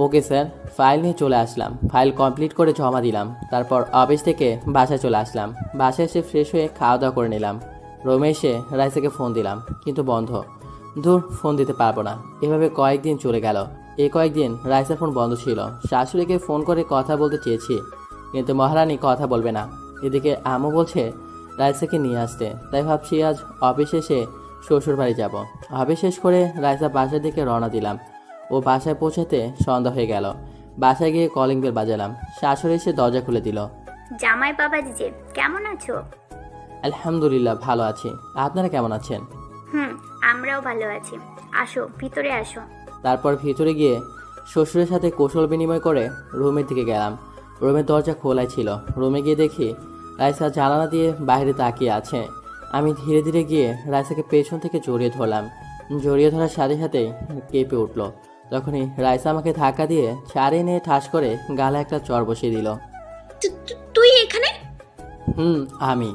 Okay sir. ফাইল নিয়ে চলে আসলাম, ফাইল কমপ্লিট করে জমা দিলাম। তারপর অফিস থেকে বাসায় চলে আসলাম। বাসায় এসে ফ্রেশ হয়ে খাওয়া দাওয়া করে নিলাম। রুমে এসে রাইসাকে ফোন দিলাম, কিন্তু বন্ধ। দূর, ফোন দিতে পারবো না। এভাবে কয়েকদিন চলে গেল। এই কয়েকদিন রাইসার ফোন বন্ধ ছিল। শাশুড়িকে ফোন করে কথা বলতে চেয়েছি, কিন্তু মহারানী কথা বলবে না। এদিকে আম্মু বলছে রাইসাকে নিয়ে আসতে, তাই ভাবছি আজ অফিস এসে শ্বশুর বাড়ি যাব। অফিস শেষ করে রাইসা বাসার দিকে রওনা দিলাম। ও বাসায় পৌঁছাতে সন্ধ্যা হয়ে গেল। বাসায় গিয়ে কলিং বেল বাজালাম। শাশুড়ি এসে দরজা খুলে দিল। জামাই বাবাজি যে, কেমন আছো? আলহামদুলিল্লাহ, ভালো আছি। আপনারা কেমন আছেন? আমরাও ভালো আছি। আসো, ভিতরে আসো। তারপর ভিতরে গিয়ে শ্বশুরের সাথে কৌশল বিনিময় করে রুমের দিকে গেলাম। রুমের দরজা খোলাই ছিল। রুমে গিয়ে দেখি রাইসা জানালা দিয়ে বাইরে তাকিয়ে আছে। আমি ধীরে ধীরে গিয়ে রাইসাকে পেছন থেকে জড়িয়ে ধরলাম। জড়িয়ে ধরার সাথে সাথেই কেঁপে উঠল। তখনই রাইসা আমাকে ধাক্কা দিয়ে ছাড়িয়ে নিয়ে ঠাস করে গালে একটা চড় বসিয়ে দিল। তুই এখানে? আমি।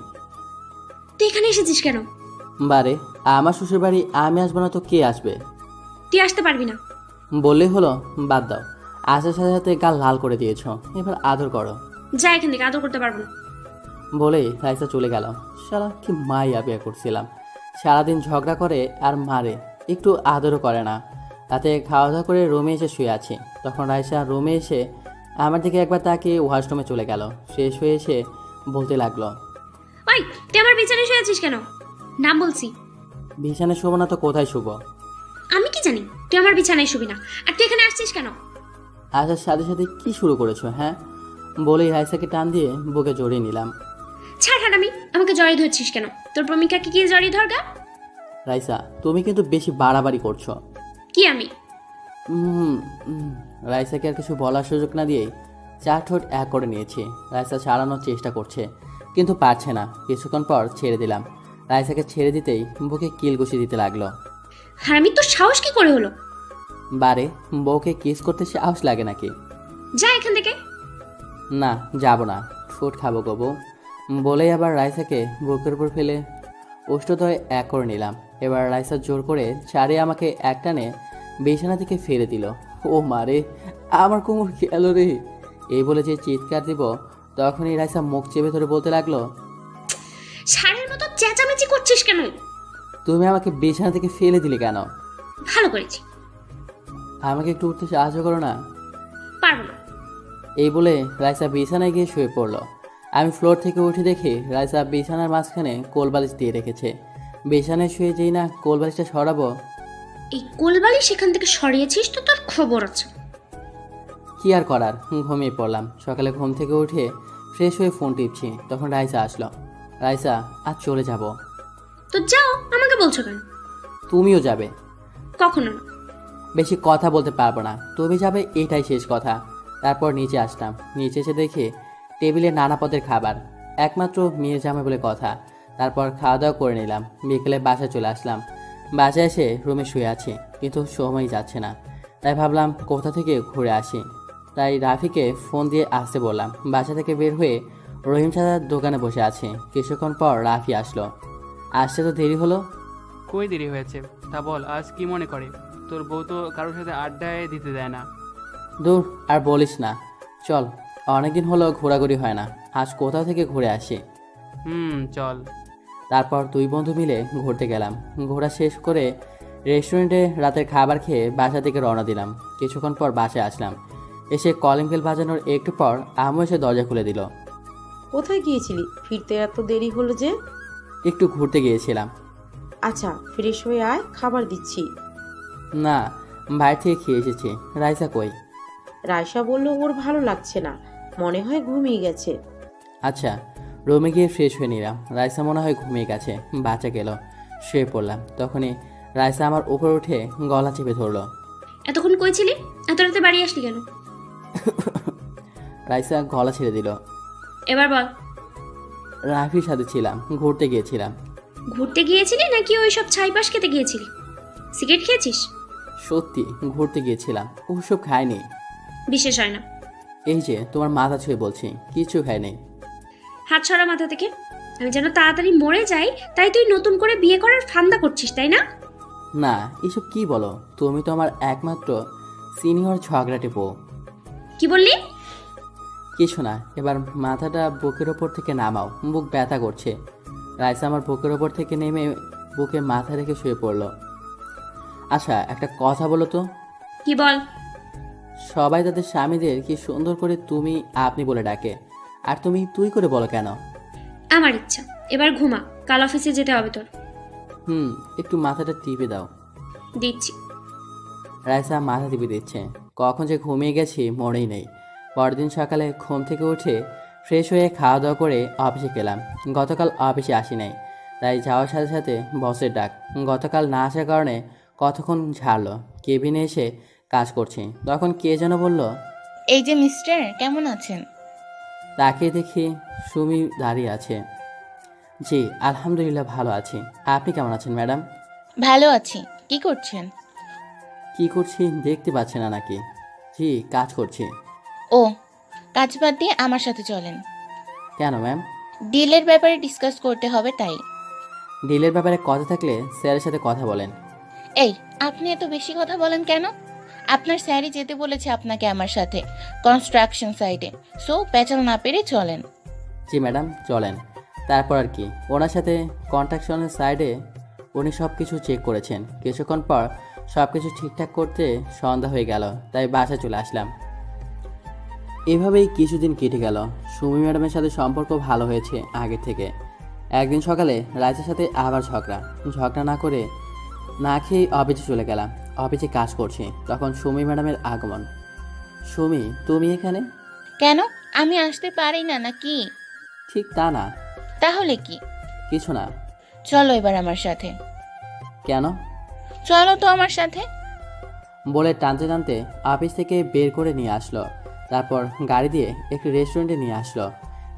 তুই এখানে এসেছিস কেন? বারে, আমার শ্বশুর বাড়ি আমি আসবো না তো কে আসবে? তুই আসতে পারবি না। বললেই হলো, বাদ দাও। আসার সাথে সাথে গাল লাল করে দিয়েছ, এবার আদর করো। যা এখান থেকে, আদর করতে পারবো না। বলেই রাইসা চলে গেল। শালা কি মাইয়া বিয়ে করছিলাম। সারাদিন ঝগড়া করে আর মারে, একটু আদরও করে না। তাতে খাওয়া দাওয়া করে রুমে এসে শুয়ে আছি। তখন রাইসা রুমে এসে আমার দিকে একবার তাকিয়ে ওয়াশরুমে চলে গেল। শেষ হয়ে এসে বলতে লাগলো, ওই তুই আমার বিছানায় শুয়ে আছিস কেন? নাম বলছি। বিছানায় শুবো না তো কোথায় শুবো? আমি কি জানি তুই আমার বিছানায় শুবি না। আর তুই এখানে আসছিস কেন? আসার সাথে সাথে কি শুরু করেছো? হ্যাঁ, বলেই রাইসাকে টান দিয়ে বুকে জড়িয়ে নিলাম। ছাড় হারামি, আমাকে জড়িয়ে ধরছিস কেন? তোর প্রেমিকাকে কি জড়িয়ে ধরগা? রাইসা, তুমি কিন্তু বেশি বাড়াবাড়ি করছো। কি আমি? রাইসাকে আর কিছু বলার সুযোগ না দিয়েই চার ঠোঁট এক করে নিয়েছি। রাইসা ছাড়ানোর চেষ্টা করছে কিন্তু পারছে না। কিছুক্ষণ পর ছেড়ে দিলাম। রাইসাকে ছেড়ে দিতেই বুকে কিল ঘুষি দিতে লাগলো। আর আমি তো সাহস কি করে হলো? বারে, বউকে কিস করতে সাহস লাগে নাকি? যা এখান থেকে। না, যাব না, ঠোঁট খাবো গো বউ। বলেই আবার রাইসাকে বুকের উপর ফেলে ওষ্ঠদয় এক করে নিলাম। এবার রাইসা জোর করে ছাড়িয়ে আমাকে একটানে বিছানা থেকে ফেলে দিল। ও মারে, আমার কোমর গেল রে। এই বলে যে চিৎকার দিব তখনই রাইসা মুখ চেপে ধরে বলতে লাগলো, ষাঁড়ের মতো চেঁচামেচি করছিস কেন? তুমি আমাকে বিছানা থেকে ফেলে দিলে কেন? ভালো করেছি। আমাকে একটু উঠতে সাহায্য করো না। পারবো না। এই বলে রাইসা বিছানায় গিয়ে শুয়ে পড়লো। আমি ফ্লোর থেকে উঠে দেখি রাইসা বিছানার মাঝখানে কোলবালিশ দিয়ে রেখেছে। বিছানায় শুয়ে যেই না কোলবালিশটা সরাবো, এই কোলবালি সেখান থেকে সরিয়েছিস তো তোর খবর আছে। কি আর করার, ঘুমিয়ে পড়লাম। সকালে ঘুম থেকে উঠে ফ্রেশ হয়ে ফোন টিপছি, তখন রাইসা আসলো। রাইসা, আজ চলে যাব। তো যাও, আমাকে বলছো কেন? তুমিও যাবে? কখনো না। বেশি কথা বলতে পারবো না, তুমি যাবে এটাই শেষ কথা। তারপর নিচে আসলাম। নিচে এসে দেখি টেবিলে নানা পদের খাবার, একমাত্র মেয়ের জামাই বলে কথা। তারপর খাওয়া দাওয়া করে নিলাম। বিকেলে বাসায় চলে আসলাম। বাসায় এসে রুমে শুয়ে আছি, কিন্তু সময় যাচ্ছে না। তাই ভাবলাম কোথা থেকে ঘুরে আসি। তাই রাফিকে ফোন দিয়ে আসতে বললাম। বাসা থেকে বের হয়ে রহিম চাচার দোকানে বসে আছি। কিছুক্ষণ পর রাফি আসলো। আসতে তো দেরি হলো। কই দেরি হয়েছে তা বল, আজ কি মনে করে? তোর বউ তো কারোর সাথে আড্ডায় দিতে দেয় না। দূর, আর বলিস না। চল, অনেকদিন হলো ঘোরাঘুরি হয় না, আজ কোথাও থেকে ঘুরে আসি। চল। তারপর দুই বন্ধু মিলে ঘুরতে গেলাম। ঘোরা শেষ করে রেস্টুরেন্টে রাতের খাবার খেয়ে বাসা থেকে রওনা দিলাম। কিছুক্ষণ পর বাসায় আসলাম। এসে কলিং বেল বাজানোর একটু পর আম্মু এসে দরজা খুলে দিল। কোথায় গিয়েছিলি? ফিরতে এত দেরি হলো যে? একটু ঘুরতে গিয়েছিলাম। আচ্ছা, ফ্রেশ হয়ে আয়, খাবার দিচ্ছি। না, বাইরে থেকে খেয়ে এসেছি। রাইসা কই? রায়সা বলল ওর ভালো লাগছে না, মনে হয় ঘুমিয়ে গেছে। আচ্ছা, রুমে গিয়ে ফ্রেশ হয়ে নিলাম। রাইসা মনে হয় ঘুমিয়ে গেছে। বাচ্চা গেল, শুয়ে পড়লাম। তখনই রাইসা আমার উপর উঠে গলা চেপে ধরলো। এতক্ষণ কই ছিলি? এত রাতে বাড়ি আসলি কেন? রাইসা গলা ছেড়ে দিল। এবার বল। রাফির সাথে ছিলাম, ঘুরতে গিয়েছিলাম। ঘুরতে গিয়েছিলি নাকি ওই সব ছাইপাস খেতে গিয়েছিলি? সিগারেট খেয়েছিস? সত্যি ঘুরতে গিয়েছিলাম, ওসব খাইনি। বিশেষ হয় না। এই যে তোমার মাথা ছুঁয়ে বলছি, কিছু খাইনি। হাত ছড়া মাথা থেকে। আমি যেন তাড়াতাড়ি মরে যাই তাই তুই নতুন করে বিয়ে করার ফান্দা করছিস, তাই না? না, এসব কি বলো? তুমি তো আমার একমাত্র সিনিয়র ঝগড়াটে বউ। কি বললি? কিছু না, এবার মাথাটা বুকের ওপর থেকে নামাও, বুক ব্যথা করছে। রাইসা আমার বুকের ওপর থেকে নেমে বুকে মাথা রেখে শুয়ে পড়লো। আচ্ছা, একটা কথা বলো তো। কি বল? সবাই তাদের স্বামীদের কি সুন্দর করে তুমি আপনি বলে ডাকে, আর তুমি তুই করে বলো কেন? আমার ইচ্ছা। এবার ঘুমা, কাল অফিসে যেতে হবে তোর। একটু মাথাটা টিপে দাও। দিচ্ছি। রাইসা মাথা টিপে দিচ্ছে। কখন যে ঘুমিয়ে গেছি মনেই নেই। পরদিন সকালে ঘুম থেকে উঠে ফ্রেশ হয়ে খাওয়া দাওয়া করে অফিসে গেলাম। গতকাল অফিসে আসি নাই, তাই যাওয়ার সাথে সাথে বসের ডাক। গতকাল না আসার কারণে কতক্ষণ ঝাড়লো। কেবিনে এসে কাজ করছি, তখন কে যেন বলল, এই যে মিস্টার, কেমন আছেন? তাকে দেখি সুমি দাঁড়িয়ে আছে। জি আলহামদুলিল্লাহ ভালো আছি, আপনি কেমন আছেন ম্যাডাম? ভালো আছি। কি করছেন? কি করছি দেখতে পাচ্ছেন না নাকি? জি কাজ করছি। ও, কাজ বাদ দিয়ে আমার সাথে চলেন। কেন ম্যাম? ডিলের ব্যাপারে ডিসকাস করতে হবে তাই। ডিলের ব্যাপারে কথা থাকলে স্যারের সাথে কথা বলেন। এই, আপনি এত বেশি কথা বলেন কেন? আপনার স্যারই যেতে বলেছে আপনাকে আমার সাথে কনস্ট্রাকশন সাইটে, সো পেঁচাল না পেরে চলেন। জি ম্যাডাম চলেন। তারপর আর কি, ওনার সাথে কন্ট্রাকশনের সাইডে উনি সব কিছু চেক করেছেন। কিছুক্ষণ পর সব কিছু ঠিকঠাক করতে সন্ধ্যা হয়ে গেল, তাই বাসায় চলে আসলাম। এভাবেই কিছুদিন কেটে গেল। সুমি ম্যাডামের সাথে সম্পর্ক ভালো হয়েছে আগের থেকে। একদিন সকালে রাইসের সাথে আবার ঝগড়া না করে না খেয়ে অফিসে চলে গেলাম। অফিসে কাজ করছি, তখন সুমি ম্যাডামের আগমন। সুমি, তুমি এখানে? কেন, আমি আসতে পারি না নাকি? ঠিক তা না। তাহলে কি? কিছু না। চলো এবার আমার সাথে। কেন? চলো তো আমার সাথে। বলে টানতে টানতে অফিস থেকে বের করে নিয়ে আসলো। তারপর গাড়ি দিয়ে একটি রেস্টুরেন্টে নিয়ে আসলো।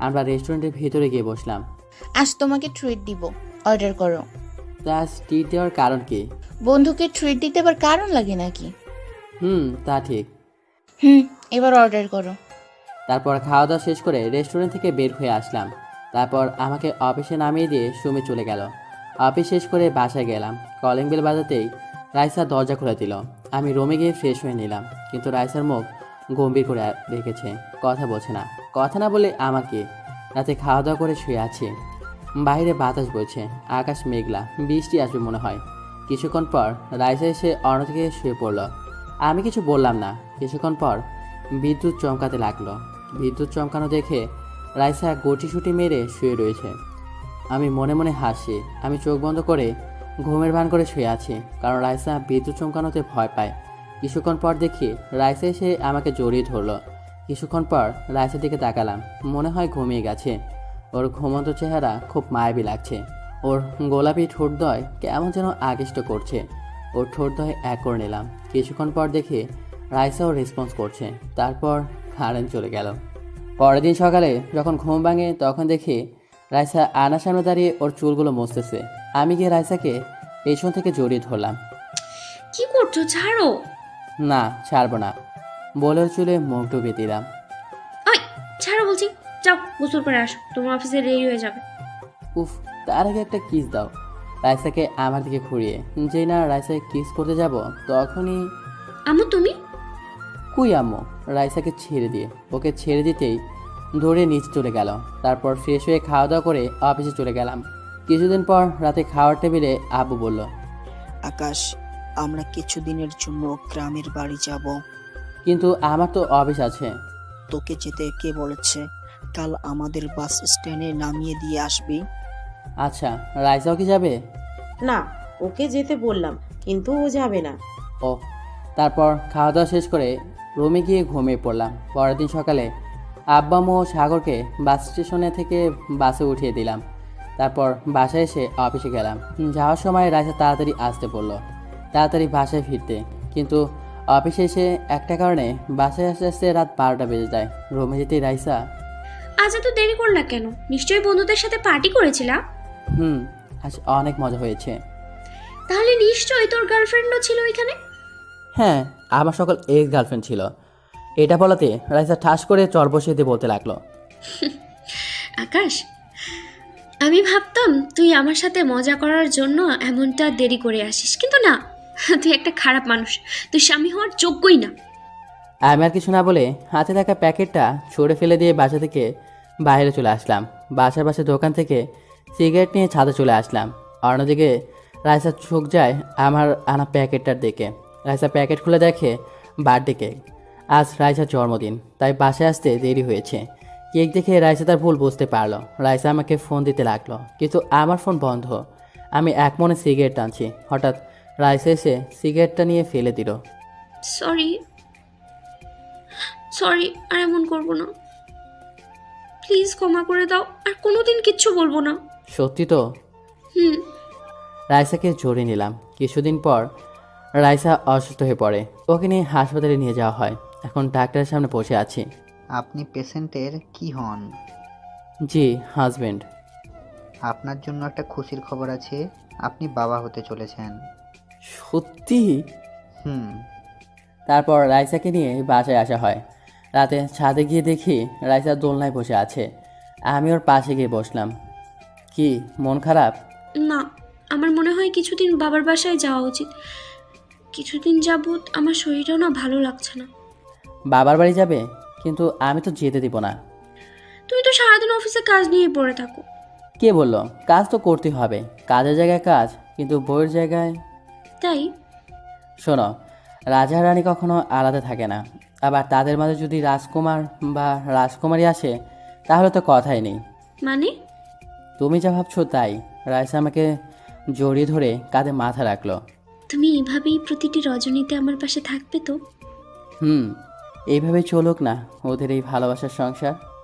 আমরা রেস্টুরেন্টের ভিতরে গিয়ে বসলাম। আজ তোমাকে ট্রিট দিব, অর্ডার করো। তা ট্রিট দেওয়ার কারণ কি? বন্ধুকে ট্রিট দিতে আবার কারণ লাগে নাকি? তা ঠিক। এবার অর্ডার করো। তারপর খাওয়া দাওয়া শেষ করে রেস্টুরেন্ট থেকে বের হয়ে আসলাম। তারপর আমাকে অফিসে নামিয়ে দিয়ে সুমি চলে গেল। অফিস শেষ করে বাসায় গেলাম। কলিং বেল বাজাতেই রাইসা দরজা খুলে দিল। আমি রুমে গিয়ে ফ্রেশ হয়ে নিলাম, কিন্তু রাইসার মুখ গম্ভীর করে রেখেছে, কথা বলছে না। কথা না বলে আমার কি? রাতে খাওয়া দাওয়া করে শুয়ে আছি। বাইরে বাতাস বইছে, আকাশ মেঘলা, বৃষ্টি আসবে মনে হয়। কিছুক্ষণ পর রাইসা এসে অন্যদিকে শুয়ে পড়ল। আমি কিছু বললাম না। কিছুক্ষণ পর বিদ্যুৎ চমকাতে লাগলো। বিদ্যুৎ চমকানো দেখে রাইসা গুটিসুটি মেরে শুয়ে রয়েছে। আমি মনে মনে হাসি। আমি চোখ বন্ধ করে ঘুমের ভান করে শুয়ে আছি, কারণ রাইসা বিদ্যুৎ চমকানোতে ভয় পায়। কিছুক্ষণ পর দেখি রাইসা এসে আমাকে জড়িয়ে ধরলো। কিছুক্ষণ পর রাইসার দিকে তাকালাম, মনে হয় ঘুমিয়ে গেছে। ওর ঘুমন্ত চেহারা খুব মায়াবী লাগছে। ওর গোলাপি ঠোঁটদ্বয় কেমন যেন আকৃষ্ট করছে। ওর ঠোঁটদ্বয় এক করে নিলাম। কিছুক্ষণ পর দেখি রাইসাও রেসপন্স করছে। তারপর কারেন্ট চলে গেল। পরের দিন সকালে যখন ঘুম ভাঙে তখন দেখি রাইসা আয়নার সামনে দাঁড়িয়ে ওর চুলগুলো মুছতেছে। আমি গিয়ে রাইসাকে পেছন থেকে জড়িয়ে ধরলাম। কি করছো? ছাড়ো। না, ছাড়বো না বলে ওর চুলে মুখ ডুবিয়ে দিলাম। ওই ছাড়ো বলছি। যাও গোসল করে আসো, তোমার অফিসে দেরি হয়ে যাবে। উফ, তার আগে একটা কিস দাও। রাইসাকে আমার দিকে ঘুরিয়ে যেই না রাইসাকে কিস করতে যাব তখনই আম্মু তুমি? কুই আম্মু? রাইসাকে ছেড়ে দিয়ে ওকে ছেড়ে দিতেই ধরে নিচে চলে গেল। তারপর ফ্রেশ হয়ে খাওয়া দাওয়া করে অফিসে চলে গেলাম। কিছুদিন পর রাতে খাওয়ার টেবিলে আব্বু বলল, আকাশ, আমরা কিছুদিনের জন্য গ্রামের বাড়ি যাব। কিন্তু আমার তো অফিস আছে। তোকে যেতে কে বলেছে? কাল আমাদের বাস স্ট্যান্ডে নামিয়ে দিয়ে আসবি। আচ্ছা, রাইসাও কি যাবে? না, ওকে যেতে বললাম, কিন্তু ও যাবে না। ও। তারপর খাওয়া দাওয়া শেষ করে রুমে গিয়ে ঘুমিয়ে পড়লাম। পরের দিন সকালে আব্বা ও সাগরকে বাস স্টেশনে থেকে বাসে উঠিয়ে দিলাম। তারপর বাসায় এসে অফিসে গেলাম। যাওয়ার সময় রাইসা তাড়াতাড়ি আসতে বললো, তাড়াতাড়ি বাসায় ফিরতে। কিন্তু অফিসে এসে একটা কারণে বাসায় আসতে আসতে রাত 12টা বেজে যায়। রুমে যেতেই রাইসা, আজ এত দেরি করলা কেন? নিশ্চয়ই বন্ধুদের সাথে পার্টি করেছিলা? আজ অনেক মজা হয়েছে। তাহলে নিশ্চয়ই তোর গার্লফ্রেন্ডও ছিল এখানে। হ্যাঁ, আমার সকল এক্স গার্লফ্রেন্ড ছিল। এটা বলাতে রাইসা ঠাস করে চর বসিয়ে দিয়ে বলতে লাগলো, আকাশ, আমি ভাবতাম তুই আমার সাথে মজা করার জন্য এমনটা দেরি করে আসিস, কিন্তু না, তুই একটা খারাপ মানুষ। তুই স্বামী হওয়ার যোগ্যই না। আমি আর কিছু না বলে হাতে থাকা প্যাকেটটা ছুঁড়ে ফেলে দিয়ে বাসা থেকে বাইরে চলে আসলাম। বাসার পাশে দোকান থেকে সিগারেট নিয়ে ছাদে চলে আসলাম। অন্যদিকে রাইসা চোখ যায় আমার আনা প্যাকেটটার দিকে। রাইসা প্যাকেট খুলে দেখে বার্থডে কেক। আজ রাইসার জন্মদিন, তাই বাসায় আসতে দেরি হয়েছে। কেক দেখে রাইসা তার ভুল বুঝতে পারলো। রাইসা আমাকে ফোন দিতে লাগলো, কিন্তু আমার ফোন বন্ধ। আমি এক মনে সিগারেট টানছি, হঠাৎ রাইসা এসে সিগারেটটা নিয়ে ফেলে দিল। সরি, আর এমন করবো না, প্লিজ ক্ষমা করে দাও। আর কোনোদিন কিচ্ছু বলবো না। সত্যি তো? রাইসাকে জড়িয়ে নিলাম। কিছুদিন পর রাইসা অসুস্থ হয়ে পড়ে। ওকে নিয়ে হাসপাতালে নিয়ে যাওয়া হয়। এখন ডাক্তারের সামনে বসে আছি। আপনি পেশেন্টের কি হন? জি, হাজবেন্ড। আপনার জন্য একটা খুশির খবর আছে, আপনি বাবা হতে চলেছেন। সত্যি? তারপর রাইসাকে নিয়ে বাসায় আসা হয়। রাতে ছাদে গিয়ে দেখি রাইসা দোলনায় বসে আছে। আমি ওর পাশে গিয়ে বসলাম। কি, মন খারাপ? না, আমার মনে হয় কিছুদিন বাবার বাসায় যাওয়া উচিত। কিছুদিন যাবত আমার শরীরটাও না ভালো লাগছে না। বাবার বাড়ি যাবে? কিন্তু আমি তো যেতে দিব না। তুমি তো সারাদিন অফিসে কাজ নিয়ে পড়ে থাকো। কে বললো? কাজ তো করতে হবে। কাজের জায়গায় কাজ, কিন্তু বইয়ের জায়গায়। তাই শোনো, রাজা রানী কখনো আলাদা থাকে না। আবার তাদের মাঝে যদি রাজকুমার বা রাজকুমারী আসে তাহলে তো কথাই নেই। মানে? তুমি যা ভাবছো তাই। রাইসা আমাকে জড়িয়ে ধরে কাঁধে মাথা রাখলো। তুমি এভাবেই প্রতিটি রজনীতে আমার পাশে থাকবে তো? এইভাবেই চলুক না ওদের এই ভালোবাসার সংসার।